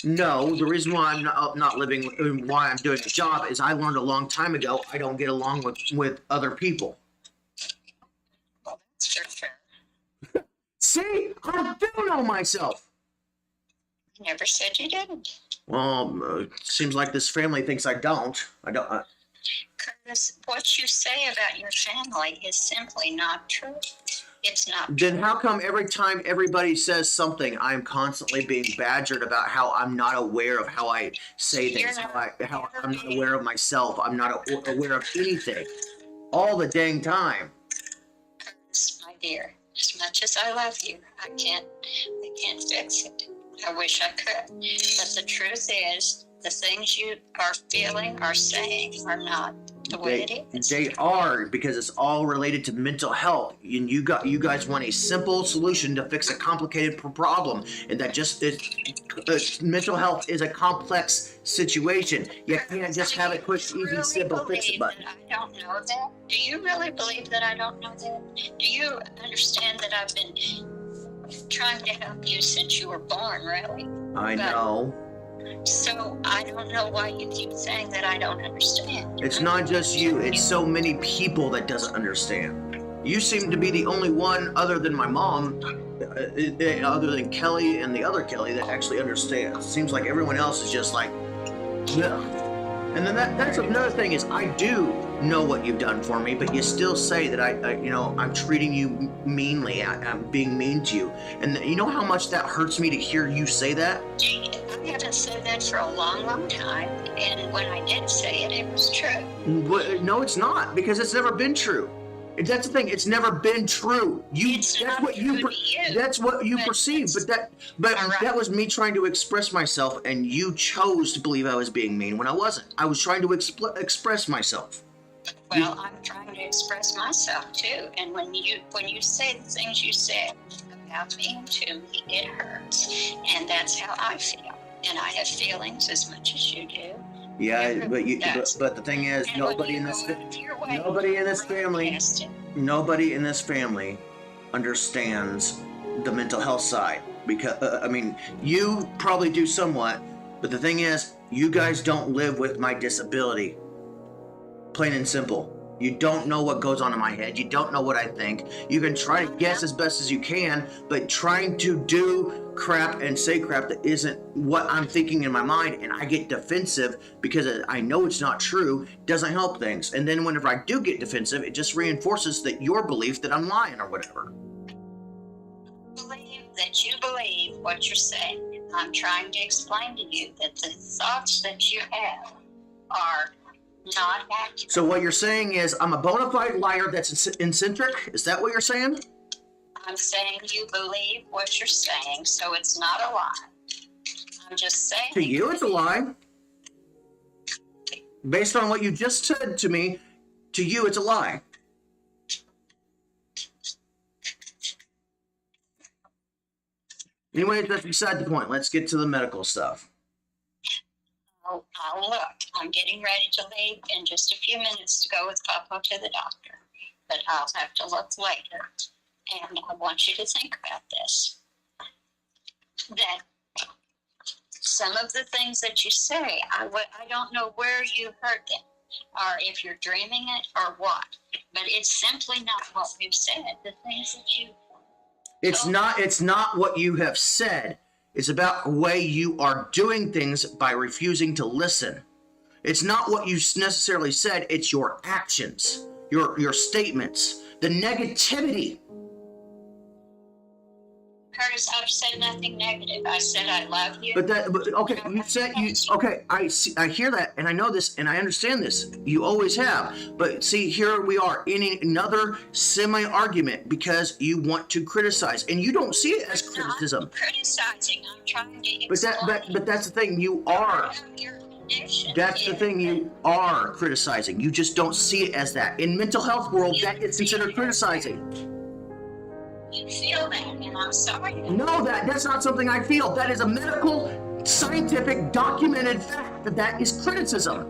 Speaker 5: you.
Speaker 1: No, the reason why I'm not living, why I'm doing a job is I learned a long time ago I don't get along with other people.
Speaker 5: Well, that's for sure.
Speaker 1: See, I do know myself.
Speaker 5: I never said you didn't.
Speaker 1: Well, seems like this family thinks I don't.
Speaker 5: Curtis, what you say about your family is simply not true. It's not.
Speaker 1: Then how come every time everybody says something, I'm constantly being badgered about how I'm not aware of how I say things, how I'm not aware of myself, I'm not aware of anything, all the dang time.
Speaker 5: Curtis, my dear, as much as I love you, I can't fix it. I wish I could. But the truth is, the things you are feeling or saying are not the way it is.
Speaker 1: They are, because it's all related to mental health. And you guys want a simple solution to fix a complicated problem, and that just is mental health is a complex situation. You can't just have a quick, easy, simple fix it button.
Speaker 5: I don't know that. Do you really believe that I don't know that? Do you understand that I've been trying to help you since you were born, really?
Speaker 1: I know.
Speaker 5: So I don't know why you keep saying that I don't understand.
Speaker 1: It's not just you, it's so many people that doesn't understand. You seem to be the only one other than my mom, other than Kelly and the other Kelly, that actually understands. It seems like everyone else is just like, ugh. And then that's another thing is I do know what you've done for me, but you still say that I'm treating you meanly. I'm being mean to you. And you know how much that hurts me to hear you say that?
Speaker 5: I haven't said that for a long, long time. And when I did say it, it was true.
Speaker 1: No, it's not, because it's never been true. That's the thing. It's never been true. That's what you perceive. But that was me trying to express myself, and you chose to believe I was being mean when I wasn't. I was trying to express myself.
Speaker 5: Well, I'm trying to express myself too. And when you say the things you said about being to me, it hurts, and that's how I feel. And I have feelings as much as you do.
Speaker 1: Yeah, but the thing is, nobody in this family understands the mental health side. Because you probably do somewhat, but the thing is, you guys don't live with my disability. Plain and simple. You don't know what goes on in my head. You don't know what I think. You can try to guess as best as you can, but trying to do crap and say crap that isn't what I'm thinking in my mind, and I get defensive because I know it's not true, doesn't help things. And then whenever I do get defensive, it just reinforces that your belief that I'm lying or whatever.
Speaker 5: Believe that you believe what you're saying. I'm trying to explain to you that the thoughts that you have are not accurate.
Speaker 1: So what you're saying is I'm a bona fide liar that's eccentric? Is that what you're saying?
Speaker 5: I'm saying you believe what you're saying, so it's not a lie. I'm just saying.
Speaker 1: To you, it's a lie. Based on what you just said to me, to you, it's a lie. Anyway, that's beside the point. Let's get to the medical stuff.
Speaker 5: I'll look. I'm getting ready to leave in just a few minutes to go with Papa to the doctor, but I'll have to look later. And I want you to think about this. That some of the things that you say, I don't know where you heard them, or if you're dreaming it or what, but it's simply not what we've said. The things that you...
Speaker 1: It's not what you have said. It's about the way you are doing things by refusing to listen. It's not what you necessarily said, it's your actions, your statements, the negativity.
Speaker 5: Curtis, I've said nothing negative. I said I love you.
Speaker 1: Okay, you said okay, I hear that and I know this and I understand this. You always have. But see, here we are in another semi-argument because you want to criticize and you don't see it as criticism.
Speaker 5: I'm criticizing. I'm trying to explain.
Speaker 1: But that's the thing, you are. That's the thing, you are criticizing. You just don't see it as that. In mental health world, that is considered criticizing.
Speaker 5: You feel that, and I'm sorry.
Speaker 1: No, that's not something I feel. That is a medical, scientific, documented fact that is criticism.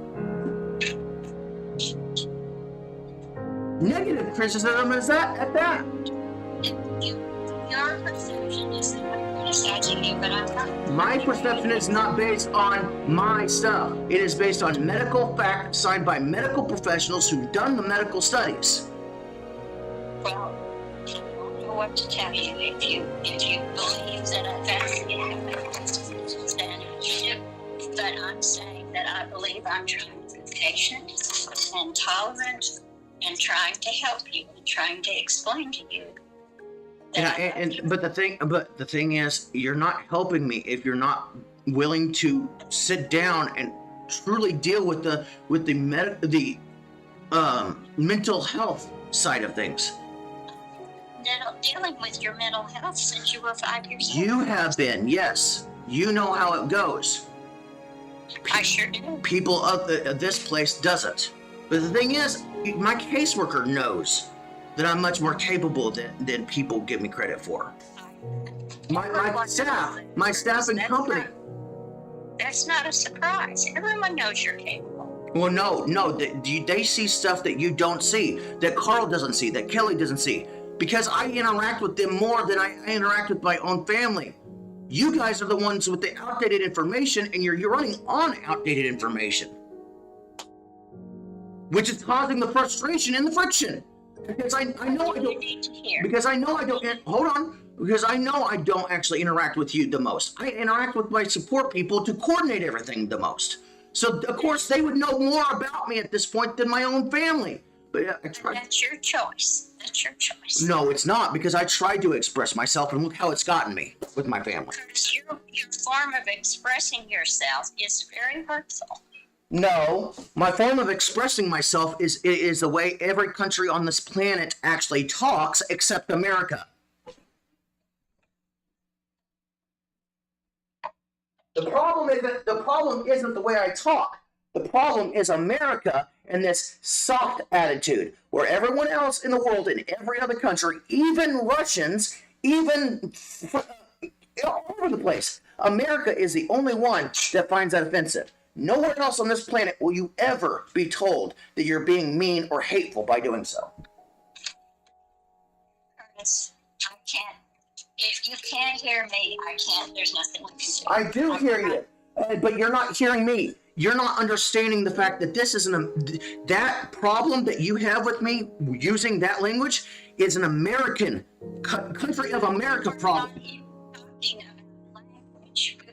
Speaker 1: Negative criticism is that at that.
Speaker 5: Your perception is that I'm criticizing you, but I'm not.
Speaker 1: My perception is not based on my stuff. It is based on medical fact signed by medical professionals who've done the medical studies.
Speaker 5: Well, I don't know what to tell you. If you believe that that's the evidence, then you do. But I'm saying that I believe I'm trying to be patient and tolerant and trying to help you and trying to explain to you.
Speaker 1: But the thing is, you're not helping me if you're not willing to sit down and truly deal with the mental health side of things.
Speaker 5: Dealing with your mental health since you were 5 years old.
Speaker 1: You have been, yes. You know how it goes.
Speaker 5: I sure do.
Speaker 1: People of this place doesn't. But the thing is, my caseworker knows that I'm much more capable than people give me credit for. My staff and company.
Speaker 5: That's not a surprise. Everyone knows you're capable.
Speaker 1: Well, no, they see stuff that you don't see, that Carl doesn't see, that Kelly doesn't see, because I interact with them more than I interact with my own family. You guys are the ones with the outdated information, and you're running on outdated information, which is causing the frustration and the friction. Because I know I don't. Because I know I don't. Hold on. Because I know I don't actually interact with you the most. I interact with my support people to coordinate everything the most. So of course they would know more about me at this point than my own family. But I tried.
Speaker 5: That's your choice. That's your choice.
Speaker 1: No, it's not, because I tried to express myself, and look how it's gotten me with my family.
Speaker 5: Your form of expressing yourself is very hurtful.
Speaker 1: No, my form of expressing myself is the way every country on this planet actually talks, except America. The problem isn't the way I talk. The problem is America and this soft attitude, where everyone else in the world, in every other country, even Russians, even all over the place, America is the only one that finds that offensive. Nowhere else on this planet will you ever be told that you're being mean or hateful by doing so.
Speaker 5: Curtis, I can't. If you can't hear me, I can't. There's nothing I can do.
Speaker 1: I do hear you, but you're not hearing me.
Speaker 6: you're not understanding the fact that this is that problem that you have with me using that language is an American country of America problem.
Speaker 5: We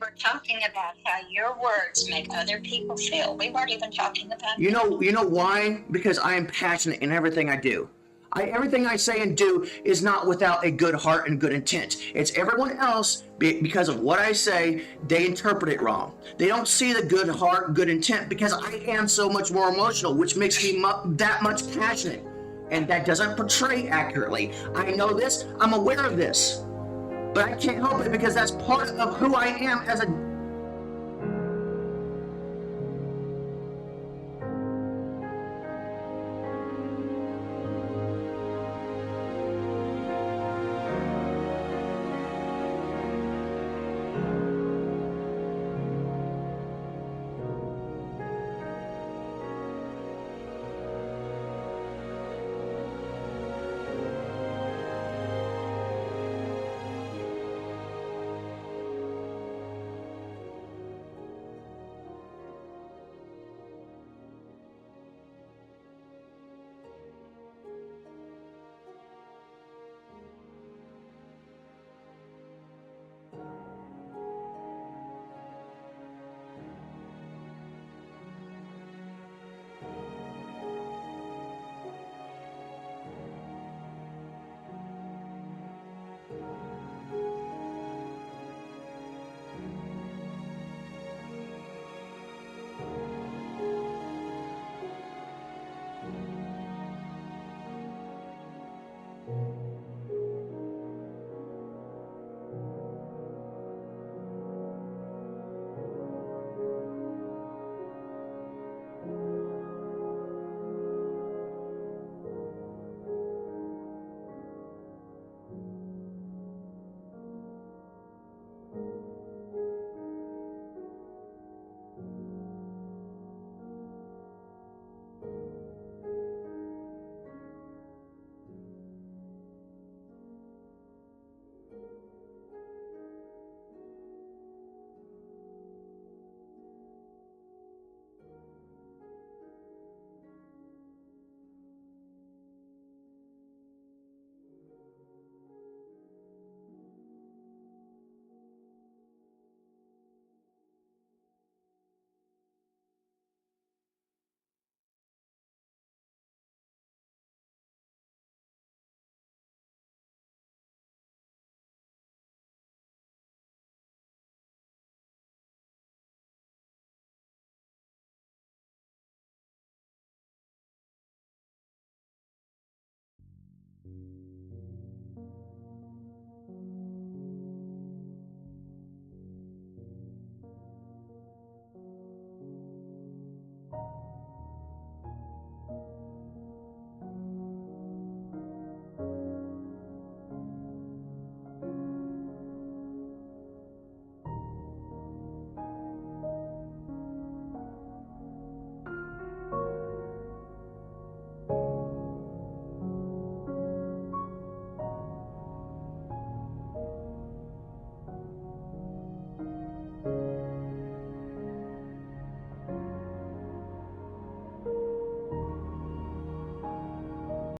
Speaker 5: were talking about how your words make other people feel. We weren't even talking about
Speaker 6: You know why? Because I am passionate in everything I do. Everything I say and do is not without a good heart and good intent. It's everyone else, because of what I say, they interpret it wrong. They don't see the good heart, good intent, because I am so much more emotional, which makes me that much passionate. And that doesn't portray accurately. I know this, I'm aware of this. But I can't help it because that's part of who I am as a